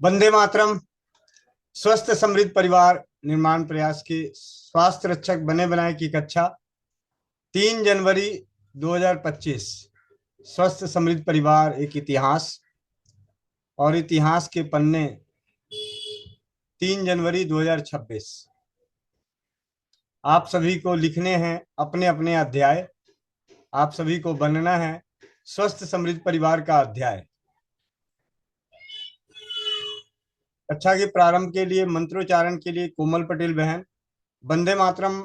वंदे मातरम। स्वस्थ समृद्ध परिवार निर्माण प्रयास के स्वास्थ्य रक्षक बने बनाए की कक्षा 3 जनवरी 2025। स्वस्थ समृद्ध परिवार एक इतिहास, और इतिहास के पन्ने 3 जनवरी 2026। आप सभी को लिखने हैं अपने अपने अध्याय। आप सभी को बनना है स्वस्थ समृद्ध परिवार का अध्याय। कक्षा के प्रारंभ के लिए मंत्रोच्चारण के लिए कोमल पटेल बहन, वंदे मातरम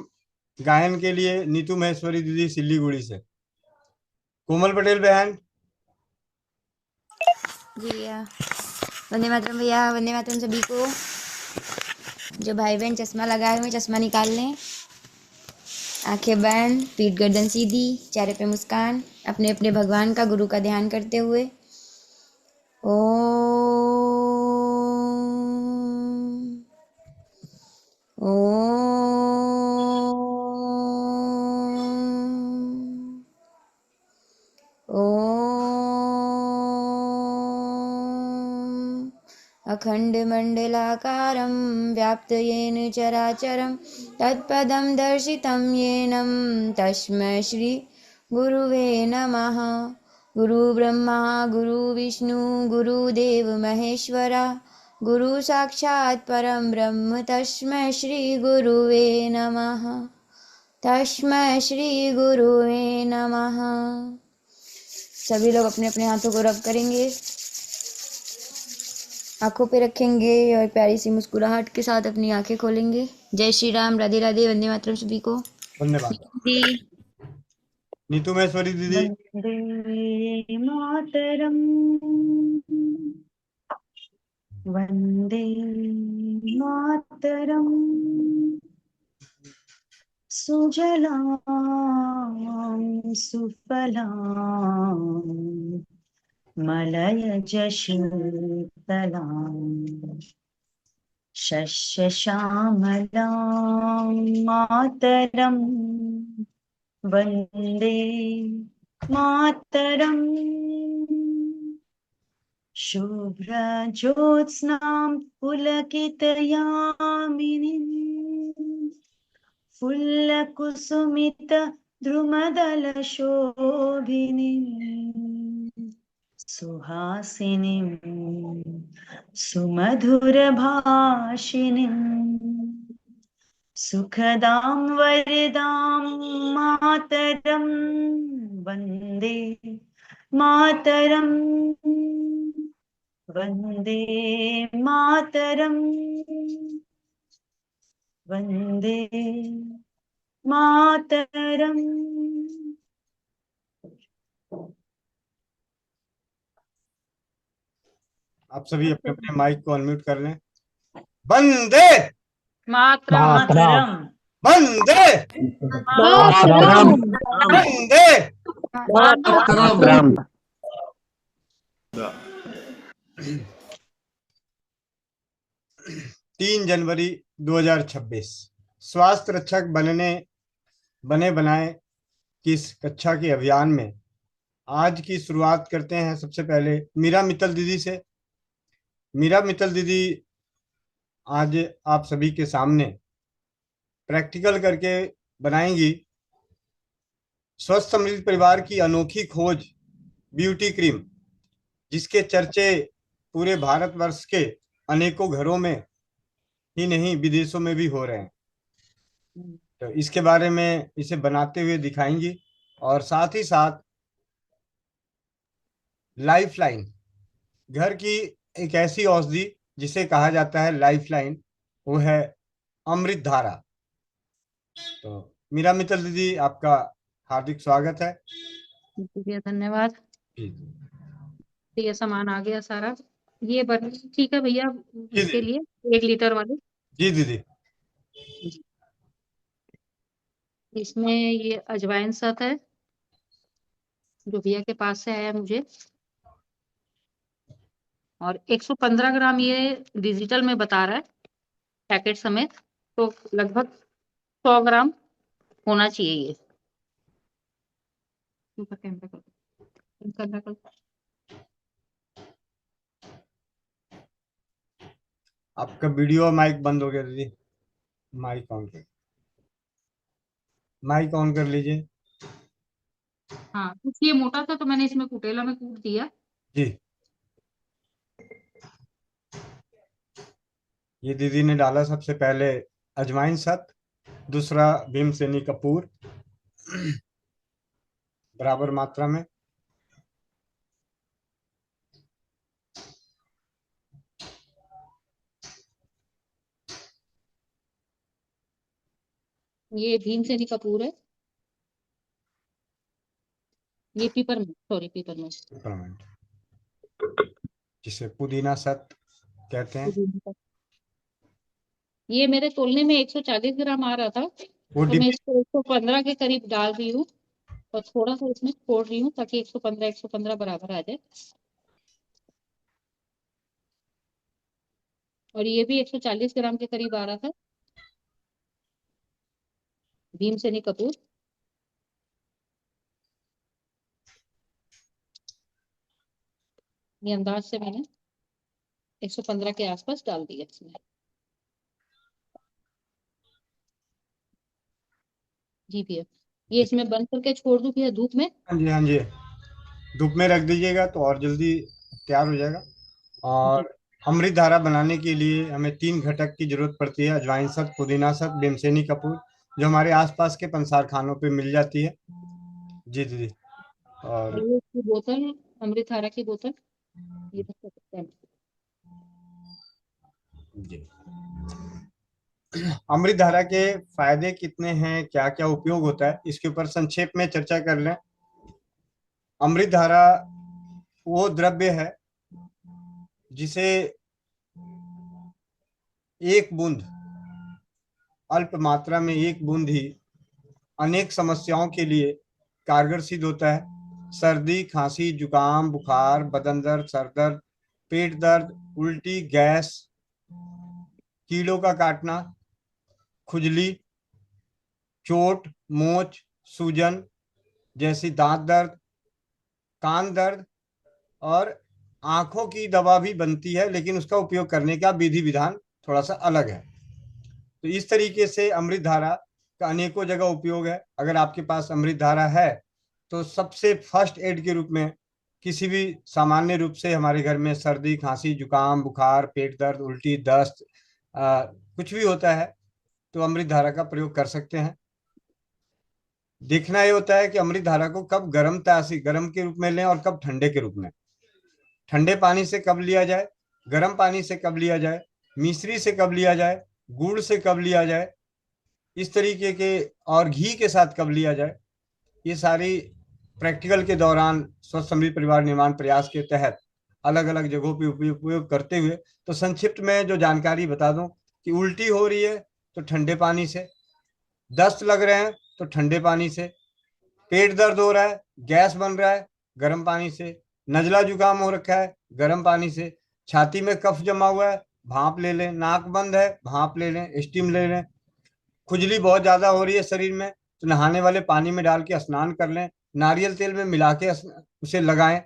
गायन के लिए नीतू महेश्वरी दीदी सिल्लीगुड़ी से। कोमल पटेल बहन। जी भैया। वंदे मातरम भैया, वंदे मातरम सभी को। जो भाई बहन चश्मा लगाए हुए चश्मा निकाल लें, आंखें बंद, पीठ गर्दन सीधी, चेहरे पे मुस्कान, अपने अपने भगवान का गुरु का ध्यान करते हुए ओम ओम ओम अखण्डमण्डलाकारं व्याप्तयेन चराचरं तत्पदं दर्शितं येनं तस्मै श्री गुरुवे नमः। गुरुब्रह्मा गुरुविष्णु गुरुदेव महेश्वरा, गुरु साक्षात् परं ब्रह्म तस्मै श्री गुरुवे नमः। तस्मै श्री गुरुवे नमः। सभी लोग अपने अपने हाथों को रब करेंगे, आंखों पे रखेंगे और प्यारी सी मुस्कुराहट के साथ अपनी आंखें खोलेंगे। जय श्री राम, राधे राधे, वंदे मातरम सभी को। धन्यवाद। नीतू महेश्वरी दीदी। वन्दे मातरम्, वन्दे मातरम्। सुजलां सुफलां मलयज शीतलां शस्यश्यामलां मातरं वन्दे मातरम्। शुभ्रज्योत्स्नां पुलकितयामिनीं फुल्लकुसुमितद्रुमदलशोभिनीं सुहासिनीं सुमधुरभाषिणीं सुखदां वरदां मातरं वन्दे मातरम्। वन्दे मातरम्, वन्दे मातरम्। आप सभी अपने अपने माइक को अनम्यूट कर लें। वंदे मातरम्, वंदे मातरम्, वंदे मातरम्। 3 जनवरी 2026। स्वास्थ्य रक्षक बने बनाए की इस कक्षा के अभियान में आज की शुरुआत करते हैं। सबसे पहले मीरा मित्तल दीदी से। मीरा मित्तल दीदी आज आप सभी के सामने प्रैक्टिकल करके बनाएंगी स्वस्थ समृद्ध परिवार की अनोखी खोज ब्यूटी क्रीम, जिसके चर्चे पूरे भारतवर्ष के अनेकों घरों में ही नहीं विदेशों में भी हो रहे हैं। तो इसके बारे में इसे बनाते हुए दिखाएंगी, और साथ ही साथ लाइफ लाइन, घर की एक ऐसी औषधि जिसे कहा जाता है लाइफ लाइन, वो है अमृत धारा। तो मीरा मित्तल दीदी, आपका हार्दिक स्वागत है। धन्यवाद। ये सामान आ गया सारा, ये बन ठीक है भैया। इसके लिए 1 लीटर वाले। जी दीदी। इसमें ये अजवाइन साथ है, जो भैया के पास से आया मुझे, और 115 ग्राम ये डिजिटल में बता रहा है पैकेट समेत, तो लगभग 100 ग्राम होना चाहिए ये। ऊपर कैमरा कर दो, करना कर। आपका वीडियो माइक बंद हो गया दीदी, माइक ऑन कर, माइक ऑन कर लीजिए। हाँ, कुछ ये मोटा था तो मैंने इसमें कुटेला में कूट दिया। जी, ये दीदी ने डाला सबसे पहले अजवाइन सत, दूसरा भीमसेनी कपूर बराबर मात्रा में। ये भीमसेनी कपूर है, ये पीपरमिंट, सॉरी पीपरमिंट। पेपरमेंट, जिसे पुदीना सत कहते हैं। ये मेरे तोलने में 140 ग्राम आ रहा था, वो तो मैं डिब्बी, इसको 115 के करीब डाल रही हूँ और थोड़ा सा इसमें छोड़ रही हूँ ताकि 115 बराबर आ जाए। और ये भी 140 ग्राम के करीब आ रहा था भीमसेनी कपूर। ये अंदाज से मैंने 115 के आसपास डाल दिया इसमें। जी भैया, ये इसमें बंद करके छोड़ दूं भैया धूप में? हाँ जी, हाँ जी, धूप में रख दीजिएगा तो और जल्दी तैयार हो जाएगा। जी। और अमृत धारा बनाने के लिए हमें 3 घटक की जरूरत पड़ती है: अजवाइन सत, पुदीना सत, भीमसेनी कपूर, जो हमारे आसपास के पंसार खानों पे मिल जाती है। जी दीदी। और और ये इसकी बोतल, अमृतधारा की बोतल, ये रख सकते हैं। जी, अमृत धारा के फायदे कितने हैं, क्या क्या उपयोग होता है, इसके ऊपर संक्षेप में चर्चा कर लें। अमृत धारा वो द्रव्य है जिसे एक बूंद, अल्प मात्रा में एक बूंद ही अनेक समस्याओं के लिए कारगर सिद्ध होता है। सर्दी, खांसी, जुकाम, बुखार, बदन दर्द, सर दर्द, पेट दर्द, उल्टी, गैस, कीड़ों का काटना, खुजली, चोट, मोच, सूजन जैसी, दांत दर्द, कान दर्द, और आंखों की दवा भी बनती है, लेकिन उसका उपयोग करने का विधि विधान थोड़ा सा अलग है। तो इस तरीके से अमृत धारा का अनेकों जगह उपयोग है। अगर आपके पास अमृत धारा है तो सबसे फर्स्ट एड के रूप में, किसी भी सामान्य रूप से हमारे घर में सर्दी, खांसी, जुकाम, बुखार, पेट दर्द, उल्टी, दस्त, कुछ भी होता है तो अमृत धारा का प्रयोग कर सकते हैं। देखना ये होता है कि अमृत धारा को कब गर्म तासी, गर्म के रूप में लें और कब ठंडे के रूप में। ठंडे पानी से कब लिया जाए, गर्म पानी से कब लिया जाए, मिश्री से कब लिया जाए, गुड़ से कब लिया जाए, इस तरीके के, और घी के साथ कब लिया जाए, ये सारी प्रैक्टिकल के दौरान स्वस्थ समृद्ध परिवार निर्माण प्रयास के तहत अलग अलग जगहों पर उपयोग करते हुए, तो संक्षिप्त में जो जानकारी बता दूं कि उल्टी हो रही है तो ठंडे पानी से, दस्त लग रहे हैं तो ठंडे पानी से, पेट दर्द हो रहा है, गैस बन रहा है, गर्म पानी से, नजला जुकाम हो रखा है, गर्म पानी से, छाती में कफ जमा हुआ है, भाप ले लें, नाक बंद है, भाप ले लें, स्टीम ले लें, खुजली बहुत ज्यादा हो रही है शरीर में तो नहाने वाले पानी में डाल के स्नान कर लें, नारियल तेल में मिला के उसे लगाएं।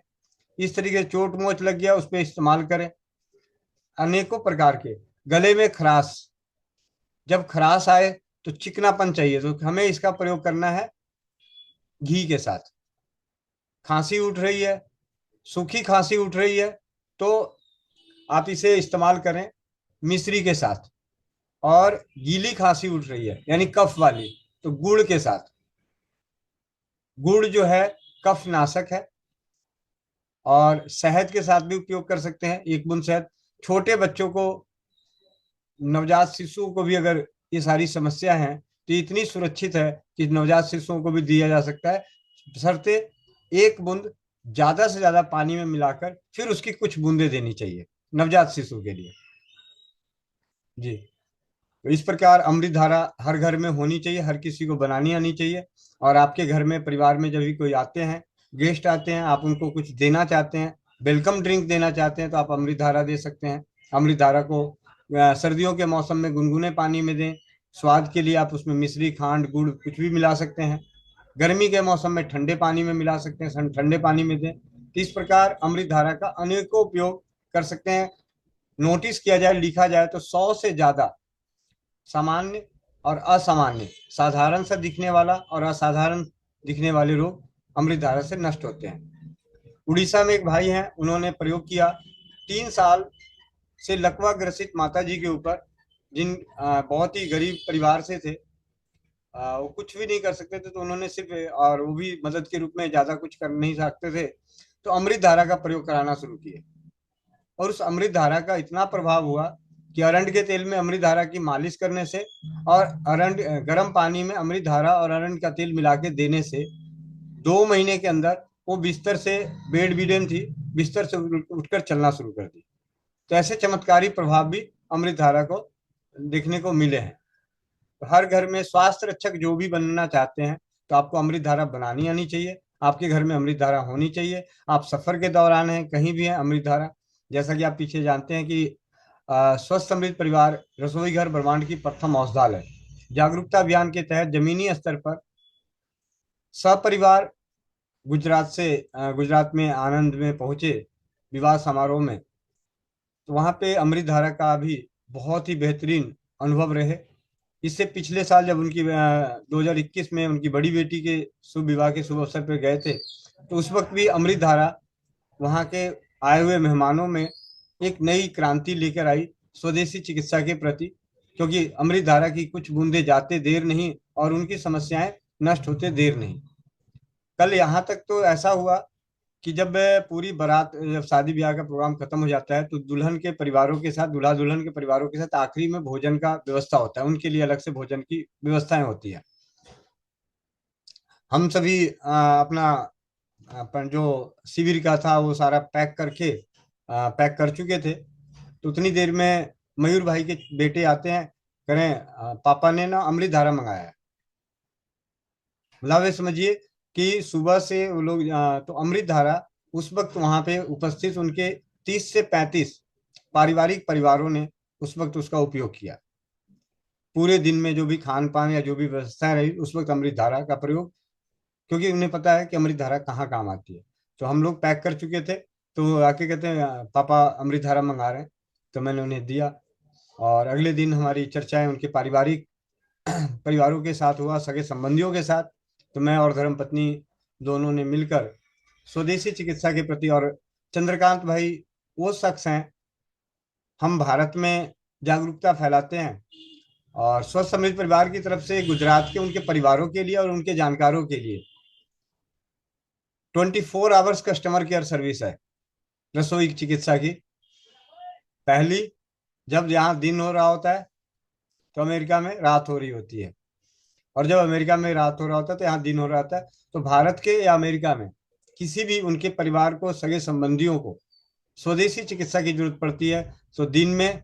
इस तरीके से चोट मोच लग गया उस पर इस्तेमाल करें। अनेकों प्रकार के, गले में खराश, जब खराश आए तो चिकनापन चाहिए तो हमें इसका प्रयोग करना है घी के साथ। खांसी उठ रही है, सूखी खांसी उठ रही है तो आप इसे इस्तेमाल करें मिश्री के साथ। और गीली खांसी उठ रही है यानी कफ वाली, तो गुड़ के साथ। गुड़ जो है कफ नाशक है। और शहद के साथ भी उपयोग कर सकते हैं, 1 बूंद शहद। छोटे बच्चों को, नवजात शिशुओं को भी अगर ये सारी समस्या है तो इतनी सुरक्षित है कि नवजात शिशुओं को भी दिया जा सकता है, बशर्ते 1 बूंद ज्यादा से ज्यादा पानी में मिलाकर फिर उसकी कुछ बूंदे देनी चाहिए नवजात शिशु के लिए। जी, तो इस प्रकार अमृत धारा हर घर में होनी चाहिए, हर किसी को बनानी आनी चाहिए। और आपके घर में, परिवार में जब भी कोई आते हैं, गेस्ट आते हैं, आप उनको कुछ देना चाहते हैं, वेलकम ड्रिंक देना चाहते हैं, तो आप अमृत धारा दे सकते हैं। अमृत धारा को सर्दियों के मौसम में गुनगुने पानी में दें। स्वाद के लिए आप उसमें मिश्री, खांड, गुड़ कुछ भी मिला सकते हैं। गर्मी के मौसम में ठंडे पानी में मिला सकते हैं, ठंडे पानी में दें। तो इस प्रकार अमृत धारा का अनेकों उपयोग कर सकते हैं। नोटिस किया जाए, लिखा जाए तो 100 से ज्यादा सामान्य और असामान्य, साधारण सा दिखने वाला और असाधारण दिखने वाले रोग अमृत धारा से नष्ट होते हैं। उड़ीसा में एक भाई हैं, उन्होंने प्रयोग किया 3 साल से लकवा ग्रसित माता जी के ऊपर, जिन बहुत ही गरीब परिवार से थे, वो कुछ भी नहीं कर सकते थे, तो उन्होंने सिर्फ, और वो भी मदद के रूप में, ज्यादा कुछ कर नहीं सकते थे, तो अमृत धारा का प्रयोग कराना शुरू किए। और उस अमृत धारा का इतना प्रभाव हुआ कि अरंड के तेल में अमृत धारा की मालिश करने से और अरंड गर्म पानी में अमृत धारा और अरंड का तेल मिला के देने से 2 महीने के अंदर वो बिस्तर से, बेड विडेन थी, बिस्तर से उठकर चलना शुरू कर दी। तो ऐसे चमत्कारी प्रभाव भी अमृत धारा को देखने को मिले हैं। तो हर घर में स्वास्थ्य रक्षक जो भी बनना चाहते हैं, तो आपको अमृत धारा बनानी आनी चाहिए, आपके घर में अमृत धारा होनी चाहिए। आप सफर के दौरान हैं, कहीं भी है, अमृत धारा, जैसा कि आप पीछे जानते हैं कि स्वस्थ अमृत परिवार रसोई घर ब्रह्मांड की प्रथम औषधालय जागरूकता अभियान के तहत जमीनी स्तर पर सपरिवार गुजरात में आनंद में पहुंचे विवाह समारोह में, तो वहां पे अमृत धारा का भी बहुत ही बेहतरीन अनुभव रहे। इससे पिछले साल जब उनकी 2021 में उनकी बड़ी बेटी के शुभ विवाह के शुभ अवसर पर गए थे, तो उस वक्त भी अमृत धारा वहां के आए हुए मेहमानों में एक नई क्रांति लेकर आई स्वदेशी चिकित्सा के प्रति, क्योंकि अमृत धारा की कुछ बूंदे जाते देर नहीं और उनकी समस्याएं नष्ट होते देर नहीं। कल यहाँ तक तो ऐसा हुआ कि जब पूरी बारात, जब शादी ब्याह का प्रोग्राम खत्म हो जाता है, तो दुल्हन के परिवारों के साथ, दूल्हा दुल्हन के परिवारों के साथ आखिरी में भोजन का व्यवस्था होता है, उनके लिए अलग से भोजन की व्यवस्थाएं होती है। हम सभी अपना अपन जो शिविर का था वो सारा पैक कर चुके थे। तो उतनी देर में मयूर भाई के बेटे आते हैं, कह रहे हैं पापा ने ना अमृत धारा मंगाया है। मतलब ये समझिए कि सुबह से वो लोग तो अमृत धारा उस वक्त वहां पे उपस्थित उनके 30 से 35 पारिवारिक परिवारों ने उस वक्त उसका उपयोग किया। पूरे दिन में जो भी खान पान या जो भी व्यवस्था रही, उस वक्त अमृत धारा का प्रयोग, क्योंकि उन्हें पता है कि अमृत धारा कहाँ काम आती है। तो हम लोग पैक कर चुके थे, तो आके कहते हैं पापा अमृत धारा मंगा रहे हैं, तो मैंने उन्हें दिया। और अगले दिन हमारी चर्चाएं उनके पारिवारिक परिवारों के साथ हुआ, सगे संबंधियों के साथ। तो मैं और धर्मपत्नी दोनों ने मिलकर स्वदेशी चिकित्सा के प्रति, और चंद्रकांत भाई वो शख्स हैं, हम भारत में जागरूकता फैलाते हैं, और स्वस्थ समृद्ध परिवार की तरफ से गुजरात के उनके परिवारों के लिए और उनके जानकारों के लिए 24 आवर्स कस्टमर केयर सर्विस है रसोई चिकित्सा की। पहली, जब यहाँ दिन हो रहा होता है तो अमेरिका में रात हो रही होती है, और जब अमेरिका में रात हो रहा होता है तो यहाँ दिन हो रहा होता है। तो भारत के या अमेरिका में किसी भी उनके परिवार को, सगे संबंधियों को स्वदेशी चिकित्सा की जरूरत पड़ती है, तो दिन में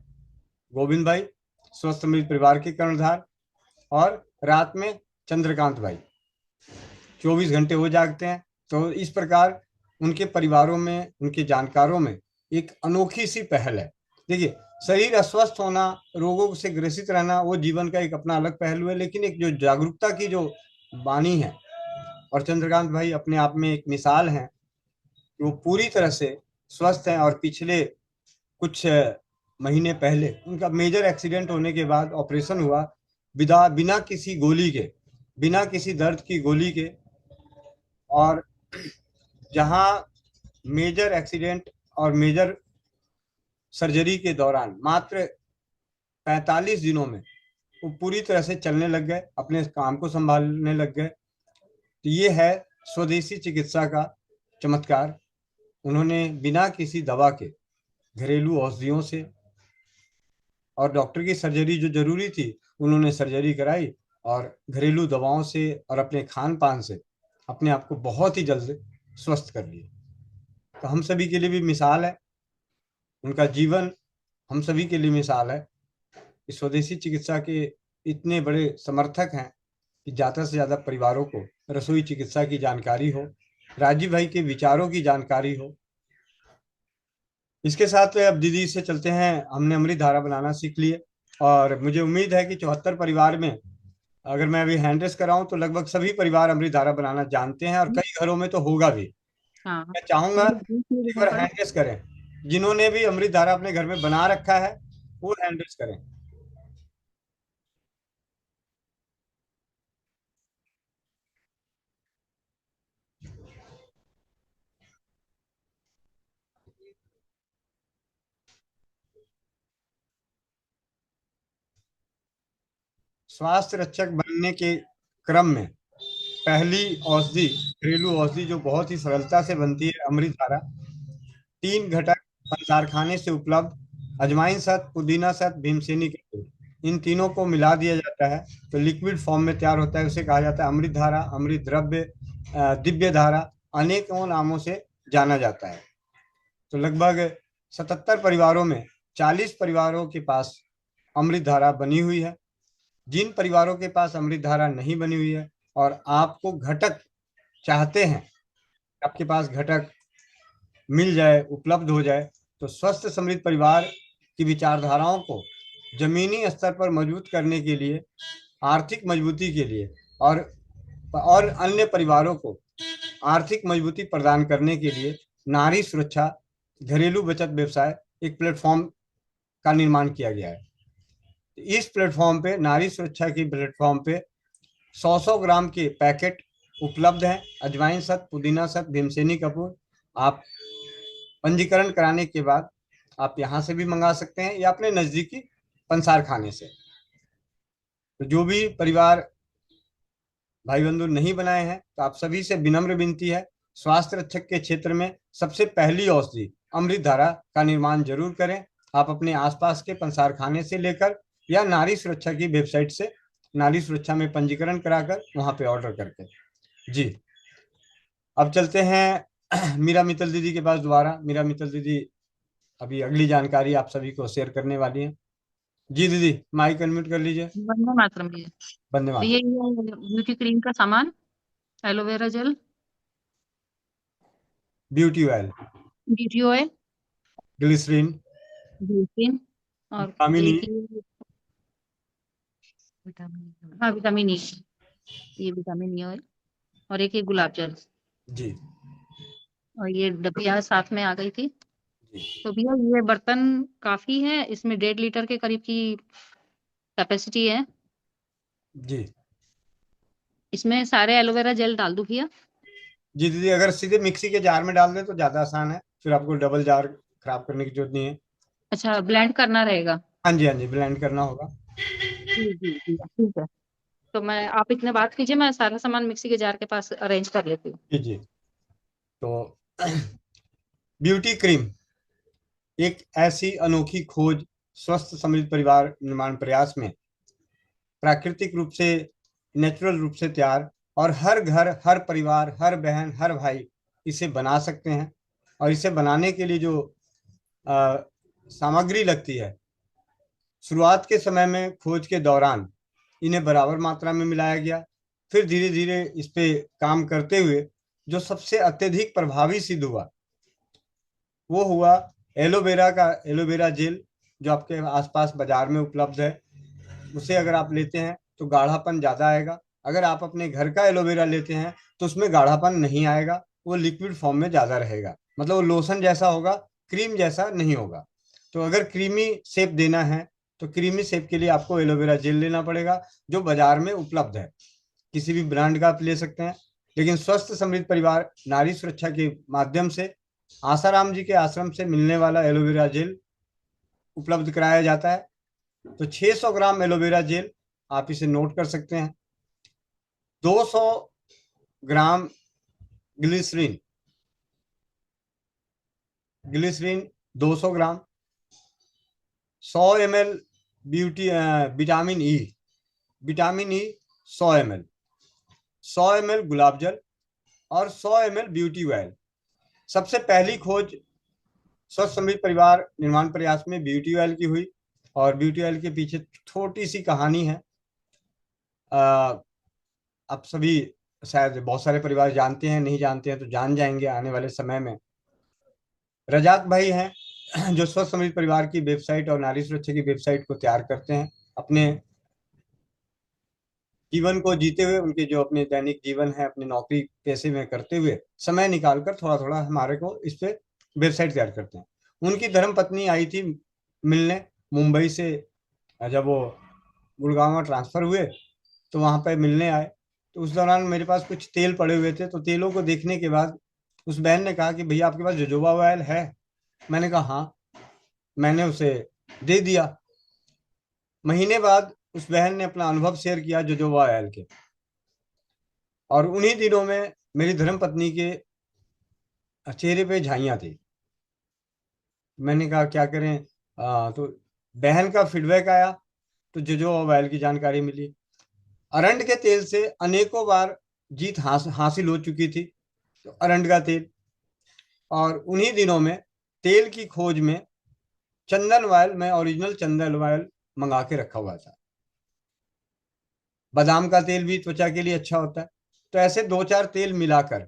गोविंद भाई स्वस्थ समृद्ध परिवार के कर्णधार, और रात में चंद्रकांत भाई 24 घंटे वो जागते हैं। तो इस प्रकार उनके परिवारों में, उनके जानकारों में एक अनोखी सी पहल है। देखिए, शरीर अस्वस्थ होना, रोगों से ग्रसित रहना, वो जीवन का एक अपना अलग पहलू है, लेकिन एक जो जागरूकता की जो वाणी है, और चंद्रकांत भाई अपने आप में एक मिसाल है कि वो पूरी तरह से स्वस्थ हैं। और पिछले कुछ महीने पहले उनका मेजर एक्सीडेंट होने के बाद ऑपरेशन हुआ, बिना किसी गोली के, बिना किसी दर्द की गोली के। और जहां मेजर एक्सीडेंट और मेजर सर्जरी के दौरान मात्र 45 दिनों में वो पूरी तरह से चलने लग गए, अपने काम को संभालने लग गए। तो ये है स्वदेशी चिकित्सा का चमत्कार। उन्होंने बिना किसी दवा के, घरेलू औषधियों से, और डॉक्टर की सर्जरी जो जरूरी थी उन्होंने सर्जरी कराई, और घरेलू दवाओं से और अपने खान पान से अपने आप को बहुत ही जल्द स्वस्थ कर लिया। तो हम सभी के लिए भी मिसाल है, उनका जीवन हम सभी के लिए मिसाल है। इस स्वदेशी चिकित्सा के इतने बड़े समर्थक हैं कि ज़्यादा से ज़्यादा परिवारों को रसोई चिकित्सा की जानकारी हो, राजीव भाई के विचारों की जानकारी हो। इसके साथ अब दीदी से चलते हैं, हमने अमृत धारा बनाना सीख लिए, और मुझे उम्मीद है कि 74 परिवार में अगर मैं अभी हैंड रेस कराऊं तो लगभग सभी परिवार अमृत धारा बनाना जानते हैं, और कई घरों में तो होगा भी। हाँ, मैं चाहूंगा मुझे बीच में एक देना बार पड़ा। हैंड रेस करें, जिन्होंने भी अमृत धारा अपने घर में बना रखा है वो हैंड रेस करें। स्वास्थ्य रक्षक बनने के क्रम में पहली औषधि, घरेलू औषधि जो बहुत ही सरलता से बनती है, अमृत धारा। 3 घटक पंसार खाने से उपलब्ध, अजवाइन शहद, पुदीना शहद, भीमसेनी का दूध, इन तीनों को मिला दिया जाता है तो लिक्विड फॉर्म में तैयार होता है। उसे कहा जाता है अमृत धारा, अमृत द्रव्य, दिव्य धारा, अनेकों नामों से जाना जाता है। तो लगभग 77 परिवारों में 40 परिवारों के पास अमृत धारा बनी हुई है। जिन परिवारों के पास अमृत धारा नहीं बनी हुई है और आपको घटक चाहते हैं, आपके पास घटक मिल जाए, उपलब्ध हो जाए, तो स्वस्थ समृद्ध परिवार की विचारधाराओं को जमीनी स्तर पर मजबूत करने के लिए, आर्थिक मजबूती के लिए, और अन्य परिवारों को आर्थिक मजबूती प्रदान करने के लिए नारी सुरक्षा घरेलू बचत व्यवसाय एक प्लेटफॉर्म का निर्माण किया गया है। इस प्लेटफॉर्म पे, नारी सुरक्षा की प्लेटफॉर्म पे 100-100 ग्राम के पैकेट उपलब्ध हैं, अजवाइन शहद, पुदीना शहद, भीमसेनी कपूर। आप पंजीकरण कराने के बाद आप यहाँ से भी मंगा सकते हैं या अपने नजदीकी पंसार खाने से। तो जो भी परिवार भाई बंधु नहीं बनाए हैं, तो आप सभी से विनम्र विनती है, स्वास्थ्य रक्षक के क्षेत्र में सबसे पहली औषधि अमृत धारा का निर्माण जरूर करें। आप अपने आसपास के पंसार खाने से लेकर या नारी सुरक्षा की वेबसाइट से, नारी सुरक्षा में पंजीकरण कराकर वहां पे ऑर्डर करके। जी, अब चलते हैं मीरा मित्तल दीदी के पास दोबारा। मीरा मित्तल दीदी अभी अगली जानकारी आप सभी को शेयर करने वाली हैं। जी दीदी, माइक अनम्यूट कर लीजिए। वंदे मातरम भैया। वंदे तो मातरम। ये ब्यूटी क्रीम का सामान, aloe vera gel, beauty oil, beauty oil, glycerine, glycerine, और विटामिन ई। एक ये विटामिन, हाँ विटामिन ई, ये विटामिन ई ऑयल, और एक ये गुलाब जल, जी और ये डबिया साथ में आ गई थी। जी तो भैया ये बर्तन काफी है, इसमें 1.5 लीटर के करीब की कैपेसिटी है। जी इसमें सारे एलोवेरा जेल डाल दूं भैया? जी दीदी, अगर सीधे मिक्सी के जार में डाल दें तो ज्यादा आसान है, फिर आपको डबल जार खराब करने की जरूरत नहीं है। अच्छा, ब्लेंड करना रहेगा? हाँ जी, हाँ जी, ब्लेंड करना होगा। जी जी जी, ठीक है। तो मैं, आप इतने बात कीजिए, मैं सारा सामान मिक्सी के जार के पास अरेंज कर लेती हूँ। जी जी। तो ब्यूटी क्रीम एक ऐसी अनोखी खोज स्वस्थ समृद्ध परिवार निर्माण प्रयास में प्राकृतिक रूप से, नेचुरल रूप से तैयार, और हर घर, हर परिवार, हर बहन, हर भाई इसे बना सकते हैं। और इसे बनाने के लिए जो अ, सामग्री लगती है, शुरुआत के समय में खोज के दौरान इन्हें बराबर मात्रा में मिलाया गया। फिर धीरे धीरे इस पे काम करते हुए जो सबसे अत्यधिक प्रभावी सिद्ध हुआ वो हुआ एलोवेरा का, एलोवेरा जेल, जो आपके आसपास बाजार में उपलब्ध है। उसे अगर आप लेते हैं तो गाढ़ापन ज़्यादा आएगा। अगर आप अपने घर का एलोवेरा लेते हैं तो उसमें गाढ़ापन नहीं आएगा, वो लिक्विड फॉर्म में ज़्यादा रहेगा, मतलब वो लोशन जैसा होगा, क्रीम जैसा नहीं होगा। तो अगर क्रीमी शेप देना है तो क्रीमी शेप के लिए आपको एलोवेरा जेल लेना पड़ेगा, जो बाजार में उपलब्ध है। किसी भी ब्रांड का आप ले सकते हैं, लेकिन स्वस्थ समृद्ध परिवार नारी सुरक्षा के माध्यम से आसाराम जी के आश्रम से मिलने वाला एलोवेरा जेल उपलब्ध कराया जाता है। तो 600 ग्राम एलोवेरा जेल, आप इसे नोट कर सकते हैं। 200 ग्राम ग्लिसरीन, ग्लिसरीन 200 ग्राम, 100 ml beauty vitamin E, vitamin E 100 ml, 100 ml गुलाब जल, और 100 ml ब्यूटी ऑयल। सबसे पहली खोज स्वस्थ समृद्ध परिवार निर्माण प्रयास में ब्यूटी ऑयल की हुई, और ब्यूटी ऑयल के पीछे छोटी सी कहानी है। आप सभी शायद बहुत सारे परिवार जानते हैं, नहीं जानते हैं तो जान जाएंगे आने वाले समय में। रजाक भाई हैं जो स्वस्थ समृद्ध परिवार की वेबसाइट और नारी सुरक्षा की वेबसाइट को तैयार करते हैं। अपने जीवन को जीते हुए, उनके जो अपने दैनिक जीवन है अपनी नौकरी पेशे में करते हुए समय निकालकर थोड़ा थोड़ा हमारे को इस पे वेबसाइट तैयार करते हैं। उनकी धर्म पत्नी आई थी मिलने मुंबई से, जब वो गुड़गांव में ट्रांसफर हुए तो वहां पे मिलने आए। तो उस दौरान मेरे पास कुछ तेल पड़े हुए थे, तो तेलों को देखने के बाद उस बहन ने कहा कि भैया आपके पास जोजोबा ऑयल है? मैंने कहा हाँ। मैंने उसे दे दिया। महीने बाद उस बहन ने अपना अनुभव शेयर किया जोजोबा ऑयल के, और उन्हीं दिनों में मेरी धर्म पत्नी के चेहरे पे झाइयाँ थी। मैंने कहा क्या करें? तो बहन का फीडबैक आया, तो जोजोबा ऑयल की जानकारी मिली। अरंड के तेल से अनेकों बार जीत हासिल हो चुकी थी, तो अरंड का तेल। और उन्हीं दिनों में तेल की खोज में चंदन ऑयल, मैं ओरिजिनल चंदन ऑयल मंगा के रखा हुआ था। बादाम का तेल भी त्वचा के लिए अच्छा होता है। तो ऐसे दो चार तेल मिलाकर,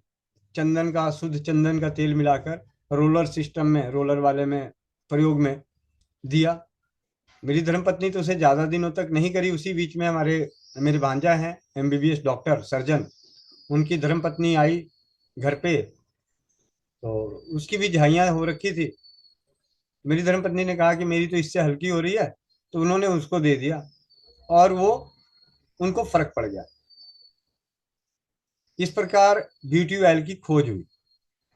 चंदन का, शुद्ध चंदन का तेल मिलाकर रोलर सिस्टम में, रोलर वाले में प्रयोग में दिया। मेरी धर्मपत्नी तो उसे ज्यादा दिनों तक नहीं करी। उसी बीच में मेरे भांजा हैं एमबीबीएस डॉक्टर सर्जन, उनकी धर्मपत्नी आई घर पे, तो उसकी भी झाइयाँ हो रखी थी। मेरी धर्मपत्नी ने कहा कि मेरी तो इससे हल्की हो रही है, तो उन्होंने उसको दे दिया और वो उनको फर्क पड़ गया। इस प्रकार ब्यूटी ऑयल की खोज हुई।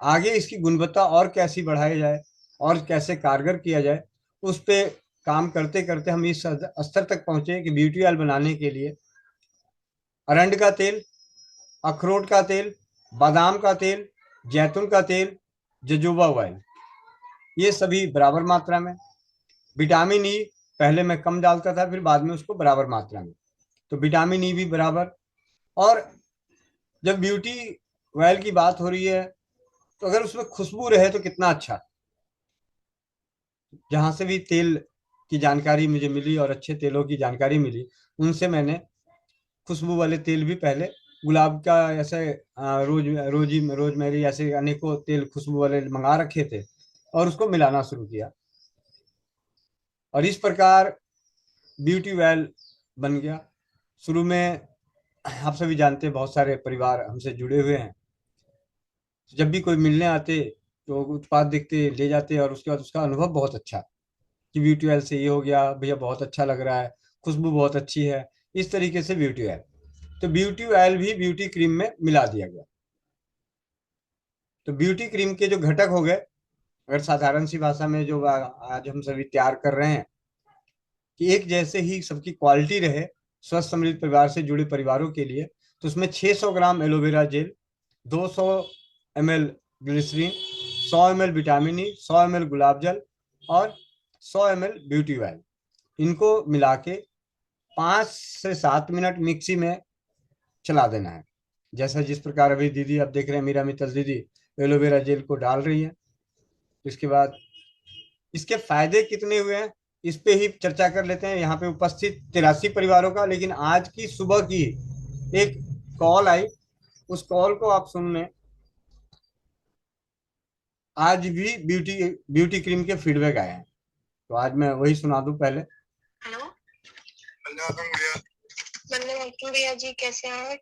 आगे इसकी गुणवत्ता और कैसी बढ़ाई जाए और कैसे कारगर किया जाए, उस पे काम करते करते हम इस स्तर तक पहुंचे कि ब्यूटी ऑयल बनाने के लिए अरंड का तेल, अखरोट का तेल, बादाम का तेल, जैतून का तेल, जजोबा ऑयल, ये सभी बराबर मात्रा में। विटामिन ई पहले मैं कम डालता था, फिर बाद में उसको बराबर मात्रा में, तो विटामिन ई भी बराबर। और जब ब्यूटी ऑयल की बात हो रही है, तो अगर उसमें खुशबू रहे तो कितना अच्छा। जहां से भी तेल की जानकारी मुझे मिली और अच्छे तेलों की जानकारी मिली, उनसे मैंने खुशबू वाले तेल भी पहले, गुलाब का ऐसे रोजमेरी ऐसे अनेकों तेल खुशबू वाले मंगा रखे थे और उसको मिलाना शुरू किया, और इस प्रकार ब्यूटी ऑयल बन गया। शुरू में आप सभी जानते हैं बहुत सारे परिवार हमसे जुड़े हुए हैं। जब भी कोई मिलने आते तो उत्पाद देखते ले जाते, और उसके बाद उसका अनुभव बहुत अच्छा कि ब्यूटी ऑयल से ये हो गया भैया, बहुत अच्छा लग रहा है, खुशबू बहुत अच्छी है। इस तरीके से ब्यूटी ऑयल, तो ब्यूटी ऑयल भी ब्यूटी क्रीम में मिला दिया गया। तो ब्यूटी क्रीम के जो घटक हो गए, अगर साधारण सी भाषा में जो आज हम सभी तैयार कर रहे हैं, कि एक जैसे ही सबकी क्वालिटी रहे स्वस्थ समृद्ध परिवार से जुड़े परिवारों के लिए, तो उसमें 600 gram aloe vera gel, 200 ml glycerine, 100 ml vitamin E, 100 ml गुलाब जल और 100 ml ब्यूटी ऑयल, इनको मिला के 5 से 7 मिनट मिक्सी में चला देना है। जैसा जिस प्रकार अभी दीदी आप देख रहे हैं, मीरा मित्तल दीदी एलोवेरा जेल को डाल रही है। इसके बाद इसके फायदे कितने हुए हैं, इस पे ही चर्चा कर लेते हैं। यहाँ पे उपस्थित 83 परिवारों का, लेकिन आज की सुबह की एक कॉल आई, उस कॉल को आप सुन लें। आज भी ब्यूटी ब्यूटी क्रीम के फीडबैक आए हैं, तो आज मैं वही सुना दूं पहले। हेलो, वंदे मातरम भैया जी, कैसे हैं आप?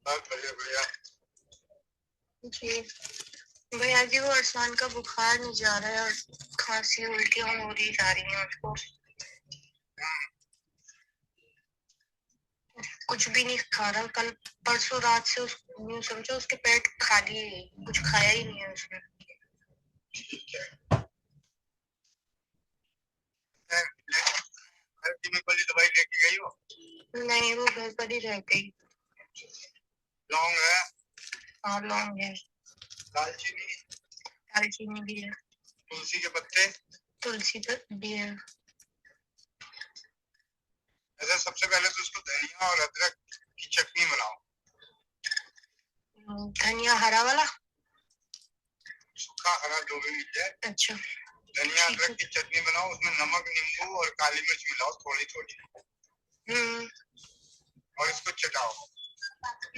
बढ़िया बढ़िया जी। भैया जी वो अरसान का बुखार नहीं जा रहा है और खांसी उल्टियां हो रही जा रही हैं उसको। कुछ भी नहीं खा रहा। कल परसों रात से उसको समझो उसके पेट खाली है, कुछ खाया ही नहीं है उसने। वाली दवाई लेके गई हो? नहीं, वो घर पर ही रह गई। लौंग है? हाँ लौंग है। दालचीनी? दालचीनी भी है। तुलसी के पत्ते? तुलसी भी है। ऐसा सबसे पहले तो उसको धनिया और अदरक की चटनी बनाओ। धनिया हरा वाला? सूखा हरा जो भी मिल जाए। अच्छा। धनिया अदरक की चटनी बनाओ, उसमें नमक, नींबू और काली मिर्च मिलाओ थोड़ी थोड़ी, और इसको चटाओ।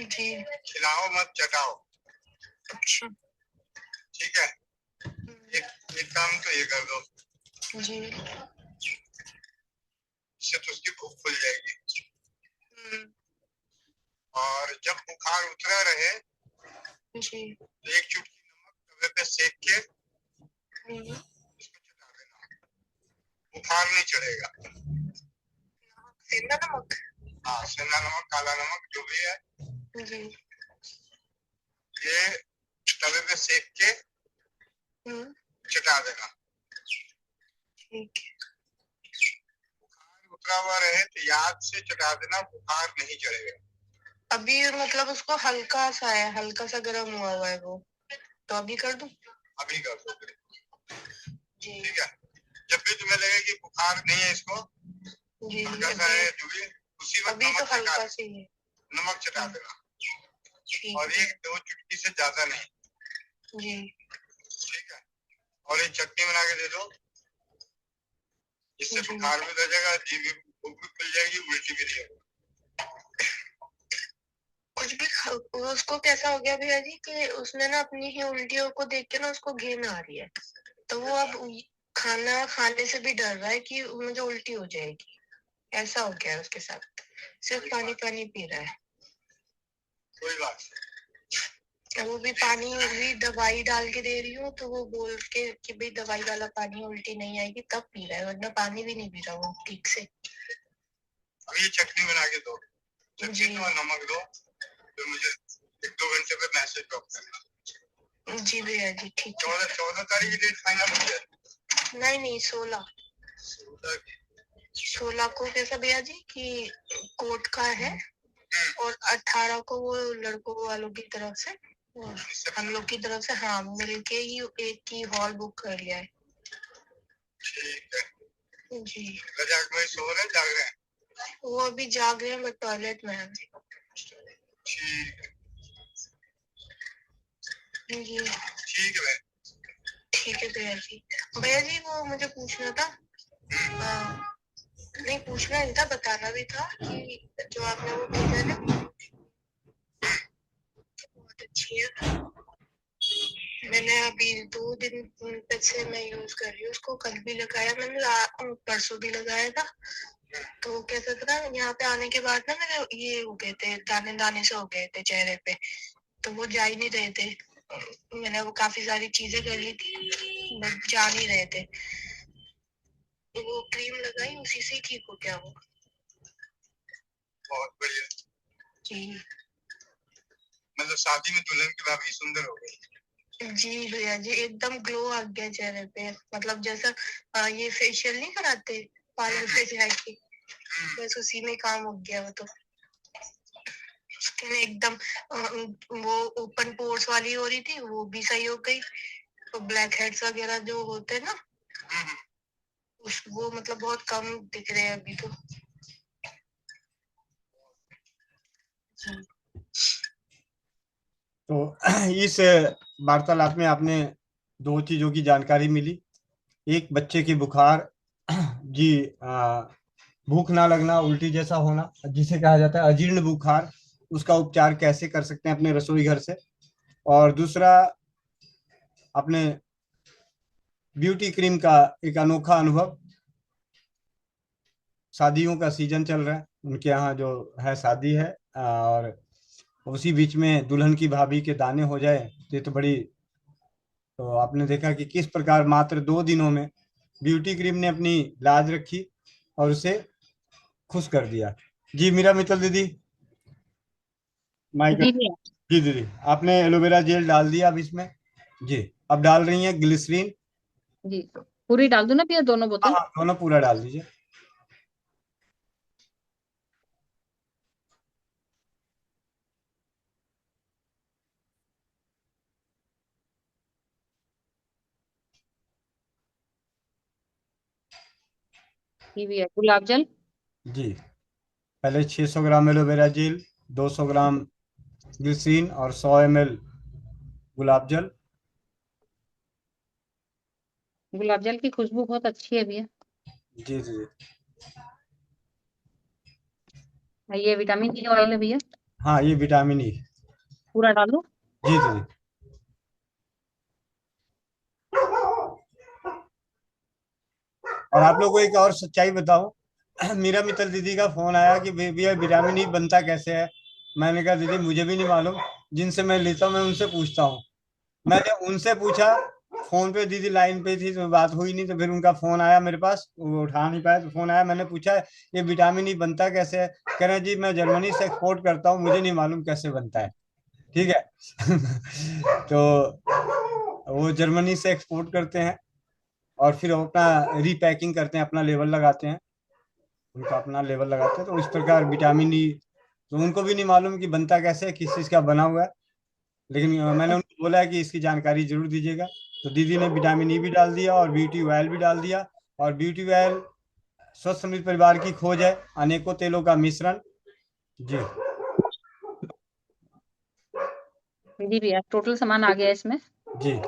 जी। खिलाओ मत, चटाओ। अच्छा। ठीक है। एक काम तो ये कर दो जी, इससे तो उसकी भूख खुल जाएगी। और जब बुखार उतरा रहे जी तो एक चुटकी नमक तवे पे सेक के उसको चटा देना, बुखार नहीं चढ़ेगा। सेंधा नमक, हाँ सेंधा नमक, काला नमक जो भी है जी, ये तवे पे सेक के चटा देना। ठीक है। बुखार उतरा हुआ रहे तो याद से चटा देना, बुखार नहीं चढ़ेगा। अभी मतलब उसको हल्का सा है, हल्का सा गर्म हुआ है वो, तो अभी कर दूं? अभी कर दो जी। ठीक है। जब भी तुम्हें लगे कि बुखार नहीं है इसको जी, हल्का सा है जो भी, उसी वक्त अभी तो हल्का सा ही है, नमक चटा देना। और एक दो चुटकी से ज्यादा नहीं जी। ठीक है। और एक चटनी बना के दे दो, इससे बुखार भी रह जाएगा, जीभ भी भूख भी खुल जाएगी, उल्टी भी नहीं होगी। कुछ भी उसको कैसा हो गया भैया जी कि उसने ना अपनी ही उल्टियों को देख के ना उसको घिन आ रही है, तो वो अब खाना खाने से भी डर रहा है कि मुझे उल्टी हो जाएगी। ऐसा हो गया है उसके साथ, सिर्फ पानी पानी पी रहा है। कोई बात नहीं। वो भी पानी भी दवाई डाल के दे रही हूँ तो वो बोल के कि भाई दवाई वाला पानी उल्टी नहीं आएगी तब पी रहा है, वरना पानी भी नहीं पी रहा वो ठीक से। अभी चटनी बना के दो, चटनी और नमक दो, फिर मुझे 1-2 घंटे में मैसेज ड्रॉप करना। जी भैया जी ठीक है। 14 तारीख की डेट फाइनल हो गया? नहीं 16 को कैसा भैया जी कि कोर्ट का है और 18 को वो लड़कों वालों की तरफ से, हम लोग की तरफ से हाँ मिलके ही एक ही हॉल बुक कर लिया है। ठीक है जी। जाग में सो रहे जाग रहे हैं? वो अभी जाग रहे हैं बट टॉयलेट में है। ठीक है जी। ठीक है ठीक है भैया जी। भैया जी वो मुझे पूछना था, नहीं पूछना नहीं था, बताना भी था कि जो आपने वो भेजा ना बहुत अच्छी है। मैंने अभी 2 दिन तक से मैं यूज कर रही हूँ उसको, कल भी लगाया मैंने, परसों भी लगाया था। तो कैसा था ना, यहाँ पे आने के बाद ना मेरे ये हो गए थे, दाने दाने से हो गए थे चेहरे पे, तो वो जा ही नहीं रहे थे। मैंने वो काफी सारी चीजें कर ली थी बट जा नहीं रहे थे, तो वो क्रीम लगाई उसी से ठीक हो गया वो। बहुत बढ़िया जी। मतलब शादी में दुल्हन की भाभी सुंदर हो गई। जी भैया जी एकदम ग्लो आ गया चेहरे पे, मतलब जैसा ये फेशियल नहीं कराते पार्लर पे जाके, बस उसी में काम हो गया वो तो। स्किन एकदम वो ओपन पोर्स वाली हो रही थी वो भी सही हो गई, तो ब्लैक हेड्स वगैरह जो होते हैं ना वो मतलब बहुत कम दिख रहे हैं अभी तो जी। तो इस वार्तालाप में आपने 2 चीजों की जानकारी मिली। एक बच्चे की बुखार जी, भूख ना लगना, उल्टी जैसा होना जिसे कहा जाता है अजीर्ण बुखार, उसका उपचार कैसे कर सकते हैं अपने रसोई घर से। और दूसरा अपने ब्यूटी क्रीम का एक अनोखा अनुभव। शादियों का सीजन चल रहा है, उनके यहाँ जो है शादी है, और उसी बीच में दुल्हन की भाभी के दाने हो जाए तो ये तो बड़ी, तो आपने देखा कि किस प्रकार मात्र 2 दिनों में ब्यूटी क्रीम ने अपनी लाज रखी और उसे खुश कर दिया। जी मीरा मित्तल दीदी, माइक। जी भैया जी दीदी, आपने एलोवेरा जेल डाल दिया अब इसमें। जी, अब डाल रही हैं ग्लिसरीन। जी, पूरी डाल दूं ना भैया दोनों हाँ बोतल? हाँ, दोनों पूरा डाल दीजिए। जी भैया गुलाब जल। जी, पहले 600 ग्राम एलोवेरा जेल, 200 ग्राम ग्लिसरीन और 100 ml गुलाब जल। गुलाब जल की खुशबू बहुत अच्छी है भैया। जी जी। ये विटामिन ई ऑयल है भैया, हाँ, ये विटामिन ई। पूरा डाल दूं? जी जी। और आप लोगों को एक और सच्चाई बताओ, मीरा मित्तल दीदी का फोन आया कि भैया विटामिन ई बनता कैसे है। मैंने कहा दीदी मुझे भी नहीं मालूम, जिनसे मैं लेता हूँ मैं उनसे पूछता हूँ। मैंने उनसे पूछा, फोन पे दीदी लाइन पे थी तो बात हुई नहीं, तो फिर उनका फोन आया मेरे पास, वो उठा नहीं पाया, तो फोन आया, मैंने पूछा ये विटामिन ई बनता कैसे है? कह रहे हैं जी मैं जर्मनी से एक्सपोर्ट करता हूँ, मुझे नहीं मालूम कैसे बनता है। ठीक है। तो वो जर्मनी से एक्सपोर्ट करते हैं और फिर वो अपना रीपैकिंग करते हैं, अपना लेवल लगाते हैं, उनका अपना लेवल लगाते हैं। तो इस प्रकार विटामिन ई, तो उनको भी नहीं मालूम कि बनता कैसे है, किस चीज़ का बना हुआ है। लेकिन मैंने उनको बोला है कि इसकी जानकारी जरूर दीजिएगा। तो दीदी ने विटामिन ई भी डाल दिया और ब्यूटी ऑयल भी डाल दिया। और ब्यूटी ऑयल स्वस्थ समृद्ध परिवार की खोज है, अनेकों तेलों का मिश्रण। जी। जी भैया टोटल सामान आ गया इसमें। जी।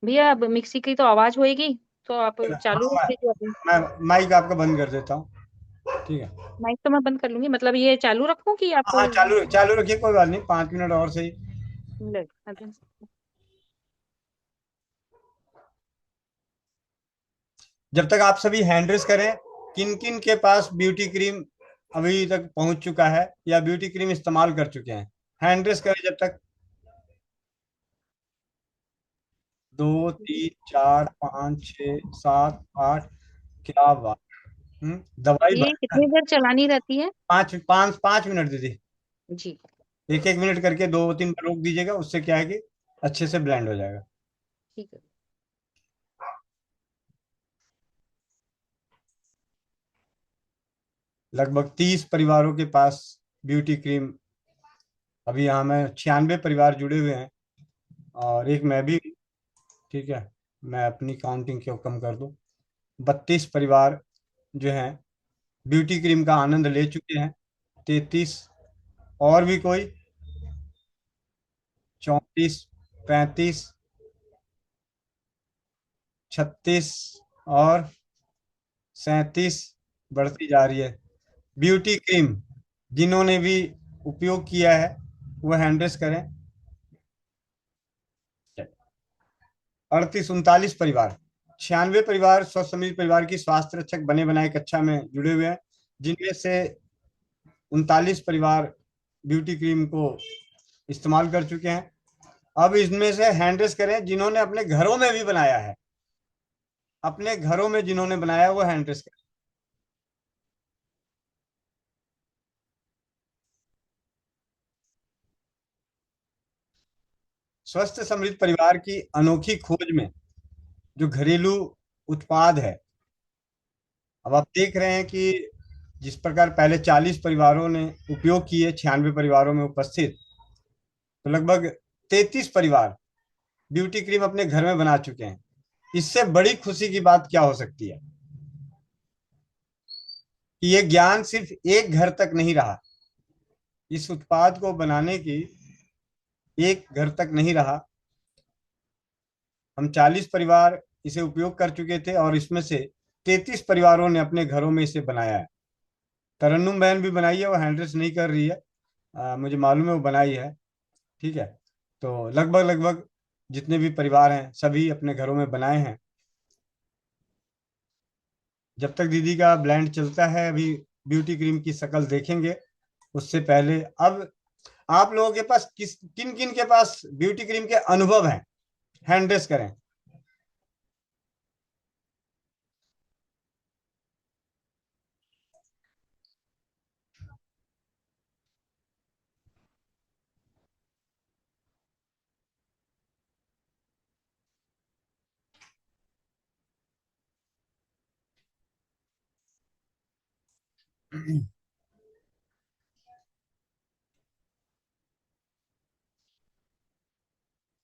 भैया अब मिक्सी की तो आवाज होएगी, तो आप चालू रख हाँ, दीजिए अभी। मैं माइक आपका बंद कर देता हूँ। ठीक है। माइक तो मैं बंद कर लूंगी, मतलब ये चालू रखूं कि आप हाँ, चालू चालू रखिए, कोई बात नहीं, 5 मिनट और सही। जब तक आप सभी हैंड रेस करें, किन किन के पास ब्यूटी क्रीम अभी तक पहुंच चुका है या ब्यूटी क्रीम इस्तेमाल कर चुके हैं? हैंड रेस करें जब तक। 2 3 4 5 6 7 8। क्या बात। दवाई ये कितनी देर चलानी रहती है? 5 5 5 मिनट दीदी। जी। 1 1 मिनट करके 2 3 बार रोक दीजिएगा, उससे क्या है कि अच्छे से ब्लेंड हो जाएगा। ठीक है। लगभग 30 परिवारों के पास ब्यूटी क्रीम, अभी यहाँ में 96 परिवार जुड़े हुए हैं और एक मैं भी। ठीक है। मैं अपनी काउंटिंग क्यों कम कर दूं। 32 परिवार जो हैं ब्यूटी क्रीम का आनंद ले चुके हैं। 33। और भी कोई? 34। 35। 36। और 37। बढ़ती जा रही है। ब्यूटी क्रीम जिन्होंने भी उपयोग किया है वो हैंड रेस करें। 38 39 परिवार, 96 परिवार स्वस्थ समृद्ध परिवार की स्वास्थ्य रक्षक बने बनाए कक्षा में जुड़े हुए हैं, जिनमें से 39 परिवार ब्यूटी क्रीम को इस्तेमाल कर चुके हैं। अब इसमें से हैंड रेस करें जिन्होंने अपने घरों में भी बनाया है, अपने घरों में जिन्होंने बनाया है वो हैंड रेस करें। स्वस्थ समृद्ध परिवार की अनोखी खोज में जो घरेलू उत्पाद है, अब आप देख रहे हैं कि जिस प्रकार पहले 40 परिवारों ने उपयोग किए 96 परिवारों में उपस्थित, तो लगभग 33 परिवार ब्यूटी क्रीम अपने घर में बना चुके हैं। इससे बड़ी खुशी की बात क्या हो सकती है कि ये ज्ञान सिर्फ एक घर तक नहीं रहा, इस उत्पाद को बनाने की एक घर तक नहीं रहा। हम 40 परिवार इसे उपयोग कर चुके थे और इसमें से 33 परिवारों ने अपने घरों में इसे बनाया है। तरन्नुम बहन भी बनाई है, वो हैंडरेस नहीं कर रही है, मुझे मालूम है वो बनाई है। ठीक है। तो लगभग लगभग जितने भी परिवार हैं सभी अपने घरों में बनाए हैं। जब तक दीदी का ब्लेंड चलता है अभी ब्यूटी क्रीम की शक्ल देखेंगे, उससे पहले अब आप लोगों के पास किन किन के पास ब्यूटी क्रीम के अनुभव हैं, हैंडरेस करें।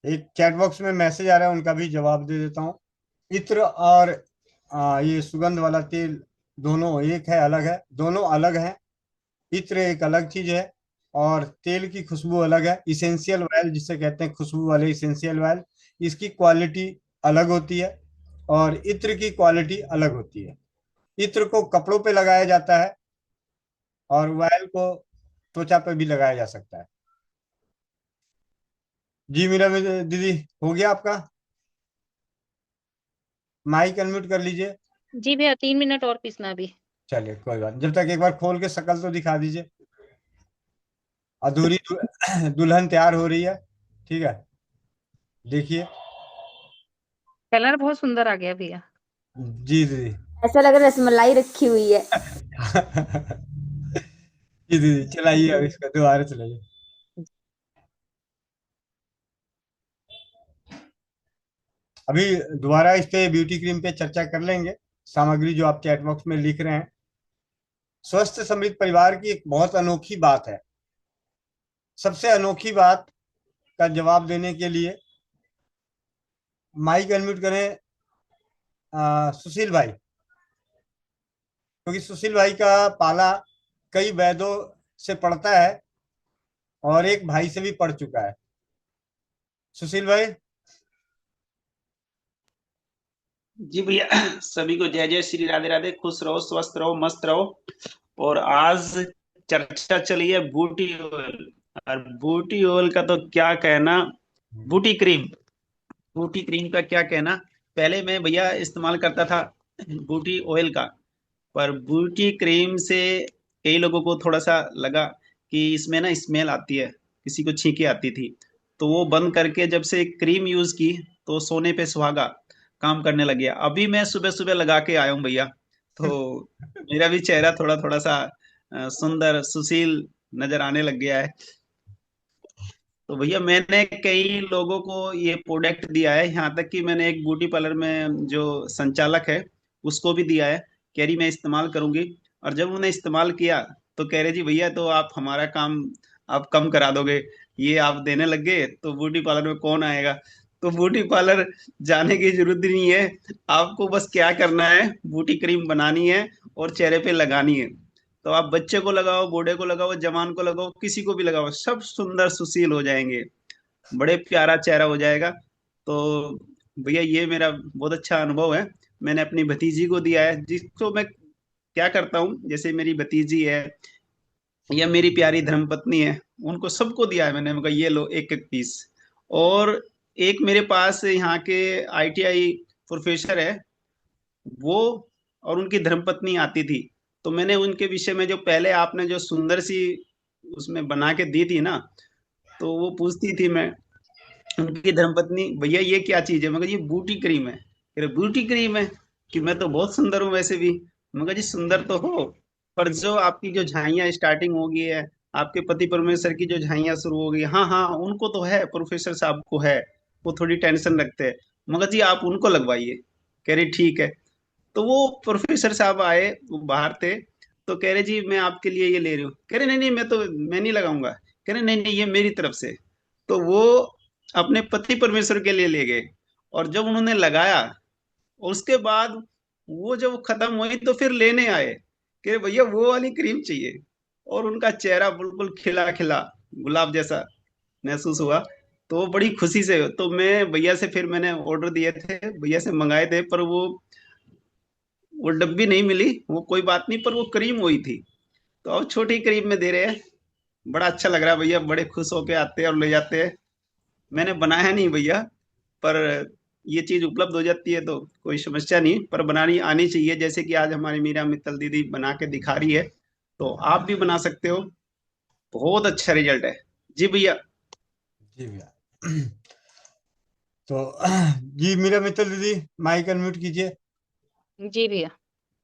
एक चैट बॉक्स में मैसेज आ रहा है, उनका भी जवाब दे देता हूँ। इत्र और ये सुगंध वाला तेल दोनों एक है अलग है? दोनों अलग हैं। इत्र एक अलग चीज है और तेल की खुशबू अलग है। इसेंशियल ऑयल जिसे कहते हैं, खुशबू वाले इसेंशियल ऑयल, इसकी क्वालिटी अलग होती है और इत्र की क्वालिटी अलग होती है। इत्र को कपड़ों पे लगाया जाता है और ऑयल को त्वचा पे भी लगाया जा सकता है। जी मीरा दीदी, हो गया आपका? माइक अनम्यूट कर लीजिए। जी भैया 3 मिनट और पीसना अभी। चलिए कोई बात नहीं। जब तक एक बार खोल के शक्ल तो दिखा दीजिए। अधूरी दुल्हन तैयार हो रही है। ठीक है, देखिए। कलर बहुत सुंदर आ गया भैया। जी दीदी। ऐसा लग रहा है रसमलाई रखी हुई है। जी दीदी, चलाइए अब इसका, दोबारा चलाइए। अभी दोबारा इस पे ब्यूटी क्रीम पे चर्चा कर लेंगे। सामग्री जो आप चैट बॉक्स में लिख रहे हैं, स्वस्थ समृद्ध परिवार की एक बहुत अनोखी बात है। सबसे अनोखी बात का जवाब देने के लिए माइक अनम्यूट करें सुशील भाई, क्योंकि सुशील भाई का पाला कई वैदों से पड़ता है और एक भाई से भी पड़ चुका है। सुशील भाई। जी भैया, सभी को जय जय श्री राधे राधे। खुश रहो, स्वस्थ रहो, मस्त रहो। और आज चर्चा चली है बूटी ऑयल। और बूटी ऑयल का तो क्या कहना। बूटी क्रीम, बूटी क्रीम का क्या कहना। पहले मैं भैया इस्तेमाल करता था बूटी ऑयल का, पर बूटी क्रीम से कई लोगों को थोड़ा सा लगा कि इसमें ना स्मेल आती है, किसी को छींके आती थी। तो वो बंद करके जब से क्रीम यूज की तो सोने पे सुहागा काम करने लग गया। अभी मैं सुबह सुबह लगा के आया हूँ भैया, तो मेरा भी चेहरा थोड़ा थोड़ा सा सुंदर सुशील नजर आने लग गया है। तो भैया मैंने कई लोगों को ये प्रोडक्ट दिया है, यहाँ तक कि मैंने एक ब्यूटी पार्लर में जो संचालक है उसको भी दिया है। कह रही मैं इस्तेमाल करूंगी। और जब उन्हें इस्तेमाल किया तो कह रहे जी भैया तो आप हमारा काम आप कम करा दोगे, ये आप देने लग गए तो ब्यूटी पार्लर में कौन आएगा। तो ब्यूटी पार्लर जाने की जरूरत ही नहीं है, आपको बस क्या करना है, ब्यूटी क्रीम बनानी है और चेहरे पे लगानी है। तो आप बच्चे को लगाओ, बूढ़े को लगाओ, जवान को लगाओ, किसी को भी लगाओ, सब सुंदर सुशील हो जाएंगे, बड़े प्यारा चेहरा हो जाएगा। तो भैया ये मेरा बहुत अच्छा अनुभव है। मैंने अपनी भतीजी को दिया है, जिसको मैं क्या करता हूँ, जैसे मेरी भतीजी है या मेरी प्यारी धर्मपत्नी है, उनको सबको दिया है मैंने कहा ये लो एक एक पीस। और एक मेरे पास यहाँ के आईटीआई प्रोफेसर है, वो और उनकी धर्मपत्नी आती थी। तो मैंने उनके विषय में जो पहले आपने जो सुंदर सी उसमें बना के दी थी ना, तो वो पूछती थी मैं, उनकी धर्मपत्नी, भैया ये क्या चीज है। मैं कहा ये बूटी क्रीम है। कह रहे बूटी क्रीम है, कि मैं तो बहुत सुंदर हूँ वैसे भी। मैं कहा जी सुंदर तो हो, पर जो आपकी जो झाइयाँ स्टार्टिंग हो गई है, आपके पति परमेश्वर की जो झाइयाँ शुरू हो गई, हाँ हाँ उनको तो है, प्रोफेसर साहब को है, वो थोड़ी टेंशन रखते हैं। मगर जी आप उनको लगवाइए। कह रही ठीक है। तो वो प्रोफेसर साहब आए, वो बाहर थे, तो कह रहे जी मैं आपके लिए ये ले रही हूँ। कह रहे नहीं नहीं मैं नहीं लगाऊंगा। कह रहे नहीं नहीं ये मेरी तरफ से। तो वो अपने पति परमेश्वर के लिए ले गए। और जब उन्होंने लगाया, उसके बाद वो जब खत्म हुई तो फिर लेने आए कि भैया वो वाली क्रीम चाहिए। और उनका चेहरा बिल्कुल खिला खिला गुलाब जैसा महसूस हुआ। तो वो बड़ी खुशी से, तो मैं भैया से फिर मैंने ऑर्डर दिए थे, भैया से मंगाए थे, पर वो डब्बी नहीं मिली, वो कोई बात नहीं, पर वो क्रीम हुई थी। तो अब छोटी क्रीम में दे रहे हैं। बड़ा अच्छा लग रहा है भैया, बड़े खुश होके आते हैं और ले जाते हैं। मैंने बनाया नहीं भैया, पर ये चीज उपलब्ध हो जाती है तो कोई समस्या नहीं, पर बनानी आनी चाहिए। जैसे कि आज हमारी मीरा मित्तल दीदी बना के दिखा रही है, तो आप भी बना सकते हो। बहुत अच्छा रिजल्ट है। जी भैया। जी भैया। तो जी मीरा मित्तल दीदी, माइक अनम्यूट कीजिए। जी भैया।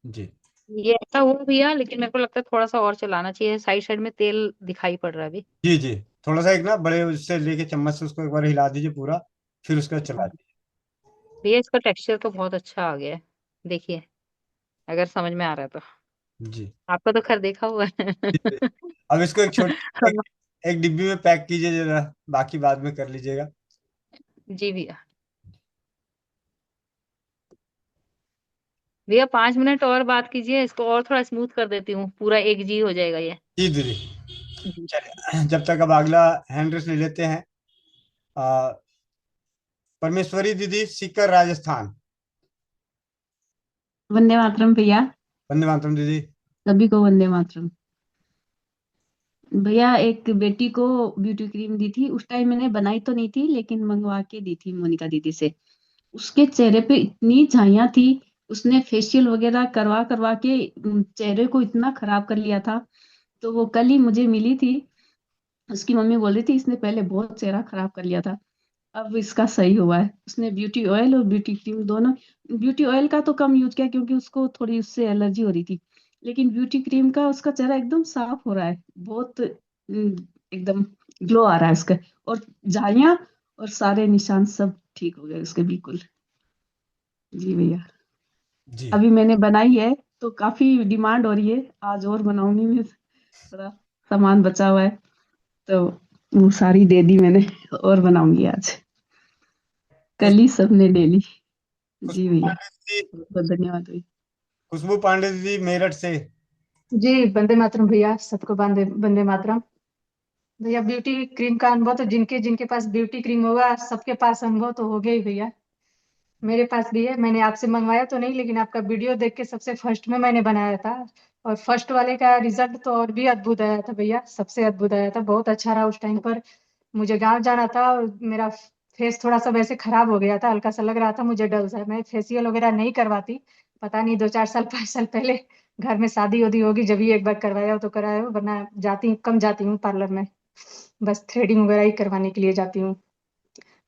जी ये ऐसा हुआ भैया, लेकिन मेरे को लगता है थोड़ा सा और चलाना चाहिए, साइड साइड में तेल दिखाई पड़ रहा है अभी। जी जी। थोड़ा सा एक ना बड़े उससे लेके चम्मच से उसको एक बार हिला दीजिए पूरा, फिर उसका चला दीजिए। भैया इसका टेक्सचर तो बहुत अच्छा आ गया है, देखिए, अगर समझ में आ रहा है तो। जी। आपका तो खैर देखा हुआ है। अब इसको एक छोटी एक डिब्बी में पैक कीजिए जरा, बाकी बाद में कर लीजिएगा। जी भैया। भैया 5 मिनट और बात कीजिए, इसको और थोड़ा स्मूथ कर देती हूँ, पूरा एक जी हो जाएगा ये। जी दीदी। जी। चलिए, जब तक अब अगला हैंड रेस्ट ले लेते हैं। आ, परमेश्वरी दीदी, सीकर राजस्थान। वंदे मातरम भैया। वंदे मातरम दीदी। सभी को वंदे मातरम। भैया एक बेटी को ब्यूटी क्रीम दी थी, उस टाइम मैंने बनाई तो नहीं थी लेकिन मंगवा के दी थी मोनिका दीदी से। उसके चेहरे पे इतनी झाइयां थी, उसने फेशियल वगैरह करवा करवा के चेहरे को इतना खराब कर लिया था। तो वो कल ही मुझे मिली थी, उसकी मम्मी बोल रही थी इसने पहले बहुत चेहरा खराब कर लिया था, अब इसका सही हुआ है। उसने ब्यूटी ऑयल और ब्यूटी क्रीम दोनों, ब्यूटी ऑयल का तो कम यूज किया क्योंकि उसको थोड़ी उससे एलर्जी हो रही थी, लेकिन ब्यूटी क्रीम का उसका चेहरा एकदम साफ हो रहा है, बहुत एकदम ग्लो आ रहा है उसका। और झाइयां और सारे निशान सब ठीक हो गए उसके बिल्कुल। जी भैया, जी अभी मैंने बनाई है तो काफी डिमांड हो रही है, आज और बनाऊंगी मैं, थोड़ा सामान बचा हुआ है तो वो सारी दे दी मैंने, और बनाऊंगी आज, खुश कल ही सबने ले ली। जी खुशबू भैया, पांडे जी, बहुत बहुत धन्यवाद भैया। खुशबू पांडे जी मेरठ से। जी वंदे मातरम भैया, सबको वंदे वंदे मातरम। भैया ब्यूटी क्रीम का अनुभव तो जिनके जिनके पास ब्यूटी क्रीम होगा सबके पास अनुभव तो हो गया ही भैया। मेरे पास भी है, मैंने आपसे मंगवाया तो नहीं लेकिन आपका वीडियो देख के सबसे फर्स्ट में मैंने बनाया था। और फर्स्ट वाले का रिजल्ट तो और भी अद्भुत आया था भैया, सबसे अद्भुत आया था, बहुत अच्छा रहा। उस टाइम पर मुझे गाँव जाना था और मेरा फेस थोड़ा सा वैसे खराब हो गया था, हल्का सा लग रहा था मुझे डल सा, मैं फेशियल वगैरह नहीं करवाती। पता नहीं 2-4 साल 5 साल पहले घर में शादी वादी होगी जब ही एक बार करवाया हो तो कराया हो, वरना कम जाती हूँ पार्लर में, बस थ्रेडिंग वगैरह ही करवाने के लिए जाती हूँ।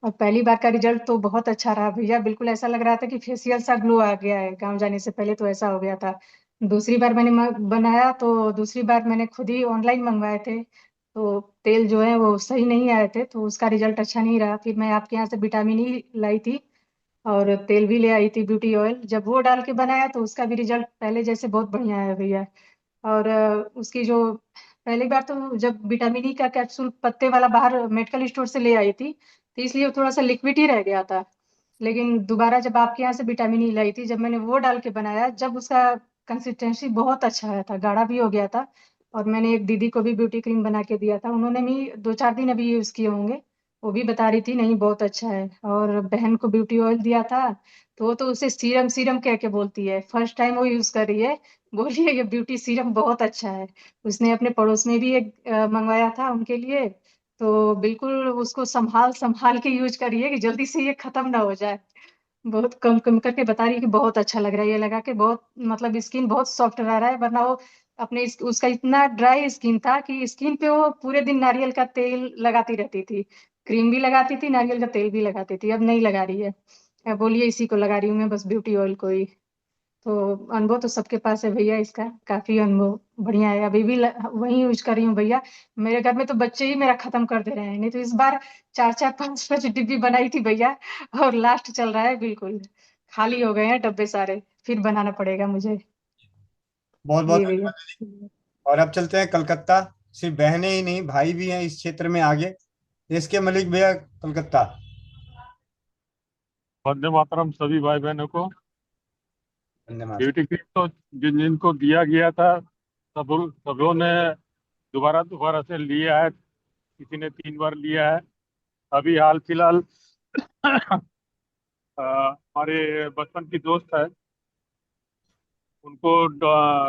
और पहली बार का रिजल्ट तो बहुत अच्छा रहा भैया, बिल्कुल ऐसा लग रहा था कि फेशियल सा ग्लो आ गया है, गाँव जाने से पहले तो ऐसा हो गया था। दूसरी बार मैंने बनाया तो दूसरी बार मैंने खुद ही ऑनलाइन मंगवाए थे, तो तेल जो है वो सही नहीं आए थे तो उसका रिजल्ट अच्छा नहीं रहा। फिर मैं आपके यहाँ से विटामिन ई लाई थी और तेल भी ले आई थी ब्यूटी ऑयल, जब वो डाल के बनाया तो उसका भी रिजल्ट पहले जैसे बहुत बढ़िया है भैया। और उसकी जो पहली बार तो जब विटामिन ई का कैप्सूल पत्ते वाला बाहर मेडिकल स्टोर से ले आई थी तो इसलिए वो थोड़ा सा लिक्विड ही रह गया था। लेकिन दोबारा जब आपके यहाँ से विटामिन ई लाई थी, जब मैंने वो डाल के बनाया, जब उसका कंसिस्टेंसी बहुत अच्छा आया था, गाढ़ा भी हो गया था। और मैंने एक दीदी को भी ब्यूटी क्रीम बना के दिया था, उन्होंने भी 2-4 दिन अभी यूज किए होंगे, वो भी बता रही थी नहीं बहुत अच्छा है। और बहन को ब्यूटी ऑयल दिया था तो वो तो उसे सीरम सीरम कह के बोलती है, फर्स्ट टाइम वो यूज कर रही है, बोलिए ये ब्यूटी सीरम बहुत अच्छा है। उसने अपने पड़ोस में भी एक मंगवाया था उनके लिए, तो बिल्कुल उसको संभाल संभाल के यूज करिए कि जल्दी से ये खत्म ना हो जाए। बहुत कम कम करके बता रही है कि बहुत अच्छा लग रहा है ये लगा के, बहुत मतलब स्किन बहुत सॉफ्ट रह रहा है, वरना वो उसका इतना ड्राई स्किन था कि स्किन पे वो पूरे दिन नारियल का तेल लगाती रहती थी, क्रीम भी लगाती थी नारियल का तेल भी लगाती थी, अब नहीं लगा रही है। अब बोलिए इसी को लगा रही हूँ मैं, बस ब्यूटी ऑयल को ही। तो अनुभव तो सबके पास है भैया, इसका काफी अनुभव बढ़िया है, अभी भी वही यूज कर रही हूँ भैया। मेरे घर में तो बच्चे ही मेरा खत्म कर दे रहे हैं, नहीं तो इस बार 4-4 5-5 डिब्बी बनाई थी भैया, और लास्ट चल रहा है, बिल्कुल खाली हो गए हैं डब्बे सारे, फिर बनाना पड़ेगा मुझे। बहुत बहुत जी भैया। धन्यवाद। और अब चलते हैं कलकत्ता। सिर्फ बहनें ही नहीं, भाई भी हैं इस क्षेत्र में आगे। इसके मलिक भैया, कलकत्ता। वंदे मातरम सभी भाई बहनों को। धन्यवाद। ब्यूटी क्रीम तो जिन जिनको दिया गया था सब सबों ने दोबारा दोबारा से लिया है, किसी ने 3 बार लिया है। अभी हाल फिलहाल हमारे बचपन की दोस्त है, उनको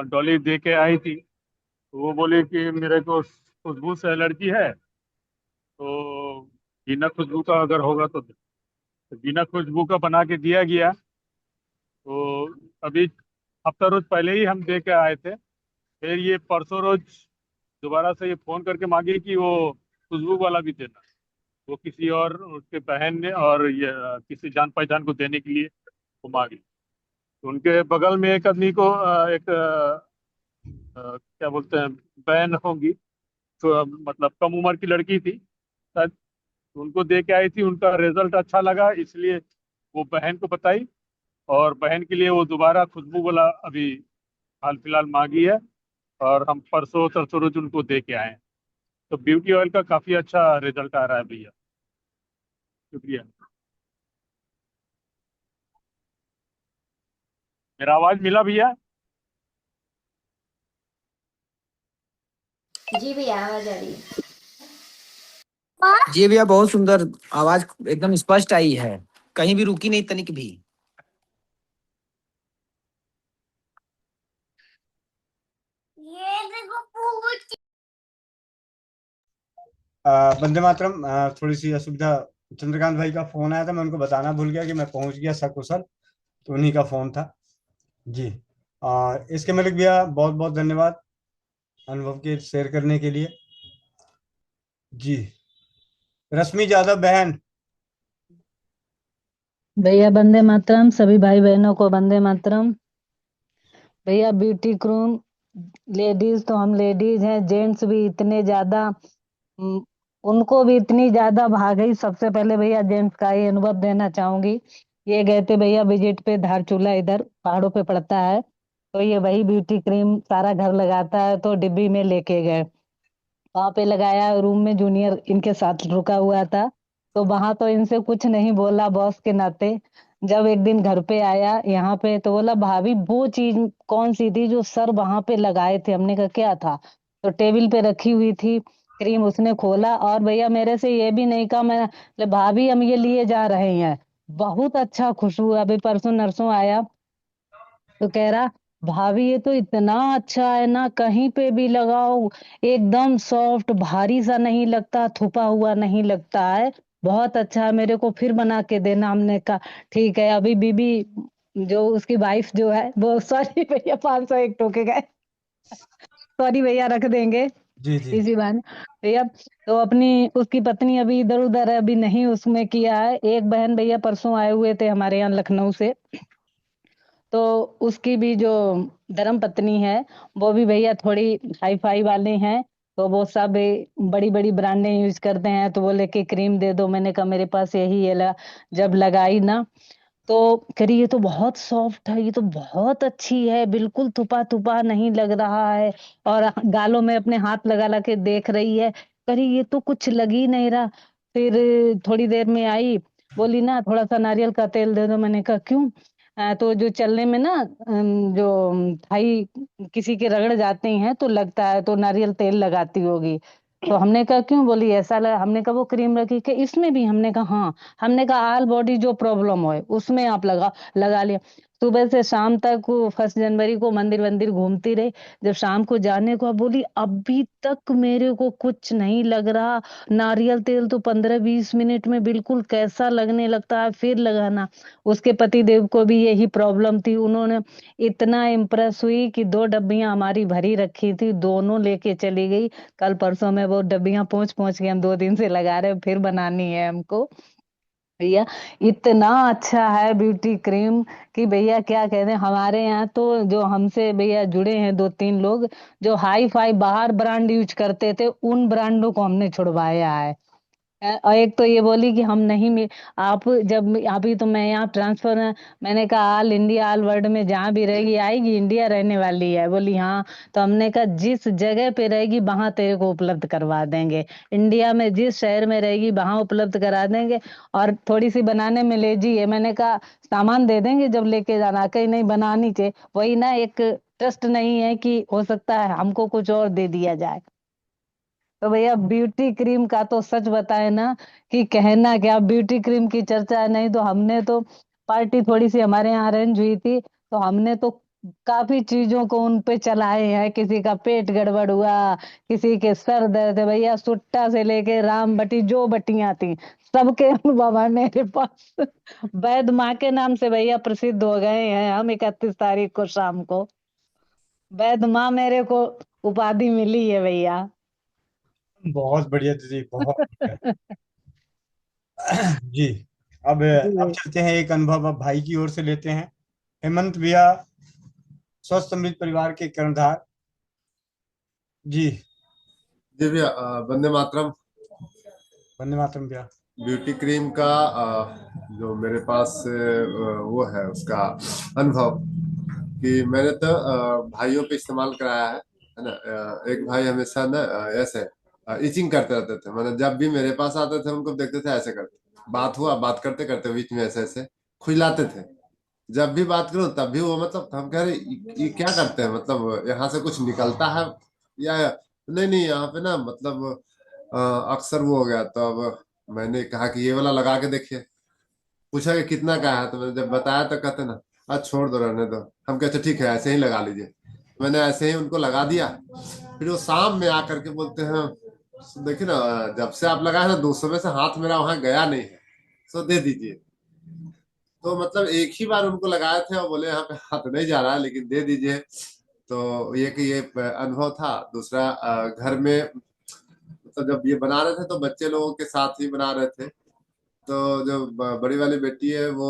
डॉली दे के आई थी, तो वो बोली कि मेरे को खुशबू से एलर्जी है, तो बिना खुशबू का अगर होगा तो बिना खुशबू का बना के दिया गया। तो अभी हफ्ता रोज पहले ही हम दे के आए थे, फिर ये परसों रोज दोबारा से ये फोन करके मांगी कि वो खुशबू वाला भी देना। वो किसी और उसके बहन ने और ये किसी जान पहचान को देने के लिए वो मांगी। तो उनके बगल में एक आदमी को एक क्या बोलते हैं, बहन होंगी, तो मतलब कम उम्र की लड़की थी शायद, तो उनको दे के आई थी, उनका रिजल्ट अच्छा लगा इसलिए वो बहन को बताई, और बहन के लिए वो दोबारा खुशबू वाला अभी हाल फिलहाल मांगी है, और हम परसों तरसों रोज उनको दे के आए हैं। तो ब्यूटी ऑयल का काफी अच्छा रिजल्ट आ रहा है भैया। शुक्रिया। मेरा आवाज मिला भैया? जी भैया, आवाज आ रही है। जी भैया, बहुत सुंदर आवाज, एकदम स्पष्ट आई है, कहीं भी रुकी नहीं तनिक भी। वंदे मातरम। थोड़ी सी असुविधा, चंद्रकांत भाई का फोन आया था, मैं उनको बताना भूल गया कि मैं पहुंच गया सकुशल, तो उन्हीं का फोन था। जी। और इसके मलिक भैया, बहुत बहुत धन्यवाद अनुभव के शेयर करने के लिए। जी। रश्मि यादव बहन। भैया वंदे मातरम, सभी भाई बहनों को वंदे मातरम। भैया ब्यूटी क्रीम, लेडीज तो हम लेडीज हैं, जेंट्स भी इतने ज्यादा उम, उनको भी इतनी ज्यादा भागई। सबसे पहले भैया जेंट्स का ही अनुभव देना चाहूंगी। ये गए थे भैया विजिट पे धारचूला, इधर पहाड़ों पे पड़ता है। तो ये वही ब्यूटी क्रीम सारा घर लगाता है, तो डिब्बी में लेके गए, वहां पे लगाया। रूम में जूनियर इनके साथ रुका हुआ था, तो वहां तो इनसे कुछ नहीं बोला बॉस के नाते। जब एक दिन घर पे आया यहाँ पे, तो बोला भाभी वो चीज कौन सी थी जो सर वहां पे लगाए थे? हमने कहा क्या था? तो टेबल पे रखी हुई थी क्रीम, उसने खोला और भैया मेरे से ये भी नहीं कहा। मैं बोले, भाभी हम ये लिए जा रहे हैं, बहुत अच्छा खुशबू। अभी परसों नरसों आया तो कह रहा भाभी ये तो इतना अच्छा है ना, कहीं पे भी लगाओ एकदम सॉफ्ट, भारी सा नहीं लगता, थुपा हुआ नहीं लगता है, बहुत अच्छा है, मेरे को फिर बना के देना। हमने कहा ठीक है। अभी बीबी जो उसकी वाइफ जो है वो सॉरी भैया 500 एक टोके गए, सॉरी भैया रख देंगे जी जी। इसी बहाने भैया। तो अपनी उसकी पत्नी अभी इधर उधर है, अभी नहीं उसमें किया है। एक बहन भैया परसों आए हुए थे हमारे यहाँ लखनऊ से, तो उसकी भी जो धर्म पत्नी है वो भी भैया थोड़ी हाई फाई वाले हैं, तो वो सब बड़ी बड़ी ब्रांडें यूज करते हैं। तो बोले कि क्रीम दे दो, मैंने कहा मेरे पास यही है जब लगाई ना, तो कह रही ये तो बहुत सॉफ्ट है, ये तो बहुत अच्छी है, बिल्कुल थुपा थुपा नहीं लग रहा है। और गालों में अपने हाथ लगा ला के देख रही है, कह रही ये तो कुछ लग ही नहीं रहा। फिर थोड़ी देर में आई, बोली ना थोड़ा सा नारियल का तेल दे दो। मैंने कहा क्यों? तो जो चलने में ना जो थाई किसी के रगड़ जाते हैं तो लगता है, तो नारियल तेल लगाती होगी। तो हमने कहा क्यों? बोली ऐसा लगा। हमने कहा वो क्रीम रखी कि इसमें भी? हमने कहा हाँ। हमने कहा ऑल बॉडी जो प्रॉब्लम हो उसमें आप लगा लिया। सुबह से शाम तक वो 1 जनवरी को मंदिर वंदिर घूमती रही। जब शाम को जाने को बोली अभी तक मेरे को कुछ नहीं लग रहा, नारियल तेल तो 15-20 मिनट में बिल्कुल कैसा लगने लगता है, फिर लगाना। उसके पति देव को भी यही प्रॉब्लम थी, उन्होंने इतना इम्प्रेस हुई कि 2 डब्बियां हमारी भरी रखी थी, दोनों लेके चली गई। कल परसों में वो डब्बियां पहुंच पहुंच के हम 2 दिन से लगा रहे हैं, फिर बनानी है हमको भैया। इतना अच्छा है ब्यूटी क्रीम कि भैया क्या कहते हैं। हमारे यहाँ तो जो हमसे भैया जुड़े हैं 2-3 लोग, जो हाई फाई बाहर ब्रांड यूज करते थे, उन ब्रांडों को हमने छुड़वाया है। और एक तो ये बोली कि हम नहीं आप जब अभी तो मैं यहाँ ट्रांसफर है, मैंने कहा ऑल इंडिया ऑल वर्ल्ड में जहाँ भी रहेगी आएगी, इंडिया रहने वाली है? बोली हाँ। तो हमने कहा जिस जगह पे रहेगी वहां तेरे को उपलब्ध करवा देंगे, इंडिया में जिस शहर में रहेगी वहां उपलब्ध करा देंगे। और थोड़ी सी बनाने में लेजी है, मैंने कहा सामान दे देंगे जब लेके जाना। कहीं नहीं बनानी चाहिए, वही ना एक ट्रस्ट नहीं है कि हो सकता है हमको कुछ और दे दिया जाए। तो भैया ब्यूटी क्रीम का तो सच बताए ना कि कहना क्या, ब्यूटी क्रीम की चर्चा है। नहीं तो हमने तो पार्टी थोड़ी सी हमारे यहाँ अरेंज हुई थी, तो हमने तो काफी चीजों को उन पे चलाए हैं। किसी का पेट गड़बड़ हुआ, किसी के सर दर्द, भैया सुट्टा से लेके राम बटी जो बटियां थी सबके अनुभव है मेरे पास। वैद माँ के नाम से भैया प्रसिद्ध हो गए हैं हम। 31 तारीख को शाम को वैद माँ मेरे को उपाधि मिली है भैया। बहुत बढ़िया दीदी, बहुत बढ़िया। जी। जी अब भैया। चलते हैं, एक अनुभव अब भाई की ओर से लेते हैं। हेमंत भैया, स्वस्थ समृद्ध परिवार के कर्णधार। जी। जी भैया, वंदे मातरम। वंदे मातरम भैया। ब्यूटी क्रीम का जो मेरे पास वो है उसका अनुभव, कि मैंने तो भाइयों पे इस्तेमाल कराया है ना। एक भाई हमेशा ना ऐसे इचिंग करते रहते थे, मतलब जब भी मेरे पास आते थे उनको देखते थे ऐसे करते, बात हुआ, बात करते करते बीच में ऐसे ऐसे खुजलाते थे। जब भी बात करूं तब भी वो, मतलब हम कह रहे ये क्या करते हैं, मतलब यहाँ से कुछ निकलता है या नहीं? नहीं, यहाँ पे ना मतलब अक्सर वो हो गया। तो अब मैंने कहा कि ये वाला लगा के देखिए। पूछा कि कितना का है, तो मैंने जब बताया तो कहते ना आज छोड़ दो, रहने दो। हम कहते ठीक है ऐसे ही लगा लीजिए। मैंने ऐसे ही उनको लगा दिया। फिर वो शाम में आकर के बोलते हैं देखिए ना, जब से आप लगाए ना 200 में से हाथ मेरा वहां गया नहीं है, सो दे दीजिए। तो मतलब एक ही बार उनको लगाए थे और बोले यहाँ पे हाथ नहीं जा रहा है, लेकिन दे दीजिए। तो ये कि ये अनुभव था। दूसरा, घर में मतलब जब ये बना रहे थे तो बच्चे लोगों के साथ ही बना रहे थे। तो जो बड़ी वाली बेटी है वो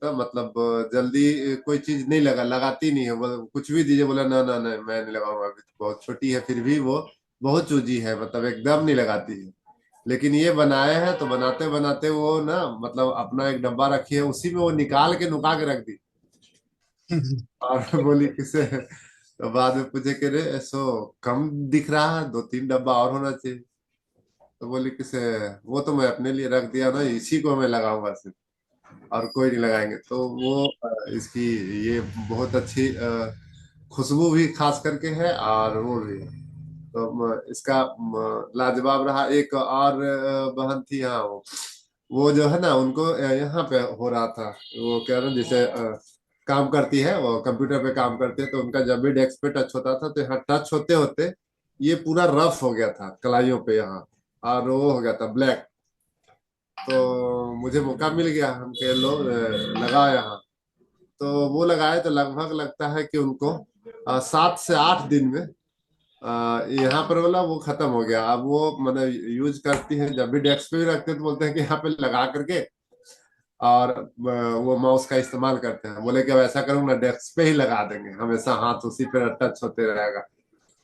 तो मतलब जल्दी कोई चीज नहीं लगाती नहीं है। वो कुछ भी दीजिए, बोला ना ना ना मैं नहीं लगाऊंगा, अभी तो बहुत छोटी है, फिर भी वो बहुत चूजी है, मतलब एकदम नहीं लगाती है। लेकिन ये बनाए हैं तो बनाते बनाते वो ना मतलब अपना एक डब्बा रखी है, उसी में वो निकाल के नुका के रख दी। और बोली किसे, तो बाद में पूछे कि रे सो कम दिख रहा है, 2-3 डब्बा और होना चाहिए। तो बोली किसे, वो तो मैं अपने लिए रख दिया ना, इसी को मैं लगाऊंगा सिर्फ, और कोई नहीं लगाएंगे। तो वो इसकी ये बहुत अच्छी खुशबू भी खास करके है, और वो भी। तो इसका लाजवाब रहा। एक और बहन थी यहाँ, वो जो है ना उनको यहाँ पे हो रहा था, वो क्या ना जैसे काम करती है, वो कंप्यूटर पे काम करती है, तो उनका जब भी डेस्क पे टच होता था तो यहाँ टच होते होते ये पूरा रफ हो गया था कलाइयों पे यहाँ, और वो हो गया था ब्लैक। तो मुझे मौका मिल गया, हम कह लो लगा यहाँ। तो वो लगाए तो लगभग लगता है कि उनको 7 से 8 दिन में यहाँ पर बोला वो खत्म हो गया। अब वो मतलब यूज करती है, जब भी डेस्क पे भी रखते हैं तो बोलते हैं कि यहाँ पे लगा करके और वो माउस का इस्तेमाल करते हैं। बोले कि अब ऐसा करूंगा डेस्क पे ही लगा देंगे, हमेशा हाथ उसी पे टच होते रहेगा।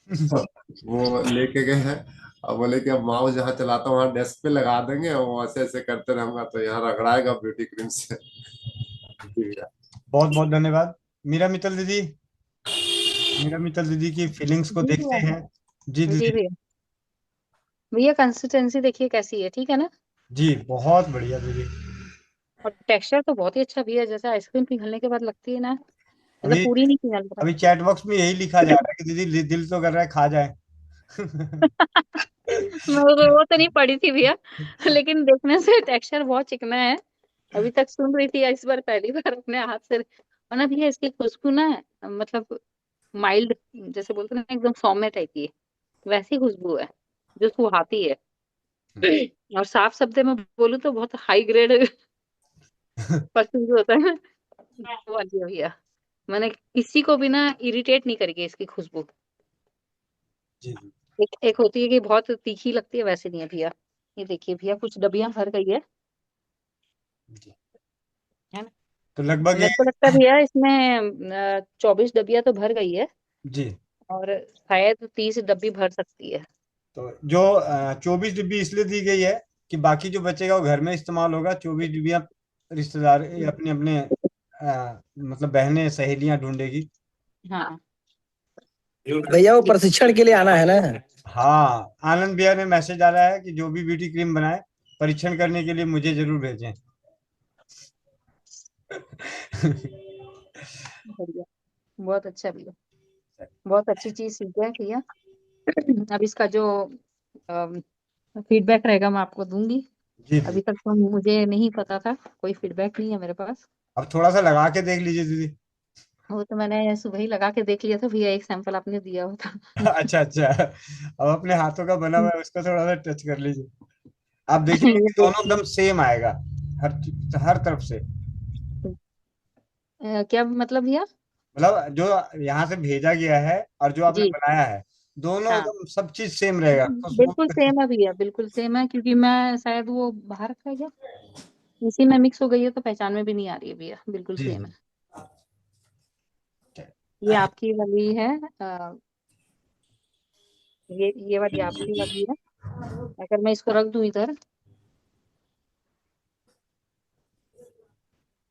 तो वो लेके गए हैं और बोले कि अब माउस जहाँ चलाता हूँ वहाँ डेस्क पे लगा देंगे, और वो ऐसे ऐसे करते रहूंगा तो यहाँ रगड़ाएगा ब्यूटी क्रीम से। जी भैया। बहुत बहुत धन्यवाद। मीरा मित्तल दीदी, मीरा मित्तल दीदी की फीलिंग्स को जी देखते भैया। हैं। जी जी दीदी। भैया। भैया कंसिस्टेंसी देखिए कैसी है, ठीक है ना? जी बहुत बढ़िया दीदी। और टेक्सचर तो बहुत ही अच्छा भैया, जैसे आइसक्रीम पिघलने के बाद लगती है ना, मतलब अभी पूरी नहीं पिघल रहा। अभी चैट बॉक्स में यही लिखा जा रहा है कि दीदी दिल तो कर रहा है खा जाए। मैं वो तो नहीं पड़ी थी भैया, लेकिन देखने से टेक्सचर बहुत चिकना है। अभी तक सुन रही थी, इस बार पहली बार अपने हाथ से। और ना भैया इसकी खुशबू ना, मतलब माइल्ड, जैसे बोलते हैं ना एकदम सौम्य टाइप की, वैसी खुशबू है जो सुहाती है। और साफ शब्द में बोलूँ तो बहुत हाई ग्रेड परफ्यूम जो होता है ना, वो वाली है भैया। मैंने किसी को भी ना इरिटेट नहीं करेगी इसकी खुशबू। जी जी एक होती है कि बहुत तीखी लगती है, वैसे नहीं है भैया। ये देखिए भैया, कुछ डब्बियां भर गई जी। है ना? तो लगभग ये। मेरे को लगता है भैया इसमें 24 डब्बियां तो भर गई है, जी। और शायद 30 डब्बी भर सकती है। तो जो 24 डिब्बी इसलिए दी गई है कि बाकी जो बचेगा वो घर में इस्तेमाल होगा। 24 डिब्बियां रिश्तेदार अपने अपने मतलब बहनें सहेलियां ढूंढेगी। हाँ। भैया वो प्रशिक्षण के लिए आना है ना। हाँ, आनंद भैया ने मैसेज डाला है कि जो भी ब्यूटी क्रीम बनाए परीक्षण करने के लिए मुझे जरूर भेजें। बढ़िया। बहुत अच्छा भैया, बहुत अच्छी चीज सीख गए भैया। अब इसका जो फीडबैक रहेगा मैं आपको दूंगी। जी अभी जी। तक तो मुझे नहीं पता था, कोई फीडबैक नहीं है मेरे पास। अब थोड़ा सा लगा के देख लीजिए दीदी। वो तो मैंने सुबह ही लगा के देख लिया था भैया, एक सैंपल आपने दिया हुआ था। अच्छा अच्छा। अब अपने हाथों का बना हुआ है उसको थोड़ा सा टच कर लीजिए। आप देखिए ये कि देख, दोनों एकदम सेम आएगा, हर तरफ से। क्या मतलब भैया? मतलब जो यहाँ से भेजा गया है और जो आपने जी। बनाया है, दोनों हाँ, एकदम सब चीज सेम रहेगा, खुशबू बिल्कुल तक। सेम है भैया, बिल्कुल सेम है, क्योंकि मैं शायद वो बाहर रखा है क्या, इसी में मिक्स हो गई है तो पहचान में भी नहीं आ रही है भैया, बिल्कुल जी सेम जी। है। ये आपकी वाली है, ये वाली आपकी वाली है। अगर मैं इसको रख दूं इधर,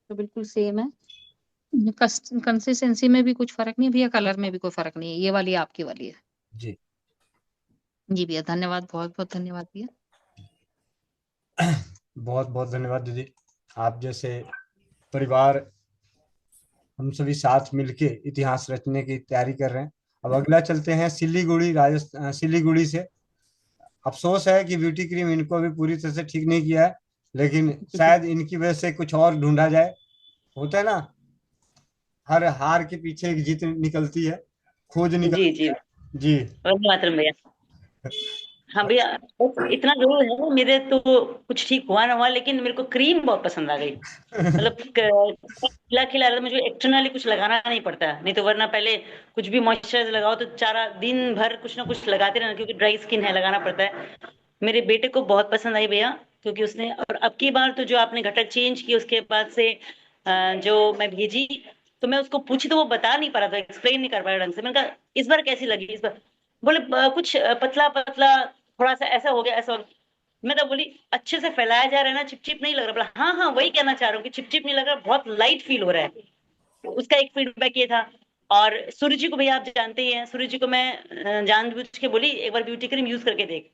तो बिल्कुल सेम है। कंसिस्टेंसी में भी कुछ फर्क नहीं है भैया, कलर में भी कोई फर्क नहीं है। ये वाली आपकी वाली है। जी। जी भैया, धन्यवाद, बहुत बहुत धन्यवाद भैया। बहुत बहुत धन्यवाद दीदी। आप जैसे परिवार, हम सभी साथ मिलके इतिहास रचने की तैयारी कर रहे हैं। अब अगला चलते हैं सिलीगुड़ी, राजस्थान, सिलीगुड़ी से। अफसोस है कि ब्यूटी क्रीम इनको अभी पूरी तरह से ठीक नहीं किया है, लेकिन शायद इनकी वजह से कुछ और ढूंढा जाए। होता है ना, हर हार के पीछे एक जीत निकलती है, खोज जी निकलती जी। है। जी। वंदे मातरम भैया। हाँ भैया, बस इतना जरूर है, मेरे तो कुछ ठीक हुआ ना हुआ, लेकिन मेरे को क्रीम बहुत पसंद आ गई। मतलब खिला खिला रहा था, मुझे एक्सटर्नली कुछ लगाना नहीं पड़ता, नहीं तो वरना पहले कुछ भी मॉइस्चराइजर लगाओ तो सारा दिन भर कुछ ना कुछ लगाते रहना, क्योंकि ड्राई स्किन है, लगाना पड़ता है। मेरे बेटे को बहुत पसंद आई भैया, क्योंकि उसने, और अब की बार तो जो आपने घटक चेंज की उसके बाद से जो मैं भेजी, तो मैं उसको पूछी तो वो बता नहीं पा रहा था, एक्सप्लेन नहीं कर पाया ढंग से। मैंने कहा इस बार कैसी लगी, इस बार बोले कुछ पतला पतला, थोड़ा सा ऐसा हो गया, ऐसा हो गया। मैं तो बोली अच्छे से फैलाया जा रहा है ना, चिपचिप नहीं लग रहा? बोला हाँ हाँ, वही कहना चाह रहा हूँ कि चिपचिप नहीं लग रहा, बहुत लाइट फील हो रहा है। तो उसका एक फीडबैक ये था। और सूर्य जी को भैया आप जानते ही हैं, सूर्य जी को मैं जानबूझ के बोली एक बार ब्यूटी क्रीम यूज करके देख,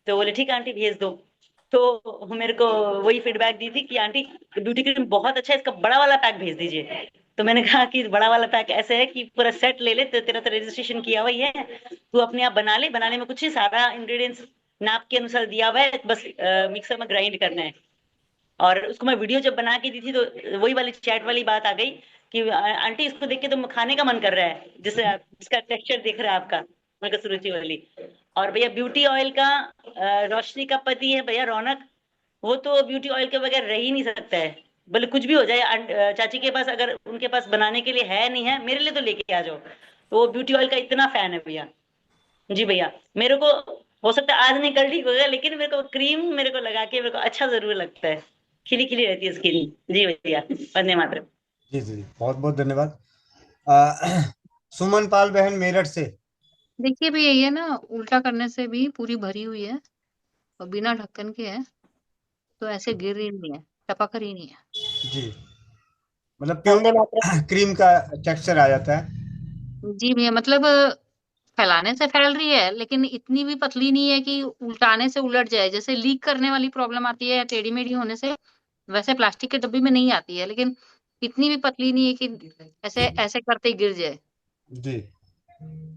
तो बोले ठीक है आंटी भेज दो। तो मेरे को वही फीडबैक दी थी कि आंटी ब्यूटी क्रीम बहुत अच्छा है, इसका बड़ा वाला पैक भेज दीजिए। तो मैंने कहा कि बड़ा वाला पैक ऐसे है कि पूरा सेट ले ले, तो तेरा तो रजिस्ट्रेशन किया हुआ ही है, तू अपने आप बना ले, बनाने में कुछ ही, सारा इंग्रेडिएंट्स नाप के अनुसार दिया हुआ है, बस मिक्सर में ग्राइंड करना है। और उसको मैं वीडियो जब बना के दी थी तो वही वाली चैट वाली बात आ गई कि आंटी इसको देख के तो खाने का मन कर रहा है, जिससे जिसका टेक्सचर देख रहा है आपका, मैं कहा सुरुचि वाली। और भैया ब्यूटी ऑयल का, रोशनी का पति है भैया रौनक, वो तो ब्यूटी ऑयल के बगैर रह ही नहीं सकता है। भले कुछ भी हो जाए, चाची के पास अगर उनके पास बनाने के लिए है नहीं है, मेरे लिए तो लेके आ जाओ। तो वो ब्यूटी ऑयल का इतना फैन है भैया। जी भैया, मेरे को हो सकता है आज नहीं कल ठीक होगा, लेकिन मेरे को क्रीम मेरे को लगा के मेरे को अच्छा जरूर लगता है, खिली खिली रहती है स्किन। जी भैया, वंदे मातरम। जी जी, बहुत बहुत धन्यवाद। सुमन पाल बहन मेरठ से। देखिए भैया, ये ना उल्टा करने से भी पूरी भरी हुई है और बिना ढक्कन के है, तो ऐसे गिर ही नहीं है, टपक रही नहीं है। जी, मतलब वंदे प्योर मातरम। क्रीम का टेक्सचर आ जाता है। जी भैया, मतलब फैलाने से फैल रही है, लेकिन इतनी भी पतली नहीं है कि उल्टाने से उलट जाए, जैसे लीक करने वाली प्रॉब्लम आती है या टेढ़ी मेढ़ी होने से, वैसे प्लास्टिक के डब्बे में नहीं आती है, लेकिन इतनी भी पतली नहीं है कि ऐसे ऐसे करते ही गिर जाए, जी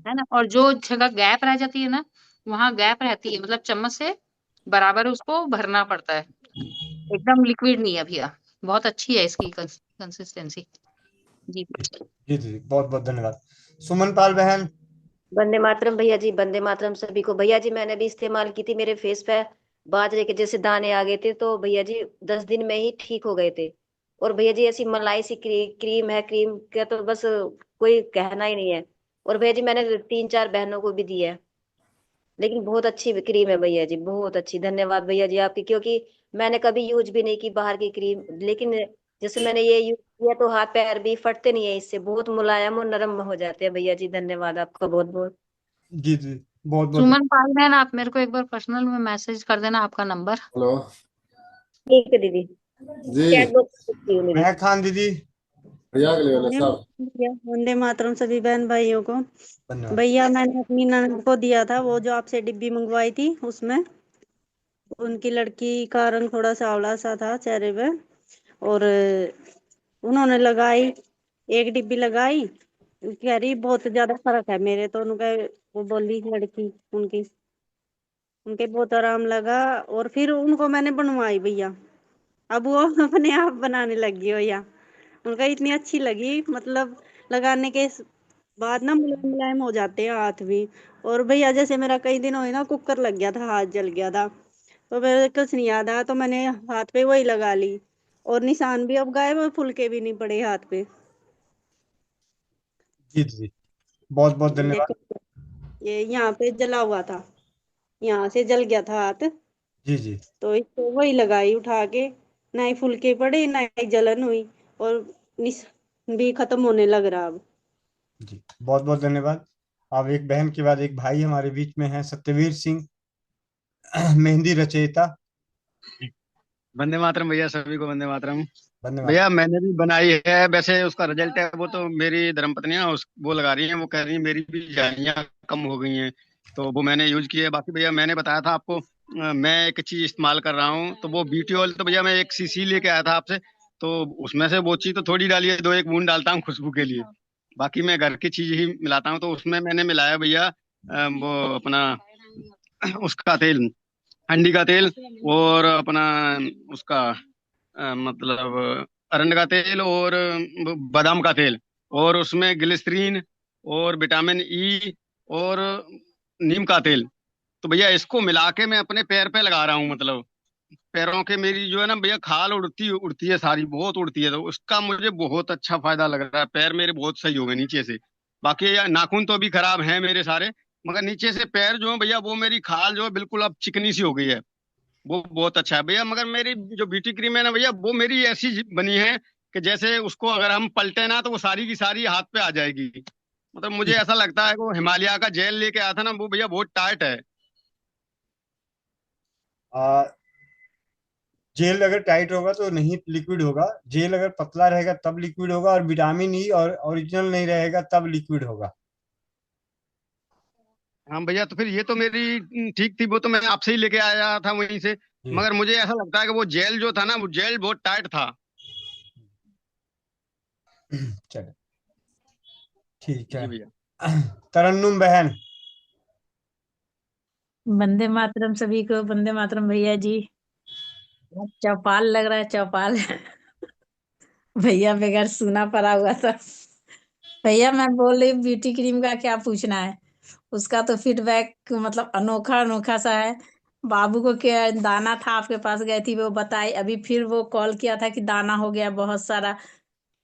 है ना। और जो जगह गैप रह जाती है ना, वहां गैप रहती है, मतलब चम्मच से बराबर उसको भरना पड़ता है। एकदम लिक्विड नहीं है भैया, बहुत अच्छी है इसकी कंसिस्टेंसी। जी। जी जी, बहुत बहुत धन्यवाद। सुमन पाल बहन। वंदे मातरम भैया जी, वंदे मातरम सभी को। भैया जी मैंने भी इस्तेमाल की थी, मेरे फेस पे बाजरे के जैसे दाने आ गए थे, तो भैया जी 10 दिन में ही ठीक हो गए थे। और भैया जी ऐसी मलाई सी क्रीम है, क्रीम का तो बस कोई कहना ही नहीं है। और भैया जी मैंने 3-4 बहनों को भी दी है, लेकिन बहुत अच्छी क्रीम है भैया जी, बहुत अच्छी। धन्यवाद भैया जी आपकी, क्योंकि मैंने कभी यूज भी नहीं की बाहर की क्रीम, लेकिन जैसे मैंने ये यूज किया तो हाथ पैर भी फटते नहीं है इससे, बहुत मुलायम और नरम हो जाते हैं भैया जी। धन्यवाद आपका बहुत बहुत। जी जी, बहुत बहुत सुमन पाल बहन, आप मेरे को एक बार पर्सनल में मैसेज कर देना आपका नंबर। हेलो ठीक है दीदी, जी। चैट बॉक्स में लिखती हूँ दीदी। महक खान दीदी। भैया के लिए वाले वंदे साहब। मातरम भैया, वंदे मातरम सभी बहन भाइयों को। धन्यवाद। भैया मैंने अपनी ननद को दिया था वो जो आपसे डिब्बी मंगवाई थी, उसमें उनकी लड़की का रंग थोड़ा सांवला सा था चेहरे पे, और उन्होंने लगाई, एक डिब्बी लगाई, कह रही बहुत ज्यादा फर्क है मेरे तो, उनका वो बोली लड़की उनकी, उनके बहुत आराम लगा। और फिर उनको मैंने बनवाई भैया, अब वो अपने आप बनाने लगी भैया, उनका इतनी अच्छी लगी, मतलब लगाने के बाद ना मुलायम मुलायम हो जाते हैं हाथ भी। और भैया जैसे मेरा कई दिन हुए ना कुकर लग गया था, हाथ जल गया था, तो मेरे कुछ नहीं याद आया, तो मैंने हाथ पे वही लगा ली, और निशान भी अब गायब और फुलके भी नहीं पड़े हाथ पे। जी जी, बहुत बहुत धन्यवाद। ये यहाँ पे जला हुआ था, यहाँ से जल गया था हाथ, जी जी तो इसको वही लगाई उठा के, ना ही फुलके पड़े ना ही जलन हुई, और निशान भी खत्म होने लग रहा अब। जी, बहुत बहुत धन्यवाद। अब एक बहन के बाद एक भाई हमारे बीच में है, सत्यवीर सिंह, मेहंदी रचयिता। वंदे मातरम भैया, सभी को वंदे मातरम। धन्यवाद। भैया मैंने भी बनाई है, वैसे उसका रिजल्ट है वो तो मेरी धर्मपत्नी है उस वो लगा रही है, वो कह रही है मेरी भी झाइयाँ कम हो गई हैं, तो वो मैंने यूज की है। बाकी भैया मैंने बताया था आपको, मैं एक चीज इस्तेमाल कर रहा हूँ, तो वो ब्यूटी ऑयल तो भैया मैं एक सीसी लेके आया था आपसे, तो उसमें से वो चीज तो थोड़ी डाली है, 2-1 बूंद डालता हूँ खुशबू के लिए, बाकी मैं घर की चीज ही मिलाता हूँ। तो उसमें मैंने मिलाया भैया वो अपना उसका तेल, हंडी का तेल, और अपना उसका मतलब अरंड का तेल, और बादाम का तेल, और उसमें ग्लिसरीन, और विटामिन ई, और नीम का तेल, तो भैया इसको मिला के मैं अपने पैर पे लगा रहा हूँ। मतलब पैरों के मेरी जो है ना भैया खाल उड़ती उड़ती है, सारी बहुत उड़ती है, तो उसका मुझे बहुत अच्छा फायदा लग रहा है। पैर मेरे बहुत सही हो गए नीचे से। बाकी यार नाखून तो अभी खराब हैं मेरे सारे, मगर नीचे से पैर जो है भैया, वो मेरी खाल जो है बिल्कुल अब चिकनी सी हो गई है। वो बहुत अच्छा है भैया। मगर मेरी जो ब्यूटी क्रीम है ना भैया, वो मेरी ऐसी बनी है कि जैसे उसको अगर हम पलटे ना तो वो सारी की सारी हाथ पे आ जाएगी। मतलब मुझे ऐसा लगता है कि वो हिमालय का जेल लेके आया था ना, वो भैया बहुत टाइट है। आ, जेल अगर टाइट होगा तो नहीं लिक्विड होगा, जेल अगर पतला रहेगा तब लिक्विड होगा, और विटामिन ई और ओरिजिनल नहीं रहेगा तब लिक्विड होगा। हाँ भैया, तो फिर ये तो मेरी ठीक थी, वो तो मैं आपसे ही लेके आया था वहीं से। जी। मगर मुझे ऐसा लगता है कि वो जेल जो था ना, वो जेल बहुत टाइट था। चलो ठीक है। जी भैया। तरन्नुम बहन। वंदे मातरम सभी को, वंदे मातरम भैया जी। बहुत चौपाल लग रहा है, चौपाल। भैया बगैर सुना पड़ा हुआ था। भैया मैं बोल रही ब्यूटी क्रीम का क्या पूछना है। उसका तो फीडबैक मतलब अनोखा अनोखा सा है। बाबू को क्या दाना था, आपके पास गई थी वो बताई, अभी फिर वो कॉल किया था कि दाना हो गया बहुत सारा।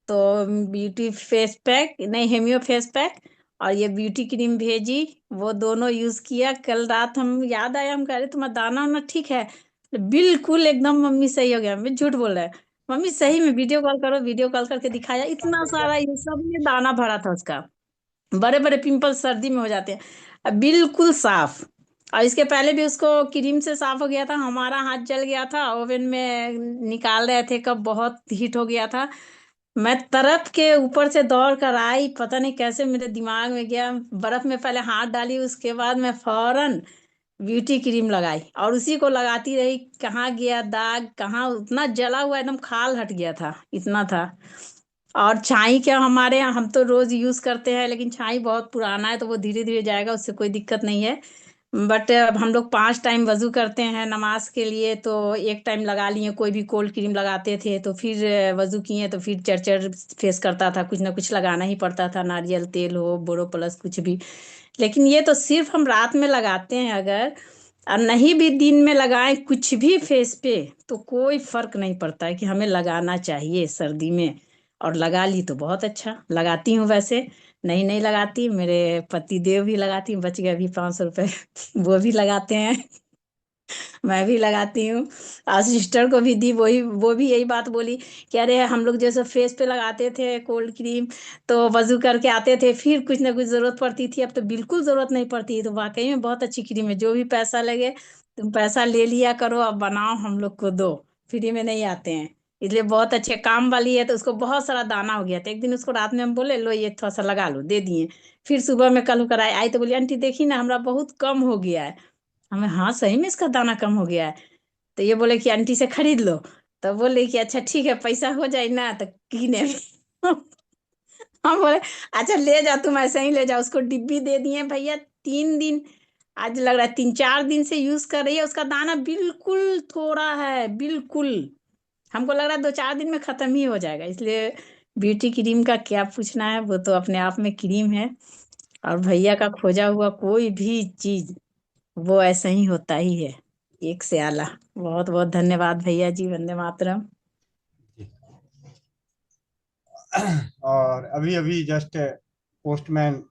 तो ब्यूटी फेस पैक नहीं, हेमियो फेस पैक और ये ब्यूटी क्रीम भेजी, वो दोनों यूज किया। कल रात हम याद आया, हम कह रहे तुम्हारा दाना वाना ठीक है। बिल्कुल एकदम मम्मी सही हो गया, मैं झूठ बोल रहा है। मम्मी सही में वीडियो कॉल करो, वीडियो कॉल करके दिखाया, इतना सारा ये सब में दाना भरा था उसका। बड़े बड़े पिंपल सर्दी में हो जाते हैं, अब बिल्कुल साफ। और इसके पहले भी उसको क्रीम से साफ हो गया था, हमारा हाथ जल गया था ओवन में निकाल रहे थे कब, बहुत हीट हो गया था। मैं तरफ के ऊपर से दौड़ कर आई, पता नहीं कैसे मेरे दिमाग में गया, बर्फ में पहले हाथ डाली, उसके बाद मैं फौरन ब्यूटी क्रीम लगाई और उसी को लगाती रही। कहाँ गया दाग, कहाँ उतना जला हुआ एकदम खाल हट गया था, इतना था। और छाई क्या, हमारे यहाँ हम तो रोज यूज करते हैं, लेकिन छाई बहुत पुराना है तो वो धीरे धीरे जाएगा, उससे कोई दिक्कत नहीं है। बट अब हम लोग 5 टाइम वजू करते हैं नमाज के लिए, तो एक टाइम लगा लिए, कोई भी कोल्ड क्रीम लगाते थे तो फिर वजू किए तो फिर चरचर फेस करता था, कुछ ना कुछ लगाना ही पड़ता था, नारियल तेल हो, बोरो प्लस कुछ भी। लेकिन ये तो सिर्फ हम रात में लगाते हैं अगर, और नहीं भी दिन में लगाएं कुछ भी फेस पे, तो कोई फर्क नहीं पड़ता है कि हमें लगाना चाहिए सर्दी में। और लगा ली तो बहुत अच्छा, लगाती हूँ वैसे। नहीं नहीं लगाती, मेरे पति देव भी लगाती हूँ, बच गए अभी 500 रुपए। वो भी लगाते हैं। मैं भी लगाती हूँ। और सिस्टर को भी दी, वही वो भी यही बात बोली कि अरे हम लोग जैसे फेस पे लगाते थे कोल्ड क्रीम, तो वजू करके आते थे, फिर कुछ ना कुछ जरूरत पड़ती थी, अब तो बिल्कुल जरूरत नहीं पड़ती। तो वाकई में बहुत अच्छी क्रीम है, जो भी पैसा लगे तुम पैसा ले लिया करो, अब बनाओ हम लोग को दो, फ्री में नहीं आते हैं। इसलिए बहुत अच्छे काम वाली है। तो उसको बहुत सारा दाना हो गया था, एक दिन उसको रात में हम बोले लो ये थोड़ा सा लगा लो, दे दिए। फिर सुबह में कल होकर आई तो बोली आंटी देखी ना हमारा बहुत कम हो गया है। हमें हाँ सही में इसका दाना कम हो गया है। तो ये बोले कि आंटी से खरीद लो। तो बोले कि अच्छा ठीक है, पैसा हो जाए ना तो किने। हम बोले अच्छा ले जाओ, तुम ऐसे ही ले जाओ। उसको डिब्बी दे दिए भैया, 3 दिन, आज लग रहा है 3-4 दिन से यूज कर रही है, उसका दाना बिल्कुल थोड़ा है, बिल्कुल। हमको लग रहा है 2-4 दिन में खत्म ही हो जाएगा। इसलिए ब्यूटी क्रीम का क्या पूछना है, वो तो अपने आप में क्रीम है। और भैया का खोजा हुआ कोई भी चीज वो ऐसा ही होता ही है, एक से आला। बहुत बहुत धन्यवाद भैया जी, वंदे मातरम। और अभी अभी जस्ट पोस्टमैन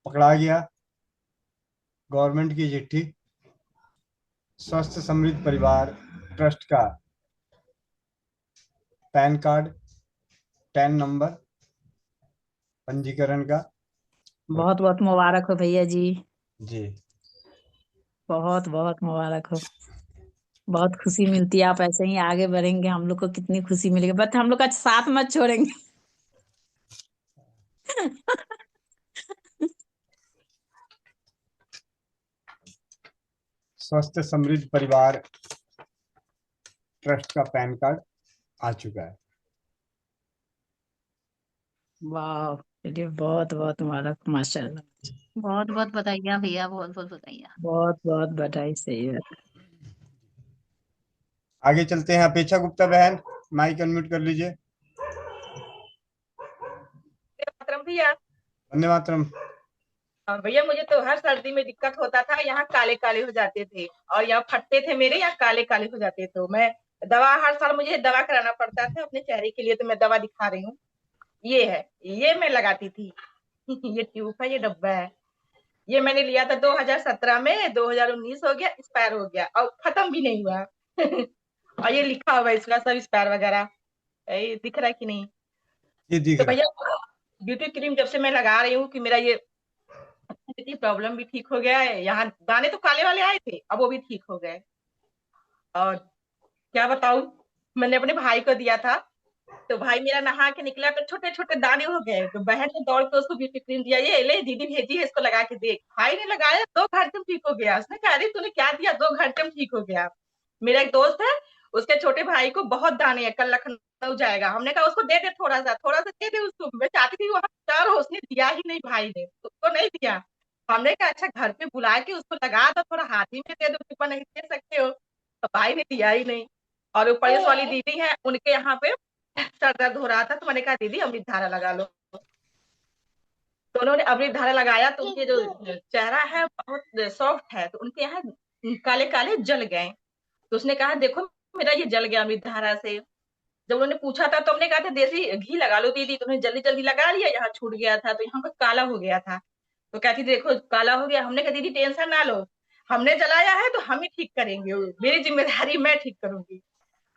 पकड़ा गया, गवर्नमेंट की चिट्ठी, स्वस्थ समृद्ध परिवार ट्रस्ट का पैन कार्ड, 10 नंबर पंजीकरण का। बहुत बहुत मुबारक हो भैया जी, जी। बहुत बहुत मुबारक हो। बहुत खुशी मिलती है, आप ऐसे ही आगे बढ़ेंगे हम लोग को कितनी खुशी मिलेगी, बट हम लोग का साथ मत छोड़ेंगे। स्वस्थ समृद्ध परिवार ट्रस्ट का पैन कार्ड आ चुका है। वाह, चलिए बहुत बहुत मुबारक, माशाल्लाह। बहुत बहुत बधाइयाँ भैया, बहुत बहुत बधाइयाँ। बहुत बहुत बधाई, सही है। आगे चलते हैं, अपेक्षा गुप्ता बहन, माइक अनम्यूट कर लीजिए। मातरम भैया। वंदे मातरम। भैया मुझे तो हर सर्दी में दिक्कत होता था, यहाँ काले काले हो जाते थे और यहाँ फटते थे मेरे, यहाँ काले काले हो जाते, तो मैं दवा हर साल मुझे दवा कराना पड़ता था अपने चेहरे के लिए, तो मैं दवा दिखा रही हूँ। ये है, ये मैं लगाती थी। ये ट्यूब है, ये डब्बा है, ये मैंने लिया था 2017 में, 2019 हो गया, एक्सपायर हो गया और खत्म भी नहीं हुआ। और ये लिखा हुआ है इसका सब एक्सपायर वगैरह, ये दिख रहा है कि नहीं? ये दिख तो रहा भैया ब्यूटी क्रीम जब से मैं लगा रही हूँ कि मेरा ये प्रॉब्लम भी ठीक हो गया है, यहाँ दाने तो काले वाले आए थे, अब वो भी ठीक हो गए। और क्या बताऊं, मैंने अपने भाई को दिया था, तो भाई मेरा नहा के निकला तो छोटे छोटे दाने हो गए, तो बहन ने दौड़ के उसको ब्यूटी क्रीम दिया, ये ले दीदी भेजी है, इसको लगा के देख। भाई ने लगाया, 2 घंटे में ठीक हो गया। उसने कहा अरे तूने क्या दिया, 2 घंटे में ठीक हो गया। मेरा एक दोस्त है, उसके छोटे भाई को बहुत दाने हैं, कल लखनऊ जाएगा, हमने कहा उसको दे दे, थोड़ा सा दे दे उसको, मैं चाहती थी वहां चार हो, उसने दिया ही नहीं, भाई ने उसको नहीं दिया। हमने कहा अच्छा घर पे बुला के उसको लगा दो, थोड़ा हाथ ही में दे दो, टिप्पा नहीं दे सकते हो, तो भाई ने दिया ही नहीं। और ऊपर इस वाली दीदी है, उनके यहाँ पे सर दर्द हो रहा था, तो मैंने कहा दीदी अमृत धारा लगा लो, तो उन्होंने अमृत धारा लगाया, तो उनके जो चेहरा है बहुत सॉफ्ट है, तो उनके यहाँ काले काले जल गए। तो उसने कहा देखो मेरा ये जल गया अमृत धारा से। जब उन्होंने पूछा था तो हमने कहा था देसी घी लगा लो दीदी, तो उन्होंने जल्दी जल्दी लगा लिया, यहाँ छूट गया था तो यहाँ पर काला हो गया था। तो कहती देखो काला हो गया, हमने कहा दीदी टेंशन ना लो, हमने जलाया है तो हम ही ठीक करेंगे, मेरी जिम्मेदारी, मैं ठीक करूंगी।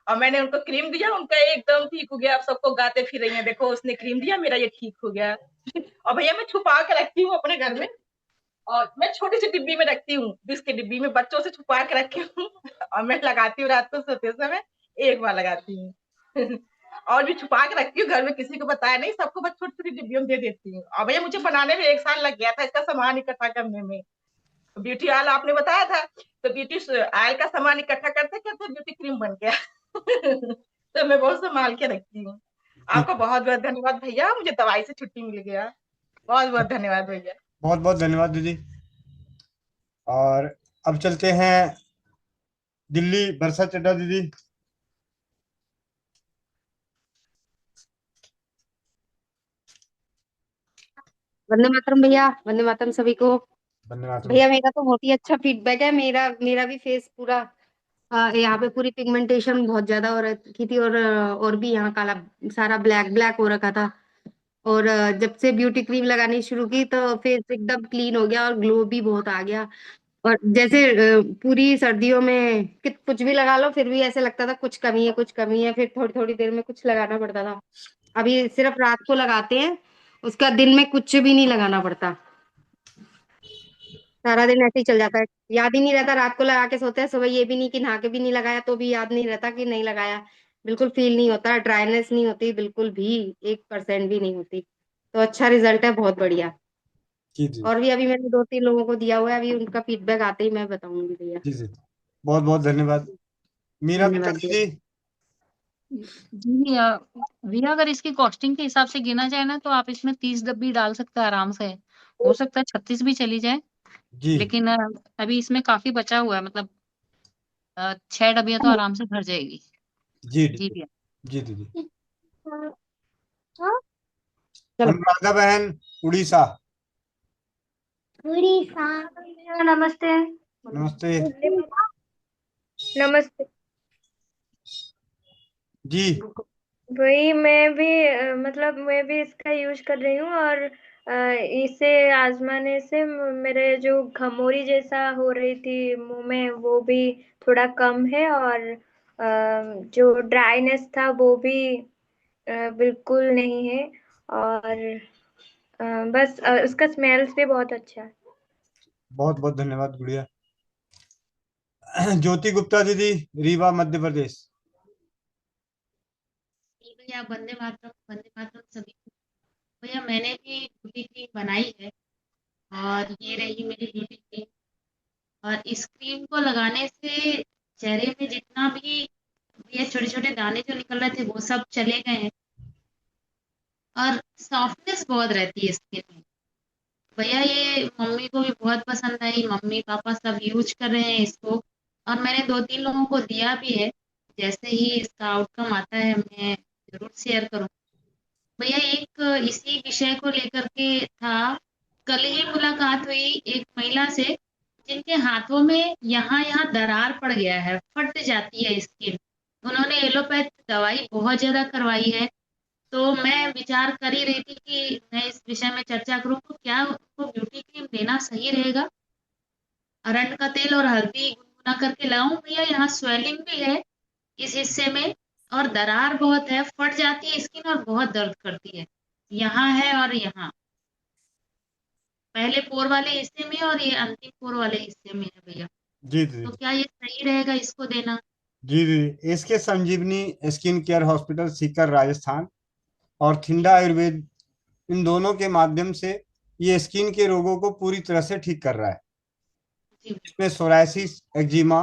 और मैंने उनको क्रीम दिया, उनका एकदम ठीक हो गया, अब सबको गाते फिर रही है देखो उसने क्रीम दिया, मेरा ये ठीक हो गया। और भैया मैं छुपा के रखती हूँ अपने घर में, और मैं छोटी सी डिब्बी में रखती हूँ, 20 की डिब्बी में बच्चों से छुपा के रखी हूँ। और मैं लगाती हूँ रात को सोते समय, एक बार लगाती हूँ। और भी छुपा के रखती हूँ घर में, किसी को बताया नहीं, सबको बस छोटी छोटी डिब्बियों में दे देती हूँ। और भैया मुझे बनाने में 1 साल लग गया था, इसका सामान इकट्ठा करने में। ब्यूटी ऑयल आपने बताया था, तो ब्यूटी ऑयल का सामान इकट्ठा करते करते ब्यूटी क्रीम बन गया। तो मैं बहुत संभाल के रखती हूँ। ठीक आपका है। बहुत बहुत धन्यवाद भैया, मुझे दवाई से छुट्टी मिल गया। बहुत बहुत धन्यवाद भैया। बहुत बहुत धन्यवाद दीदी। और अब चलते हैं दिल्ली, बरसा चड्ढा दीदी। वंदे मातरम भैया, वंदे मातरम सभी को। वंदे मातरम। भैया मेरा तो बहुत ही अच्छा फीडबैक है, मेरा मेरा भी फेस पूरा यहाँ पे पूरी पिगमेंटेशन बहुत ज्यादा हो रखी थी, और भी यहाँ काला सारा ब्लैक ब्लैक हो रखा था। और जब से ब्यूटी क्रीम लगानी शुरू की तो फेस एकदम क्लीन हो गया और ग्लो भी बहुत आ गया। और जैसे पूरी सर्दियों में कुछ भी लगा लो फिर भी ऐसे लगता था कुछ कमी है, कुछ कमी है, फिर थोड़ी थोड़ी देर में कुछ लगाना पड़ता था। अभी सिर्फ रात को लगाते हैं, उसका दिन में कुछ भी नहीं लगाना पड़ता, सारा दिन ऐसे ही चल जाता है। याद ही नहीं रहता, रात को लगा के सोते हैं, सुबह ये भी नहीं कि नहा के भी नहीं लगाया तो भी याद नहीं रहता कि नहीं लगाया। बिल्कुल फील नहीं होता, ड्राइनेस नहीं होती बिल्कुल भी, 1% भी नहीं होती। तो अच्छा रिजल्ट है, बहुत बढ़िया। जी जी और भी अभी मैंने 2-3 लोगों को दिया हुआ है, अभी उनका फीडबैक आते ही मैं बताऊंगी भैया। जी जी। बहुत बहुत धन्यवाद। मीरा मित्तल धन्यवाद भैया। दीदी। जी भैया अगर इसकी कॉस्टिंग के हिसाब से गिना जाए ना, तो आप इसमें 30 डब्बी डाल सकते हैं आराम से। हो सकता है 36 भी चली जाए, जी लेकिन अभी इसमें काफी बचा हुआ है, मतलब 6 डब्बियां तो आराम से भर जाएगी। जी जी दीदी। भैया। जी दीदी। चलो। अनुराधा बहन, उड़ीसा। उड़ीसा। नमस्ते। नमस्ते। नमस्ते। जी वही मैं भी मतलब मैं भी इसका यूज कर रही हूँ, और इसे आजमाने से मेरे जो घमोरी जैसा हो रही थी मुंह में वो भी थोड़ा कम है, और जो ड्राइनेस था वो भी बिल्कुल नहीं है। और बस उसका स्मेल्स भी बहुत अच्छा है। बहुत बहुत धन्यवाद, गुड़िया। ज्योति गुप्ता दीदी, रीवा, मध्य प्रदेश। जी भैया, वंदे मातरम सभी को। भैया मैंने भी ब्यूटी क्रीम बनाई है, और ये रही मेरी ब्यूटी क्रीम। और इस क्रीम को लगाने से चेहरे में जितना भी ये छोटे छोटे दाने जो निकल रहे थे वो सब चले गए हैं, और सॉफ्टनेस बहुत रहती है स्किन में। भैया ये मम्मी को भी बहुत पसंद आई, मम्मी पापा सब यूज कर रहे हैं इसको, और मैंने 2-3 लोगों को दिया भी है। जैसे ही इसका आउटकम आता है मैं जरूर शेयर करूँ। भैया एक इसी विषय को लेकर के था कल ही मुलाकात हुई एक महिला से जिनके हाथों में यहाँ यहाँ दरार पड़ गया है, फट जाती है स्किन। उन्होंने एलोपैथ दवाई बहुत ज्यादा करवाई है। तो मैं विचार कर ही रही थी कि मैं इस विषय में चर्चा करूं, तो क्या उनको ब्यूटी क्रीम देना सही रहेगा? अरंड का तेल और हल्दी गुनगुना करके लगाऊं भैया? यहाँ स्वेलिंग भी है इस हिस्से में और दरार बहुत है, फट जाती है स्किन और बहुत दर्द करती है। यहाँ है और यहाँ पहले पोर वाले हिस्से में और ये अंतिम पोर वाले हिस्से में है भैया। जी दीदी। तो क्या ये सही रहेगा इसको देना? जी दीदी, इसके Sanjeevani skin care hospital Sikar Rajasthan और थिंडा आयुर्वेद, इन दोनों के माध्यम से ये स्किन के रोगों को पूरी तरह से ठीक कर रहा है। इसमें सोरायसिस, एक्जिमा,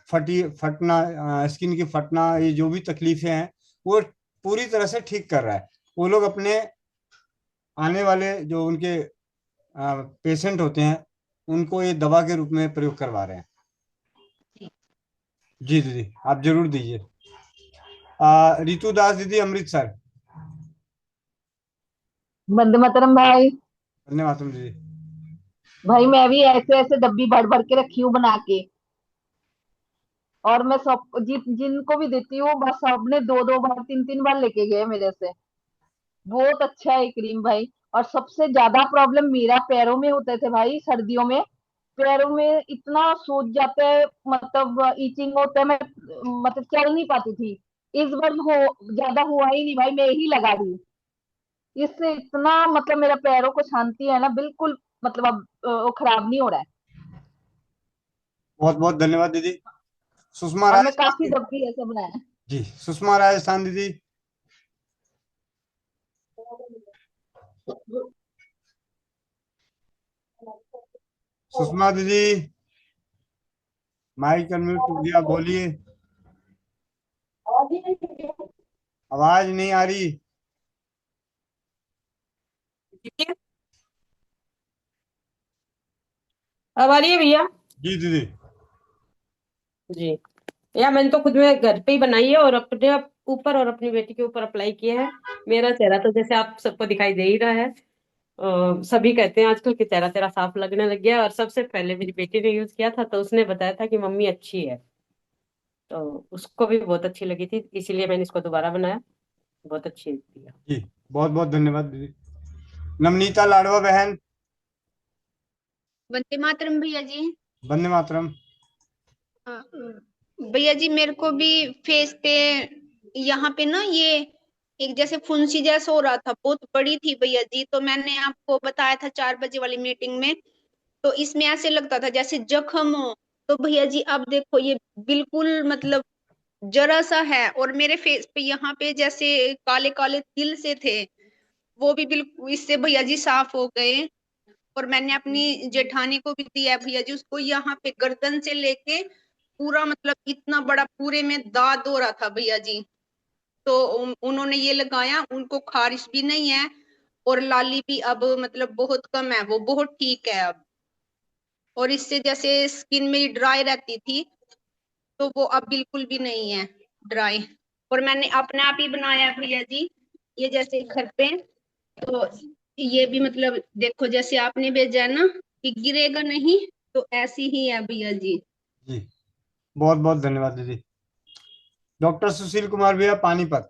फटना, स्किन की फटना, ये जो भी तकलीफें हैं वो पूरी तरह से ठीक कर रहा है। वो लोग अपने आने वाले जो उनके पेशेंट होते हैं उनको ये दवा के रूप में प्रयोग करवा रहे हैं। जी दीदी, आप जरूर दीजिए। रितु दास दीदी, अमृतसर। वंदे मातरम भाई। वंदे मातरम दीदी। भाई मैं भी ऐसे ऐसे डब्बी भर भर के रखी हूँ बना के, और मैं सब जिनको भी देती हूँ बस सबने 2-2 बार 3-3 बार लेके गए मेरे से। बहुत अच्छा है क्रीम भाई। और सबसे ज्यादा प्रॉब्लम मेरा पैरों में होते थे भाई, सर्दियों में पैरों में इतना सूज जाता है, मतलब ईचिंग होता है, मैं मतलब चल नहीं पाती थी। इस बार हो ज्यादा हुआ ही नहीं भाई, मैं ही लगा रही। इससे इतना मतलब मेरा पैरों को शांति है ना, बिल्कुल मतलब अब वो खराब नहीं हो रहा है। बहुत बहुत धन्यवाद दीदी। सुषमा और मैं राजस्थान काफी डब्बी ऐसे बनाया। जी, सुषमा राजस्थान दीदी। सुषमा दीदी, माइक अनम्यूट हो गया, बोलिए। आवाज नहीं आ रही। अब आ रही है भैया? जी दीदी। जी या मैंने तो खुद में घर पे ही बनाई है और अपने ऊपर और अपनी बेटी के ऊपर अप्लाई किया है। मेरा चेहरा तो जैसे आप सबको दिखाई दे ही रहा है। सभी कहते हैं आजकल कि चेहरा तेरा साफ लगने लग गया, और सबसे पहले मेरी बेटी ने यूज किया था तो उसने बताया था कि मम्मी अच्छी है, तो उसको भी बहुत अच्छी लगी थी, इसीलिए मैंने इसको दोबारा बनाया। बहुत अच्छी है। जी, बहुत बहुत धन्यवाद दीदी। नवनीता लाडवा बहन। वंदे मातरम भैया जी। वंदे मातरम। भैया जी मेरे को भी फेस पे यहाँ पे ना ये एक जैसे फुंसी जैसा हो रहा था, बहुत बड़ी थी भैया जी। तो मैंने आपको बताया था 4 बजे वाली मीटिंग में, तो इसमें ऐसे लगता था जैसे जख्म हो। तो भैया जी अब देखो ये बिल्कुल मतलब जरा सा है, और मेरे फेस पे यहाँ पे जैसे काले काले तिल से थे वो भी बिल्कुल इससे भैया जी साफ हो गए। और मैंने अपनी जेठानी को भी दिया भैया जी, उसको यहाँ पे गर्दन से लेके पूरा मतलब इतना बड़ा पूरे में दाद हो रहा था भैया जी। तो उन्होंने ये लगाया, उनको खारिश भी नहीं है और लाली भी अब मतलब बहुत कम है, वो बहुत ठीक है अब। और इससे जैसे स्किन मेरी ड्राई रहती थी तो वो अब बिल्कुल भी नहीं है ड्राई। और मैंने अपने आप ही बनाया भैया जी, ये जैसे घर पे, तो ये भी मतलब देखो जैसे आपने भेजा है ना कि गिरेगा नहीं, तो ऐसी ही है भैया जी। जी, बहुत बहुत धन्यवाद दीदी। डॉक्टर सुशील कुमार भैया, पानीपत।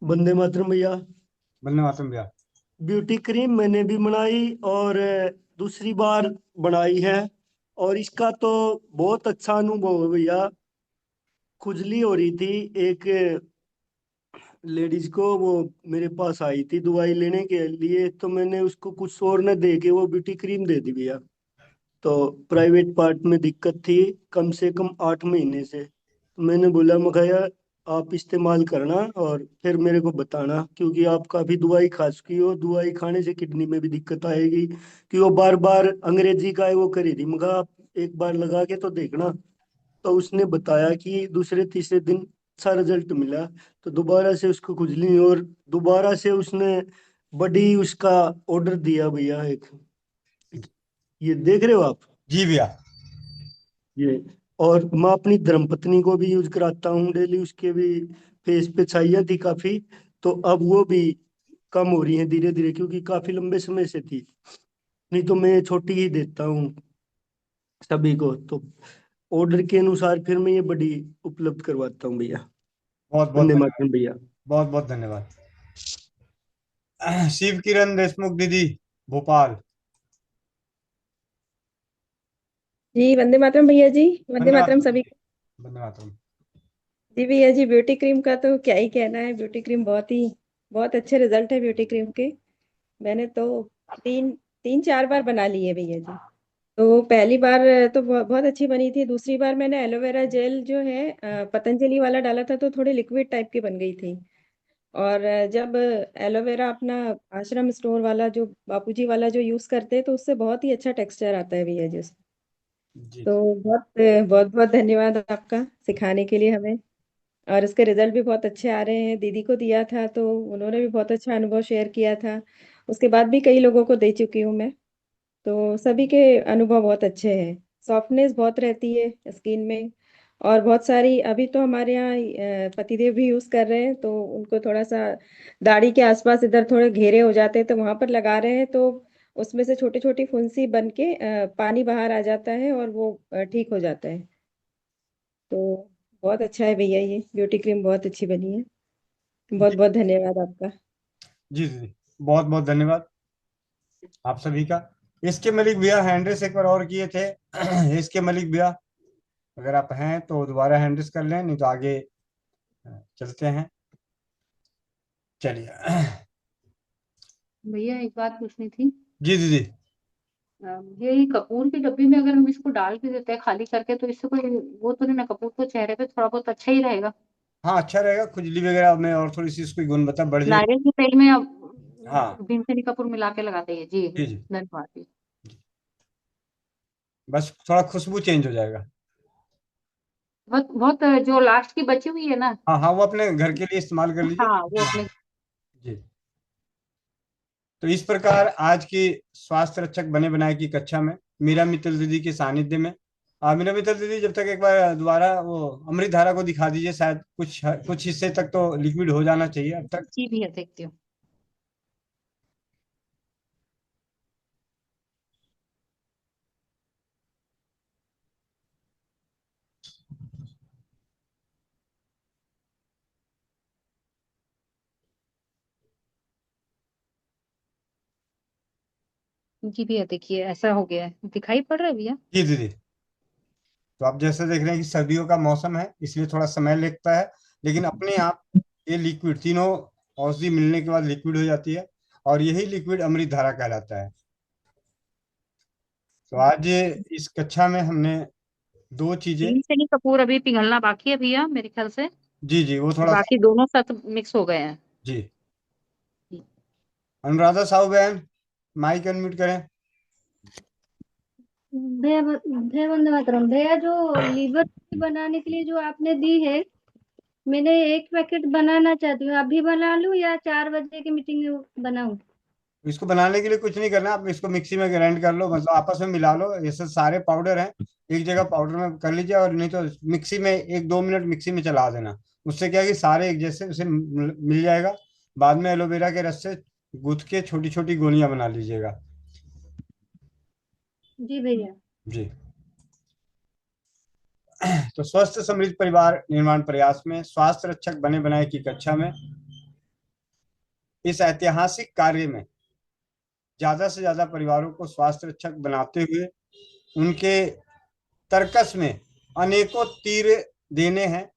वंदे मातरम भैया। वंदे मातरम भैया। ब्यूटी क्रीम मैंने भी बनाई और दूसरी बार बनाई है, और इसका तो बहुत अच्छा अनुभव है भैया। खुजली हो रही थी, एक लेडीज को वो मेरे पास आई थी दवाई लेने के लिए, तो मैंने उसको कुछ और न दे के वो ब्यूटी क्रीम दे दी भैया। तो प्राइवेट पार्ट में दिक्कत थी कम से कम 8 महीने से, तो मैंने बोला मखया आप इस्तेमाल करना और फिर मेरे को बताना, क्योंकि आप काफी दवाई खा चुकी हो, दवाई खाने से किडनी में भी दिक्कत आएगी। कि वो बार बार अंग्रेजी का है वो करी थी, मगर आप एक बार लगा के तो देखना। तो उसने बताया कि दूसरे तीसरे दिन अच्छा रिजल्ट मिला, तो दोबारा से उसको खुजली नहीं, और दोबारा से उसने बड़ी उसका ऑर्डर दिया भैया एक, ये देख रहे हो आप? जी भैया। ये और मैं अपनी धर्मपत्नी को भी यूज कराता हूँ डेली, उसके भी फेस पे छाइयाँ थी काफी, तो अब वो भी कम हो रही है धीरे धीरे, क्योंकि काफी लंबे समय से थी। नहीं तो मैं छोटी ही देता हूँ सभी को, तो ऑर्डर के अनुसार फिर मैं ये बड़ी उपलब्ध करवाता हूँ भैया। बहुत बहुत वंदे धन्यवाद। मातरम भैया। बहुत बहुत धन्यवाद। शिव किरण देशमुख दीदी, भोपाल। जी वंदे मातरम भैया जी। वंदे वंदे मातरम मातरम सभी जी। को। वंदे मातरम। जी भैया जी, ब्यूटी क्रीम का तो क्या ही कहना है। ब्यूटी क्रीम बहुत अच्छे रिजल्ट है ब्यूटी क्रीम के। मैंने तो तीन तीन चार बार बना ली है भैया जी। तो पहली बार तो बहुत अच्छी बनी थी। दूसरी बार मैंने एलोवेरा जेल जो है पतंजलि वाला डाला था, तो थोड़ी लिक्विड टाइप की बन गई थी। और जब एलोवेरा अपना आश्रम स्टोर वाला जो बापूजी वाला जो यूज करते हैं, तो उससे बहुत ही अच्छा टेक्सचर आता है भैया जी उसमें। जी तो बहुत बहुत बहुत धन्यवाद आपका सिखाने के लिए हमें। और इसके रिजल्ट भी बहुत अच्छे आ रहे हैं। दीदी को दिया था तो उन्होंने भी बहुत अच्छा अनुभव शेयर किया था। उसके बाद भी कई लोगों को दे चुकी हूँ मैं। तो सभी के अनुभव बहुत अच्छे हैं। सॉफ्टनेस बहुत रहती है स्किन में। और बहुत सारी अभी तो हमारे यहाँ पतिदेव भी यूज कर रहे हैं, तो उनको थोड़ा सा दाढ़ी के आसपास इधर थोड़े घेरे हो जाते हैं, तो वहां पर लगा रहे हैं। तो उसमें से छोटी छोटी फुंसी बन के पानी बाहर आ जाता है और वो ठीक हो जाता है। तो बहुत अच्छा है भैया, ये ब्यूटी क्रीम बहुत अच्छी बनी है। बहुत जी बहुत धन्यवाद आपका। जी दीदी, बहुत बहुत धन्यवाद आप सभी का। इसके मलिक भैया हैंड्रेस एक बार और किए थे। इसके मलिक भैया, अगर आप हैं तो दोबारा हैंड्रेस कर लें, नहीं तो आगे चलते हैं। चलिए। भैया एक बात पूछनी थी। जी दीदी। ये कपूर की डब्बी में अगर हम इसको डाल भी देते हैं खाली करके, तो इससे कोई वो तो नहीं ना, कपूर तो चेहरे पे थोड़ा बहुत अच्छा ही रहेगा। हाँ, अच्छा रहेगा। खुजली वगैरह में और थोड़ी सी इसकी गुणवत्ता बढ़ जाएगी। नारियल के तेल में अब हाँ। भीमसेनी कपूर मिला के लगाते हैं जी। जी जी। धन्यवाद जी। बस थोड़ा खुशबू चेंज हो जाएगा। बहुत बहुत जो लास्ट की बची हुई है ना। हाँ हाँ, वो अपने घर के लिए इस्तेमाल कर लीजिए। हाँ वो अपने। जी। तो इस प्रकार आज की स्वास्थ्य रक्षक बने बनाए की कक्षा में मीरा मित्तल दीदी के सानिध्य में, मीरा मित्तल दीदी जब तक एक बार दोबारा वो अमृत धारा को दिखा दीजिए। शायद कुछ कुछ हिस्से तक तो लिक्विड हो जाना चाहिए अब तक। जी भैया देखती हूँ। जी भैया देखिए ऐसा हो गया है, दिखाई पड़ रहा है भैया। जी दीदी। तो आप जैसे देख रहे हैं कि सर्दियों का मौसम है, इसलिए थोड़ा समय लगता है, लेकिन अपने आप ये लिक्विड तीनों औषधि मिलने के बाद लिक्विड हो जाती है, और यही लिक्विड अमृत धारा कहलाता है। तो आज इस कक्षा में हमने दो चीजें। भीमसेनी कपूर अभी पिघलना बाकी है भैया मेरे ख्याल से। जी जी, वो थोड़ा। बाकी दोनों साथ मिक्स हो गए हैं। जी। अनुराधा साहू बहन, माइक अनम्यूट करें। भैया भैया वंदे मातरम। भैया जो लीवर बनाने के लिए जो आपने दी है, मैंने एक पैकेट बनाना चाहती हूँ। अभी बना लूँ या 4 बजे की मीटिंग में बनाऊँ? इसको बनाने के लिए कुछ नहीं करना, आप इसको मिक्सी में ग्राइंड कर लो, मतलब आपस में मिला लो। ऐसे सारे पाउडर हैं, एक जगह पाउडर में कर लीजिए, और नहीं तो मिक्सी में 1-2 मिनट मिक्सी में चला देना। उससे क्या है कि सारे एक जैसे उसे मिल जाएगा। बाद में एलोवेरा के रस से गूंथ के छोटी छोटी गोलियां बना लीजिएगा। जी भैया। जी। तो स्वस्थ समृद्ध परिवार निर्माण प्रयास में स्वास्थ्य रक्षक बने बनाए की कक्षा में इस ऐतिहासिक कार्य में ज्यादा से ज्यादा परिवारों को स्वास्थ्य रक्षक बनाते हुए उनके तर्कस में अनेकों तीर देने हैं,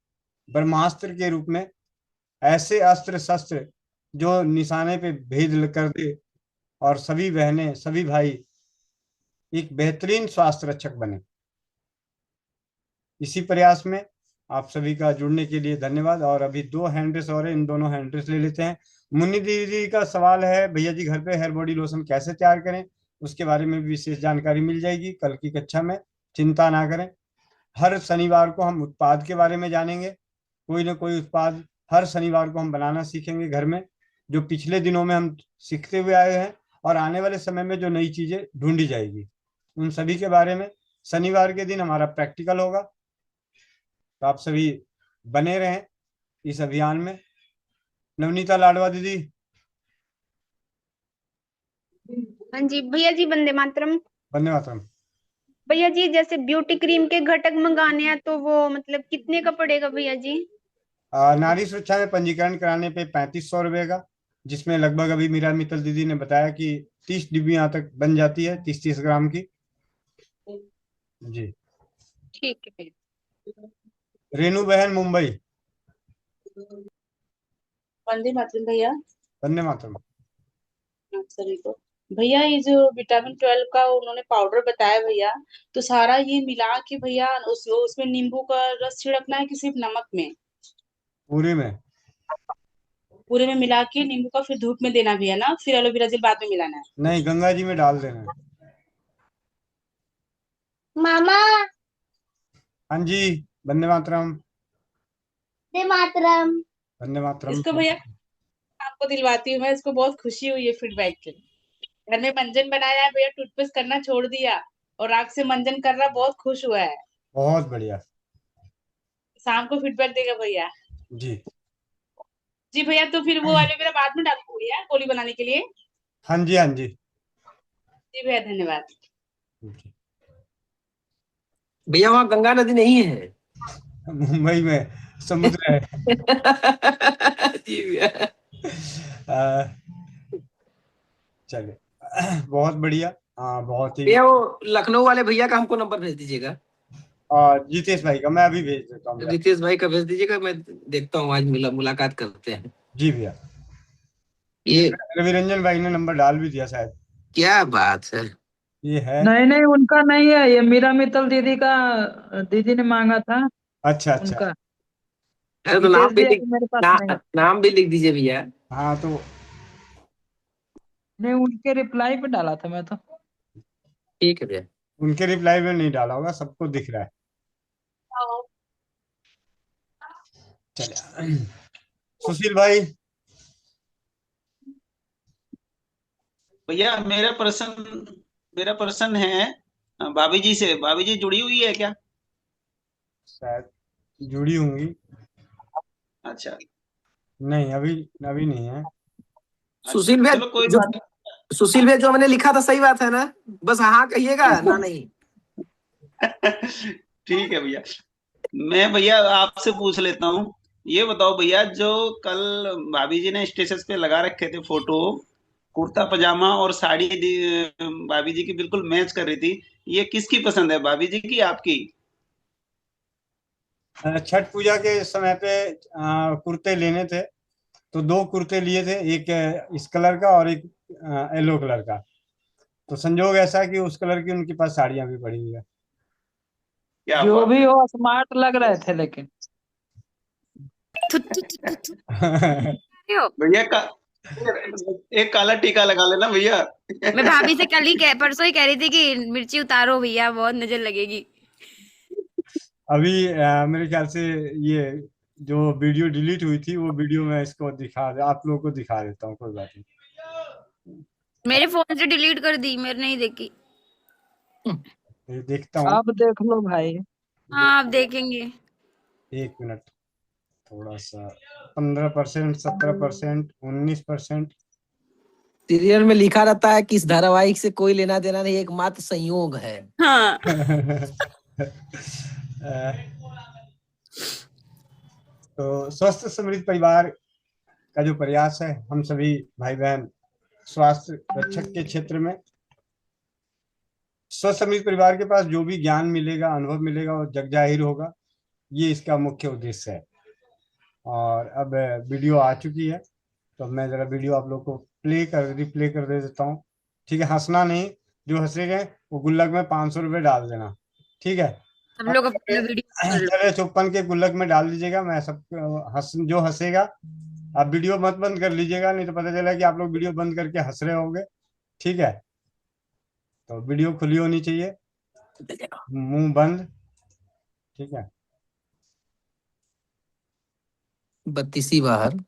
ब्रह्मास्त्र के रूप में। ऐसे अस्त्र शस्त्र जो निशाने पे भेद कर दे, और सभी बहनें सभी भाई एक बेहतरीन स्वास्थ्य रक्षक बने। इसी प्रयास में आप सभी का जुड़ने के लिए धन्यवाद। और अभी 2 हैंड रेस और है, इन दोनों हैंड रेस ले लेते हैं। मुन्नी दीदी का सवाल है, भैया जी घर पे हेयर बॉडी लोशन कैसे तैयार करें? उसके बारे में भी विशेष जानकारी मिल जाएगी कल की कक्षा में, चिंता ना करें। हर शनिवार को हम उत्पाद के बारे में जानेंगे। कोई ना कोई उत्पाद हर शनिवार को हम बनाना सीखेंगे घर में, जो पिछले दिनों में हम सीखते हुए आए हैं, और आने वाले समय में जो नई चीजें ढूंढी जाएगी उन सभी के बारे में। शनिवार के दिन हमारा प्रैक्टिकल होगा, तो आप सभी बने रहें इस अभियान में। नवनीता लाडवा दीदी। हाँ जी भैया जी, वंदे मातरम। वंदे मातरम। भैया जी जैसे ब्यूटी क्रीम के घटक मंगाने हैं तो वो मतलब कितने का पड़ेगा भैया जी? नारी सुरक्षा में पंजीकरण कराने पे 3500 रुपये का, जिसमें लगभग अभी मीरा मित्तल दीदी ने बताया कि 30 डिब्बियां तक बन जाती है, 30-30 ग्राम की। जी ठीक है भैया। रेनू बहन, मुंबई। वंदे मातरम भैया। वंदे मातरम। आप सभी को भैया, ये जो विटामिन 12 का उन्होंने पाउडर बताया भैया, तो सारा ये मिला के भैया उसमें नींबू का रस छिड़कना है कि सिर्फ नमक में? पूरे में। पूरे में मिला के नींबू का फिर धूप में देना भी है ना, फिर एलोवेरा जेल बाद में मिलाना है? नहीं, गंगा जी में डाल देना है। मामा। हाँ जी, वंदे मातरम। वंदे मातरम। वंदे मातरम। इसको भैया आपको दिलवाती हूँ मैं, इसको बहुत खुशी हुई है फीडबैक के। घर में मंजन बनाया है भैया, टूथपेस्ट करना छोड़ दिया और आग से मंजन कर रहा, बहुत खुश हुआ है। बहुत बढ़िया। शाम को फीडबैक देगा भैया। जी जी भैया, तो फिर वो एलोवेरा बाद में डालूंगी भैया गोली बनाने के लिए? हाँ जी, हाँ जी। जी भैया, धन्यवाद। भैया वहाँ गंगा नदी नहीं है, मुंबई में समुद्र है। जी भैया। चलिए, बहुत बढ़िया। बहुत ही। भैया वो लखनऊ वाले भैया का हमको नंबर भेज दीजिएगा। जितेश भाई का मैं अभी भेज देता हूँ। रितेश भाई का भेज दीजिएगा, मैं देखता हूँ, आज मुलाकात करते हैं। जी भैया। ये रविरंजन भाई ने नंबर डाल भी दिया शायद। क्या बात है। ये है। नहीं नहीं, उनका नहीं है, ये मीरा मित्तल दीदी का, दीदी ने मांगा था। अच्छा अच्छा। उनका अरे तो नाम भी रितेश लिख, जी मेरे पास नहीं है। नाम भी लिख दीजिए भैया। हाँ तो नहीं, उनके रिप्लाई पे डाला था मैं तो। ठीक है भैया। उनके रिप्लाई में नहीं डाला होगा, सबको दिख रहा है। चलिए, सुशील भाई। भैया मेरा प्रश्न है भाभी जी से। भाभी जी जुड़ी हुई है क्या? शायद जुड़ी होंगी। अच्छा। नहीं, अभी अभी नहीं है। सुशील भैया, चलो कोई जो बात सुशील भैया जो मैंने लिखा था सही बात है ना? बस हाँ कहिएगा ना नहीं। ठीक है भैया। मैं भैया आपसे पूछ लेता हूँ, ये बताओ भैया, जो कल भाभी जी ने स्टेटस पे लगा रखे थे फोटो, कुर्ता पजामा और साड़ी भाभी जी की बिल्कुल मैच कर रही थी, ये किसकी पसंद है, भाभी जी की आपकी? छठ पूजा के समय पे कुर्ते लेने थे, तो 2 कुर्ते लिए थे, एक इस कलर का और एक येलो कलर का। तो संजोग ऐसा है कि उस कलर की उनके पास साड़ियां भी पड़ी हुई है। जो भी हो, स्मार्ट लग रहे थे लेकिन। भैया एक काला टीका लगा लेना भैया। मैं भाभी से परसों ही कह रही थी कि मिर्ची उतारो भैया, बहुत नजर लगेगी। अभी मेरे ख्याल से ये जो वीडियो डिलीट हुई थी, वो वीडियो मैं इसको आप लोगों को दिखा देता हूँ, कोई बात नहीं। मेरे फोन से डिलीट कर दी, मेरे नहीं देखी। ये देखता हूँ। आप देख लो भाई। हाँ, आप देखेंगे। 1 मिनट, थोड़ा सा 15%, 17%, 19%। सीरियल में लिखा रहता है कि इस धारावाहिक से कोई लेना देना नहीं, एकमात्र संयोग है। हाँ। तो स्वस्थ समृद्ध परिवार का जो प्रयास है, हम सभी भाई बहन स्वास्थ्य रक्षक के क्षेत्र में, स्वस्थ समृद्ध परिवार के पास जो भी ज्ञान मिलेगा, अनुभव मिलेगा, वो जग जाहिर होगा। ये इसका मुख्य उद्देश्य है। और अब वीडियो आ चुकी है, तो मैं जरा वीडियो आप लोग को रिप्ले कर दे देता हूँ। ठीक है, हंसना नहीं, जो हंसेंगे वो गुल्लक में 500 रुपये डाल देना। ठीक है, हम लोग अपने वीडियो चले चौपन के गुल्लक में डाल दीजिएगा। मैं सब जो हंसेगा, आप वीडियो मत बंद कर लीजिएगा, नहीं तो पता चला कि आप लोग वीडियो बंद करके हंस रहे होंगे। ठीक है, तो वीडियो खुली होनी चाहिए, मुंह बंद। ठीक है, 32 बाहर।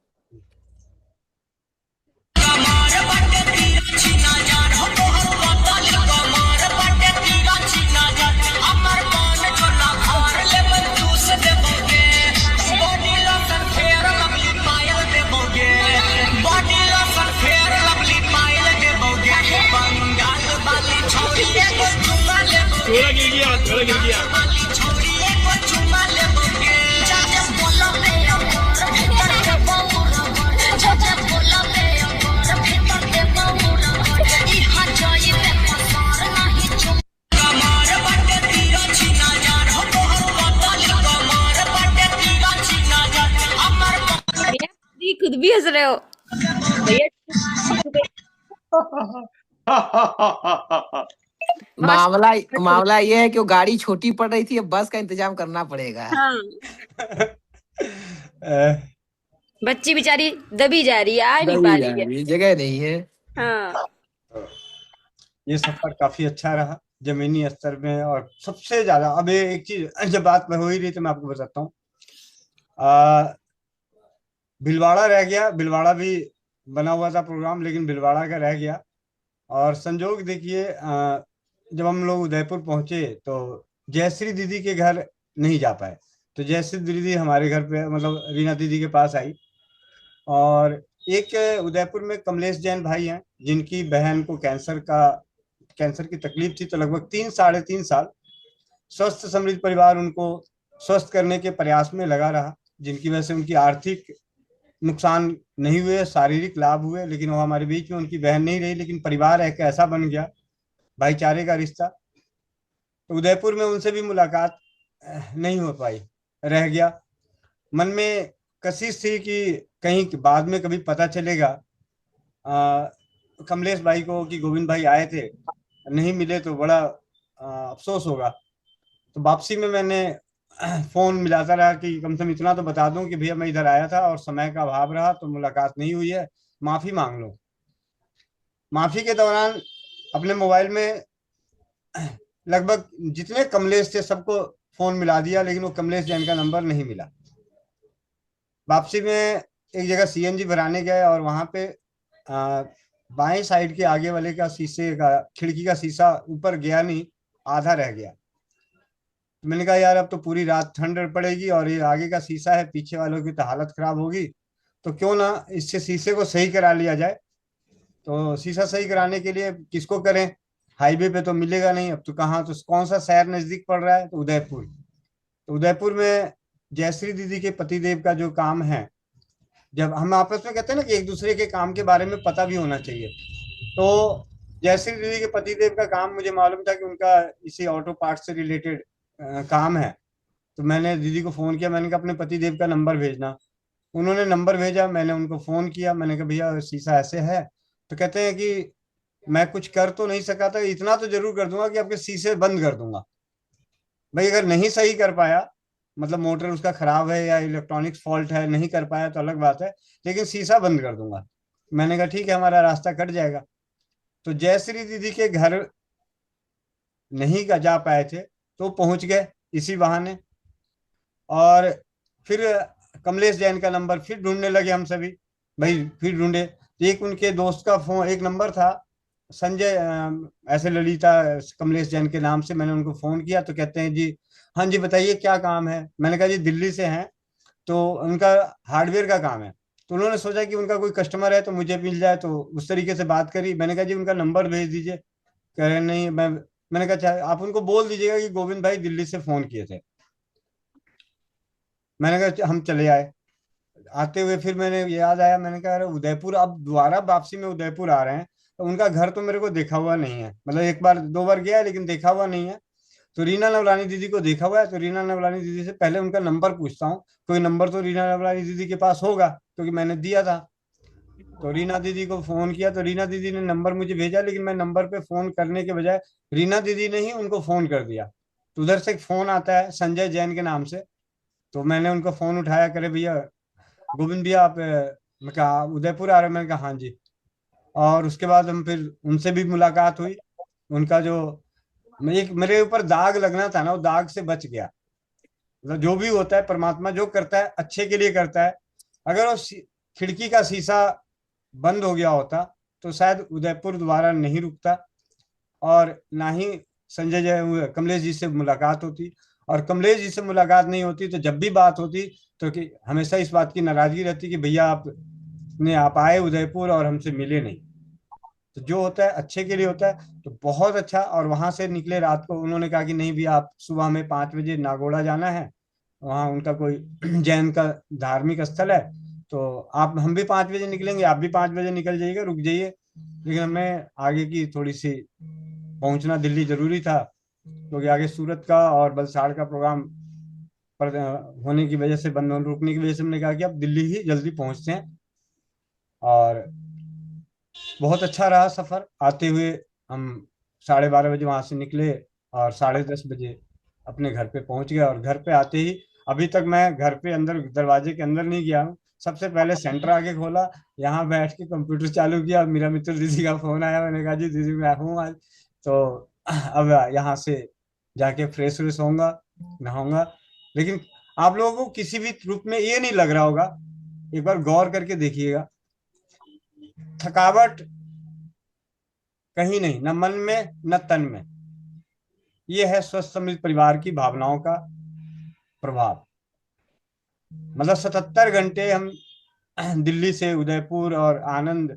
बॉडी लोशन फेयर लवली पायल देबोगे, थोड़ा गिर गया, थोड़ा गिर गया। भैया खुद भी हंस रहे हो। भैया मामला मामला ये है कि वो गाड़ी छोटी पड़ रही थी, अब बस का इंतजाम करना पड़ेगा। हाँ बच्ची बेचारी दबी जा रही है, आ नहीं पा रही है। जगह नहीं है। हाँ ये सफर काफी अच्छा रहा जमीनी स्तर में। और सबसे ज्यादा अब एक चीज जब बात में हो ही रही तो मैं आपको बताता हूँ, भिलवाड़ा रह गया। भिलवाड़ा भी बना हुआ था प्रोग्राम, लेकिन भिलवाड़ा का रह गया। और संजोग देखिए, जब हम लोग उदयपुर पहुंचे तो जयश्री दीदी के घर नहीं जा पाए। तो जयश्री दीदी हमारे घर पे, मतलब रीना दीदी के पास आई। और एक उदयपुर में कमलेश जैन भाई हैं, जिनकी बहन को कैंसर की तकलीफ थी। तो लगभग 3 साढ़े 3 साल स्वस्थ समृद्ध परिवार उनको स्वस्थ करने के प्रयास में लगा रहा, जिनकी वजह से उनकी आर्थिक नुकसान नहीं हुए, शारीरिक लाभ हुए। लेकिन वो हमारे बीच में उनकी बहन नहीं रही, लेकिन परिवार एक ऐसा बन गया, भाईचारे का रिश्ता। तो उदयपुर में उनसे भी मुलाकात नहीं हो पाई, रह गया। मन में कशिश थी कि कहीं बाद में कभी पता चलेगा कमलेश भाई को कि गोविंद भाई आए थे, नहीं मिले तो बड़ा अफसोस होगा। तो वापसी में मैंने फोन मिलाता रहा कि कम से कम इतना तो बता दूं कि भैया मैं इधर आया था और समय का अभाव रहा तो मुलाकात नहीं हुई है, माफी मांग लो। माफी के दौरान अपने मोबाइल में लगभग जितने कमलेश थे सबको फोन मिला दिया, लेकिन वो कमलेश जैन का नंबर नहीं मिला। वापसी में एक जगह सीएनजी भराने गए और वहां पे बाएं साइड के आगे वाले का शीशे का, खिड़की का शीशा ऊपर गया नहीं, आधा रह गया। मैंने कहा यार अब तो पूरी रात ठंड पड़ेगी और ये आगे का शीशा है, पीछे वालों की तो हालत खराब होगी, तो क्यों ना इससे शीशे को सही करा लिया जाए। तो शीशा सही कराने के लिए किसको करें, हाईवे पे तो मिलेगा नहीं, अब तो कहाँ, तो कौन सा शहर नजदीक पड़ रहा है, तो उदयपुर। तो उदयपुर में जयश्री दीदी के पतिदेव का जो काम है, जब हम आपस में कहते हैं ना कि एक दूसरे के काम के बारे में पता भी होना चाहिए, तो जयश्री दीदी के पतिदेव का काम मुझे मालूम था कि उनका इसी ऑटो पार्ट से रिलेटेड काम है। तो मैंने दीदी को फोन किया, मैंने कहा अपने पतिदेव का नंबर भेजना। उन्होंने नंबर भेजा, मैंने उनको फोन किया, मैंने कहा भैया शीशा ऐसे है। तो कहते हैं कि मैं कुछ कर तो नहीं सका था, इतना तो जरूर कर दूंगा कि आपके शीशे बंद कर दूंगा। भाई अगर नहीं सही कर पाया, मतलब मोटर उसका खराब है या इलेक्ट्रॉनिक्स फॉल्ट है, नहीं कर पाया तो अलग बात है, लेकिन शीशा बंद कर दूंगा। मैंने कहा ठीक है, हमारा रास्ता कट जाएगा। तो जयश्री दीदी के घर नहीं जा पाए थे तो पहुंच गए इसी बहाने। और फिर कमलेश जैन का नंबर फिर ढूंढने लगे हम सभी, भाई फिर ढूंढे। एक उनके दोस्त का फोन, एक नंबर था संजय, ऐसे ललिता कमलेश जैन के नाम से, मैंने उनको फोन किया तो कहते हैं जी हाँ जी बताइए क्या काम है। मैंने कहा जी दिल्ली से हैं, तो उनका हार्डवेयर का काम है। तो उन्होंने सोचा कि उनका कोई कस्टमर है तो मुझे मिल जाए, तो उस तरीके से बात करी। मैंने कहा जी उनका नंबर भेज दीजिए। कह रहे नहीं, मैंने कहा चाहे आप उनको बोल दीजिएगा कि गोविंद भाई दिल्ली से फोन किए थे। मैंने कहा हम चले आए। आते हुए फिर मैंने याद आया, मैंने कहा अरे उदयपुर, अब दोबारा वापसी में उदयपुर आ रहे हैं, तो उनका घर तो मेरे को देखा हुआ नहीं है, मतलब एक बार दो बार गया है लेकिन देखा हुआ नहीं है। तो रीना नवलानी दीदी को देखा हुआ है, तो रीना नवलानी दीदी से पहले उनका नंबर पूछता हूँ, कोई नंबर तो रीना नवलानी दीदी के पास होगा क्योंकि मैंने दिया था। तो रीना दीदी को फोन किया तो रीना दीदी ने नंबर मुझे भेजा, लेकिन मैं नंबर पे फोन करने के बजाय रीना दीदी ने ही उनको फोन कर दिया। तो उधर से एक फोन आता है संजय जैन के नाम से, तो मैंने उनको फोन उठाया, करे भैया गोविंद भैया आप, मैं कहा उदयपुर आ रहे हैं, मैंने कहा हाँ जी। और उसके बाद हम फिर उनसे भी मुलाकात हुई। उनका जो एक मेरे ऊपर दाग लगना था ना, वो दाग से बच गया। मतलब जो भी होता है परमात्मा जो करता है अच्छे के लिए करता है। अगर वो खिड़की का शीशा बंद हो गया होता तो शायद उदयपुर दोबारा नहीं रुकता और ना ही संजय कमलेश जी से मुलाकात होती। और कमलेश जी से मुलाकात नहीं होती तो जब भी बात होती तो कि हमेशा इस बात की नाराजगी रहती कि भैया आप आए उदयपुर और हमसे मिले नहीं। तो जो होता है अच्छे के लिए होता है, तो बहुत अच्छा। और वहां से निकले रात को, उन्होंने कहा कि नहीं भी आप सुबह में 5 बजे नागोड़ा जाना है, वहाँ उनका कोई जैन का धार्मिक स्थल है, तो आप हम भी 5 बजे निकलेंगे, आप भी 5 बजे निकल जाइएगा, रुक जाइए। लेकिन हमें आगे की थोड़ी सी पहुंचना दिल्ली जरूरी था, क्योंकि आगे सूरत का और वलसाड़ का प्रोग्राम पर होने की वजह से, बंद रुकने की वजह से हमने कहा कि अब दिल्ली ही जल्दी पहुंचते हैं। और बहुत अच्छा रहा सफर। आते हुए हम 12:30 बजे वहां से निकले और 10:30 बजे अपने घर पे पहुंच गए। और घर पे आते ही, अभी तक मैं घर पे अंदर दरवाजे के अंदर नहीं गया हूँ, सबसे पहले सेंटर आके खोला, यहाँ बैठ के कंप्यूटर चालू किया, मेरा मित्र दीदी का फोन आया, मैंने कहा जी दीदी मैं हूँ आज। तो अब यहाँ से जाके फ्रेश व्रेश होऊंगा, नहाऊंगा। लेकिन आप लोगों को किसी भी रूप में ये नहीं लग रहा होगा, एक बार गौर करके देखिएगा, थकावट कहीं नहीं, न मन में न तन में। ये है स्वस्थ समृद्ध परिवार की भावनाओं का प्रभाव। मतलब 77 घंटे हम दिल्ली से उदयपुर और आनंद,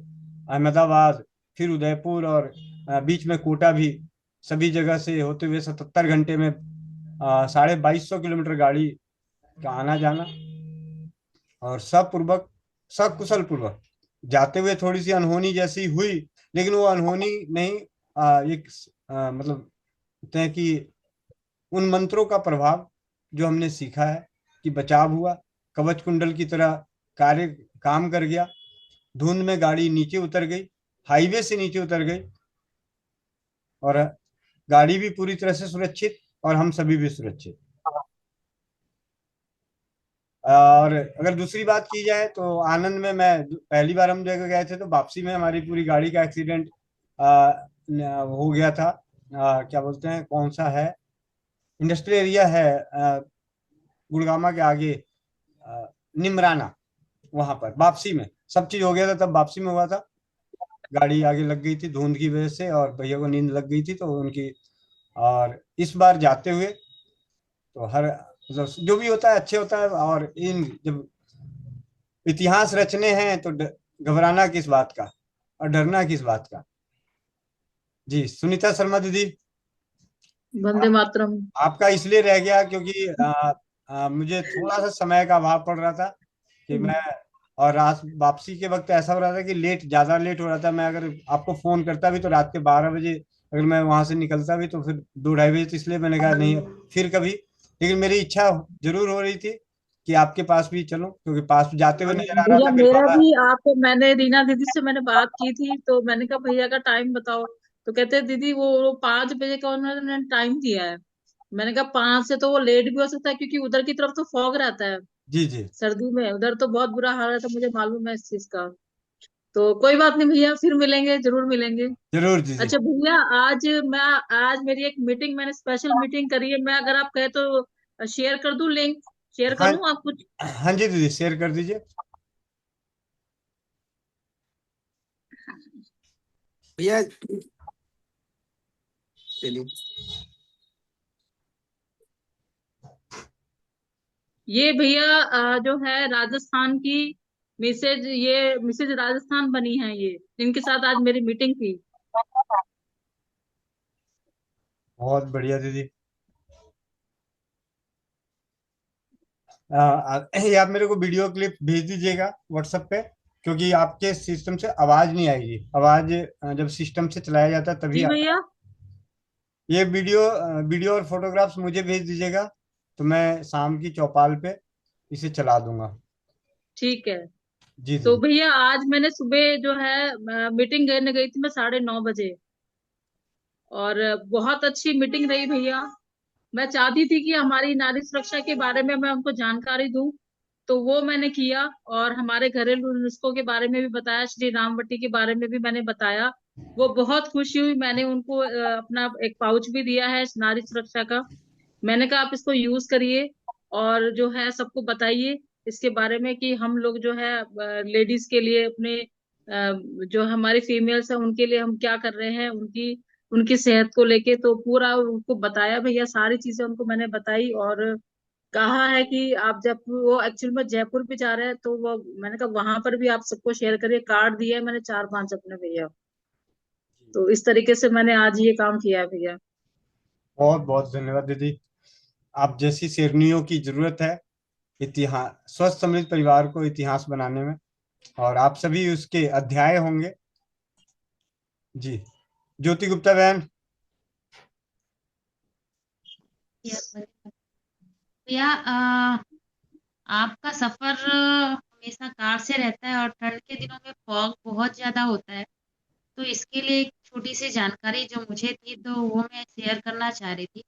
अहमदाबाद, फिर उदयपुर और बीच में कोटा भी, सभी जगह से होते हुए 77 घंटे में 2250 किलोमीटर गाड़ी का आना जाना, और सपूर्वक, सकुशल पूर्वक। जाते हुए थोड़ी सी अनहोनी जैसी हुई, लेकिन वो अनहोनी नहीं, एक मतलब कहते हैं कि उन मंत्रों का प्रभाव जो हमने सीखा है कि बचाव हुआ, कवच कुंडल की तरह कार्य काम कर गया। धुंध में गाड़ी नीचे उतर गई, हाईवे से नीचे उतर गई, और गाड़ी भी पूरी तरह से सुरक्षित और हम सभी भी सुरक्षित। और अगर दूसरी बात की जाए तो आनंद में मैं पहली बार हम जगह गए थे, तो वापसी में हमारी पूरी गाड़ी का एक्सीडेंट हो गया था। क्या बोलते हैं, कौन सा है, इंडस्ट्रियल एरिया है गुड़गामा के आगे, निमराना, वहां पर वापसी में सब चीज हो गया था। तब वापसी में हुआ था, गाड़ी आगे लग गई थी धुंध की वजह से, और भैया को नींद लग गई थी तो उनकी। और इस बार जाते हुए तो हर मतलब जो भी होता है अच्छे होता है। और इन जब इतिहास रचने हैं तो घबराना किस बात का और डरना किस बात का। जी सुनीता शर्मा दीदी, वंदे मातरम। आपका इसलिए रह गया क्योंकि मुझे थोड़ा सा समय का अभाव पड़ रहा था कि मैं, और रात वापसी के वक्त ऐसा हो रहा था कि ज्यादा लेट हो रहा था। मैं अगर आपको फोन करता भी तो रात के 12 बजे, अगर मैं वहां से निकलता भी तो फिर 2-2:30 बजे, तो इसलिए मैंने कहा नहीं फिर कभी। लेकिन मेरी इच्छा जरूर हो रही थी कि आपके पास भी चलो, क्योंकि पास जाते हुए नजर आ रहा भैया था मेरे मेरा बाबा। भी, आपको मैंने रीना दीदी से मैंने बात की थी, तो मैंने कहा भैया का टाइम बताओ, तो कहते दीदी वो 5 बजे का उन्होंने टाइम दिया है। मैंने कहा 5 से तो वो लेट भी हो सकता है, क्योंकि उधर की तरफ तो फॉग रहता है जी जी सर्दी में, उधर तो बहुत बुरा हाल रहता है, मुझे मालूम है इस चीज का। तो कोई बात नहीं भैया, फिर मिलेंगे, जरूर मिलेंगे। जरूर जी जी। अच्छा भैया, मैं आज मेरी एक मीटिंग, मैंने स्पेशल मीटिंग करी है, मैं अगर आप कहे तो शेयर कर दूं, लिंक शेयर हाँ करूं आप कुछ। हाँ जी दीदी, शेयर कर दीजिए। भैया चलिए। ये भैया जो है राजस्थान की मिसेज, ये मिसेज राजस्थान बनी है, ये इनके साथ आज मेरी मीटिंग थी। बहुत बढ़िया दीदी। ये आप मेरे को वीडियो क्लिप भेज दीजिएगा व्हाट्सएप पे, क्योंकि आपके सिस्टम से आवाज नहीं आएगी। आवाज जब सिस्टम से चलाया जाता है तभी जी आता भैया। है। ये वीडियो और फोटोग्राफ्स मुझे भेज दीजिएगा, तो मैं शाम की चौपाल पे इसे चला दूंगा। ठीक है। जी तो दीदी। भैया आज मैंने सुबह जो है मीटिंग करने गई थी मैं 9:30 बजे, और बहुत अच्छी मीटिंग रही भैया। मैं चाहती थी कि हमारी नारी सुरक्षा के बारे में मैं उनको जानकारी दूं, तो वो मैंने किया, और हमारे घरेलू नुस्खों के बारे में भी बताया, श्री रामवटी के बारे में भी मैंने बताया। वो बहुत खुशी हुई। मैंने उनको अपना एक पाउच भी दिया है नारी सुरक्षा का। मैंने कहा आप इसको यूज करिए, और जो है सबको बताइए इसके बारे में, कि हम लोग जो है लेडीज के लिए अपने जो हमारी फीमेल्स है उनके लिए हम क्या कर रहे हैं, उनकी उनकी सेहत को लेके। तो पूरा उनको बताया भैया, सारी चीजें उनको मैंने बताई, और कहा है कि आप जब वो एक्चुअल में जयपुर भी जा रहे हैं, तो वो मैंने कहा वहां पर भी आप सबको शेयर करिए। कार्ड दिया है मैंने 4-5 अपने भैया। तो इस तरीके से मैंने आज ये काम किया है भैया। बहुत बहुत धन्यवाद दीदी। आप जैसी शेरनियों की जरूरत है इतिहास, स्वस्थ समृद्ध परिवार को इतिहास बनाने में, और आप सभी उसके अध्याय होंगे। जी, ज्योति गुप्ता बहन। भैया आपका सफर हमेशा कार से रहता है और ठंड के दिनों में फॉग बहुत ज्यादा होता है, तो इसके लिए एक छोटी सी जानकारी जो मुझे थी तो वो मैं शेयर करना चाह रही थी।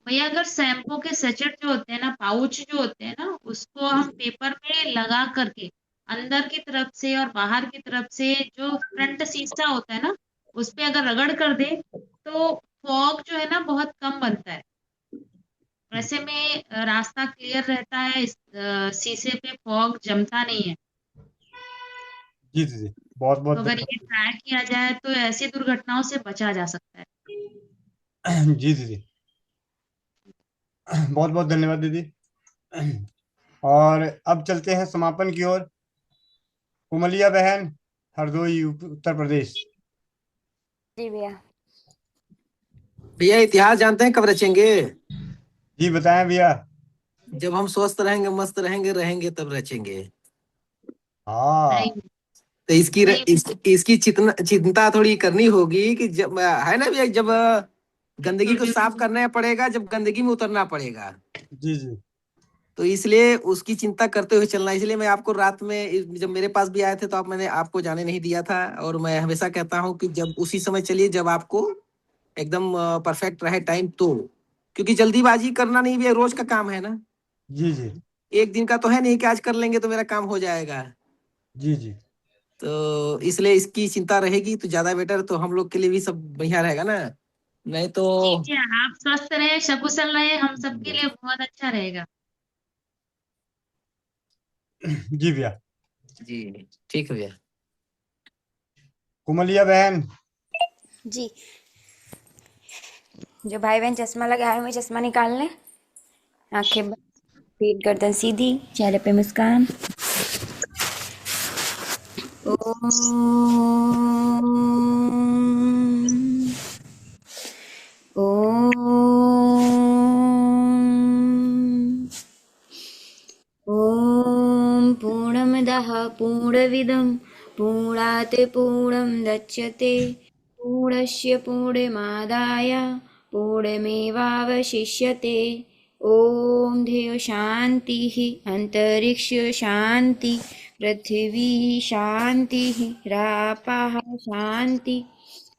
भैया अगर शैम्पू के सचेट जो होते हैं ना, पाउच जो होते हैं ना, उसको हम पेपर में लगा करके अंदर की तरफ से और बाहर की तरफ से जो फ्रंट शीशा होता है ना, उस पे अगर रगड़ कर दे तो फॉग जो है ना बहुत कम बनता है। वैसे में रास्ता क्लियर रहता है, शीशे पे फॉग जमता नहीं है। जी दीदी, बहुत तो बहुत अगर ये ट्राई किया जाए तो ऐसी दुर्घटनाओं से बचा जा सकता है। जी दीदी, बहुत बहुत धन्यवाद दीदी। और अब चलते हैं समापन की ओर। कुमलिया बहन, हरदोई, उत्तर प्रदेश। जी भैया। भैया इतिहास जानते हैं कब रचेंगे? जी बताएं भैया। जब हम स्वस्थ रहेंगे, मस्त रहेंगे रहेंगे तब रचेंगे। हाँ, तो इसकी चिंता थोड़ी करनी होगी कि जब है ना भैया, जब गंदगी को साफ करना पड़ेगा, जब गंदगी में उतरना पड़ेगा। जी जी। तो इसलिए उसकी चिंता करते हुए चलना। इसलिए मैं आपको रात में जब मेरे पास भी आए थे तो मैंने आपको जाने नहीं दिया था, और मैं हमेशा कहता हूँ कि जब उसी समय चलिए जब आपको एकदम परफेक्ट रहे टाइम, तो क्योंकि जल्दीबाजी करना नहीं भी रोज का काम है ना। जी जी। एक दिन का तो है नहीं कि आज कर लेंगे तो मेरा काम हो जाएगा। जी जी। तो इसलिए इसकी चिंता रहेगी तो ज्यादा बेटर, तो हम लोग के लिए भी सब बढ़िया रहेगा ना। नहीं तो जी जी, आप स्वस्थ रहे, सकुशल रहे, हम सबके लिए बहुत अच्छा रहेगा। जी भैया। जी ठीक है भैया। कुमलिया बहन। जी, जो भाई बहन चश्मा लगाए हुए चश्मा निकाल लें, आंखें बंद, पीठ गर्दन सीधी, चेहरे पे मुस्कान। ॐ पूर्णमदः पूर्णमिदं पूर्णात् पूर्णमुदच्यते पूर्णस्य पूर्णमादाय पूर्णमेवावशिष्यते। ॐ ध्येयो शान्तिः, अन्तरिक्ष शान्ति, पृथिवी शान्तिः, रापः शान्ति,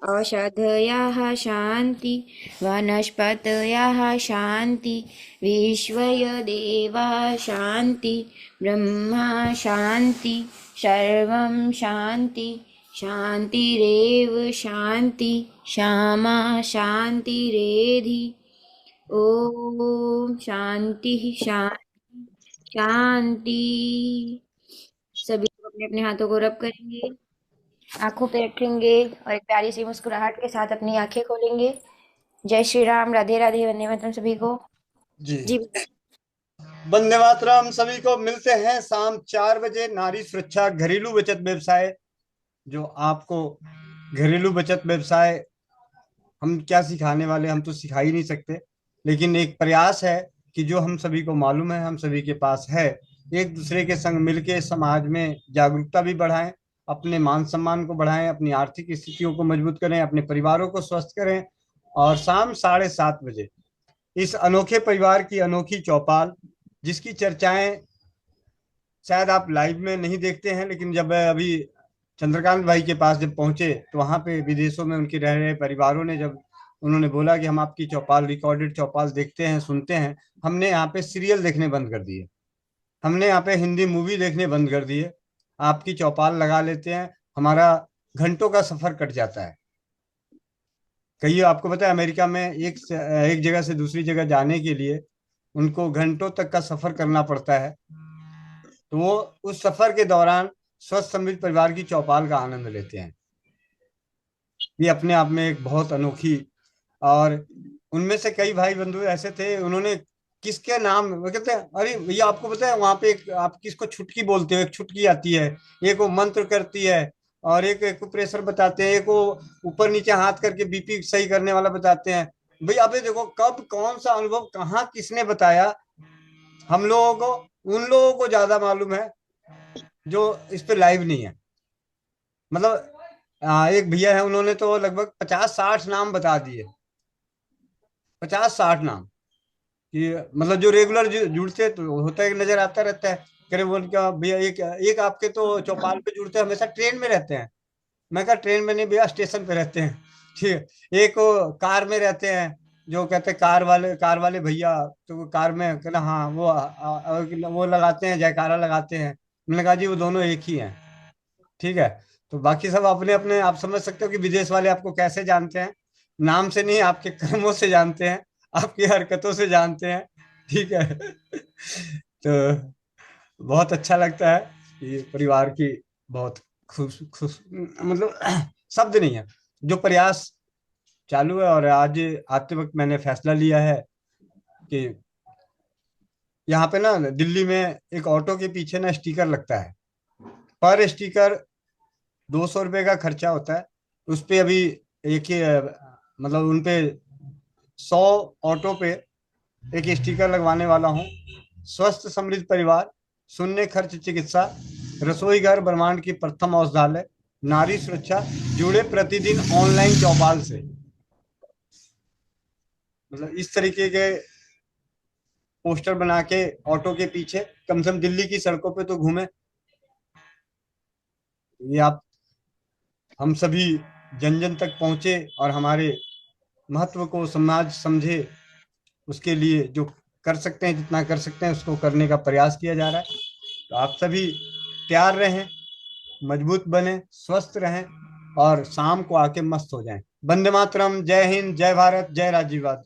औषधयः शान्ति, वनस्पतयः शान्ति, विश्वदेवा शान्ति, ब्रह्मा शान्ति, सर्वं शान्ति, शान्तिरेव शान्ति, श्यामा शान्तिरेधि। ओम शांति शांति शांति। सभी लोग अपने अपने हाथों को रब करेंगे, आंखों पे रखेंगे और एक प्यारी सी मुस्कुराहट के साथ अपनी आंखें खोलेंगे। जय श्री राम, राधे राधे, वंदे मातरम सभी को। जी जी वंदे मातरम सभी को। मिलते हैं शाम 4 बजे। नारी सुरक्षा घरेलू बचत व्यवसाय, जो आपको घरेलू बचत व्यवसाय हम क्या सिखाने वाले, हम तो सिखा ही नहीं सकते, लेकिन एक प्रयास है कि जो हम सभी को मालूम है, हम सभी के पास है, एक दूसरे के संग मिलके समाज में जागरूकता भी बढ़ाएं, अपने मान सम्मान को बढ़ाएं, अपनी आर्थिक स्थितियों को मजबूत करें, अपने परिवारों को स्वस्थ करें। और शाम 7:30 इस अनोखे परिवार की अनोखी चौपाल, जिसकी चर्चाएं शायद आप लाइव में नहीं देखते हैं, लेकिन जब अभी चंद्रकांत भाई के पास जब पहुंचे तो वहां पे विदेशों में उनके रह रहे परिवारों ने जब उन्होंने बोला कि हम आपकी चौपाल, रिकॉर्डेड चौपाल देखते हैं, सुनते हैं, हमने यहाँ पे सीरियल देखने बंद कर दिए, हमने यहाँ पे हिंदी मूवी देखने बंद कर दिए, आपकी चौपाल लगा लेते हैं, हमारा घंटों का सफर कट जाता है। कई आपको पता है अमेरिका में एक जगह से दूसरी जगह जाने के लिए उनको घंटों तक का सफर करना पड़ता है, तो वो उस सफर के दौरान स्वस्थ समृद्ध परिवार की चौपाल का आनंद लेते हैं। ये अपने आप में एक बहुत अनोखी, और उनमें से कई भाई बंधु ऐसे थे, उन्होंने किसके नाम, वो कहते हैं अरे भैया आपको पता है वहां पे एक आप किसको छुटकी बोलते हो, एक छुटकी आती है, एक वो मंत्र करती है, और एक एक्यूप्रेशर बताते हैं, एक वो ऊपर नीचे हाथ करके बीपी सही करने वाला बताते हैं। भाई अबे देखो कब कौन सा अनुभव कहाँ किसने बताया, हम लोगों को उन लोगों को ज्यादा मालूम है जो इस पे लाइव नहीं है। मतलब एक भैया है, उन्होंने तो लगभग 50-60 नाम बता दिए, 50-60 नाम, कि मतलब जो रेगुलर जुड़ते तो होता है, नजर आता रहता है। करे वो उनका भैया एक एक आपके तो चौपाल पे जुड़ते हैं, हमेशा ट्रेन में रहते हैं। मैं कहा ट्रेन में नहीं भैया, स्टेशन पे रहते हैं। ठीक है। एक वो कार में रहते हैं, जो कहते हैं कार वाले भैया, तो वो कार में कहना हाँ वो वो लगाते हैं, जयकारा लगाते हैं। मैंने कहा जी वो दोनों एक ही हैं। ठीक है। तो बाकी सब अपने अपने, आप समझ सकते हो कि विदेश वाले आपको कैसे जानते हैं, नाम से नहीं आपके कर्मों से जानते हैं, आपकी हरकतों से जानते हैं। ठीक है। तो बहुत अच्छा लगता है कि परिवार की बहुत खुश खुश मतलब शब्द नहीं है, जो प्रयास चालू है। और आज आते वक्त मैंने फैसला लिया है कि यहाँ पे ना दिल्ली में एक ऑटो के पीछे ना स्टिकर लगता है, पर स्टिकर 200 रुपये का खर्चा होता है। उस पे अभी एक ही मतलब उन पे 100 ऑटो पे एक स्टिकर लगवाने वाला हूँ। स्वस्थ समृद्ध परिवार, शून्य खर्च चिकित्सा, रसोई घर ब्रह्मांड की प्रथम औषधालय, नारी सुरक्षा, जुड़े प्रतिदिन ऑनलाइन चौपाल से। मतलब इस तरीके के पोस्टर बना के ऑटो के पीछे कम से कम दिल्ली की सड़कों पे तो घूमे। ये आप हम सभी जन जन तक पहुंचे और हमारे महत्व को समाज समझे, उसके लिए जो कर सकते हैं, जितना कर सकते हैं उसको करने का प्रयास किया जा रहा है। तो आप सभी तैयार रहें, मजबूत बने, स्वस्थ रहें और शाम को आके मस्त हो जाएं। वंदे मातरम, जय हिंद, जय भारत, जय राजीववाद।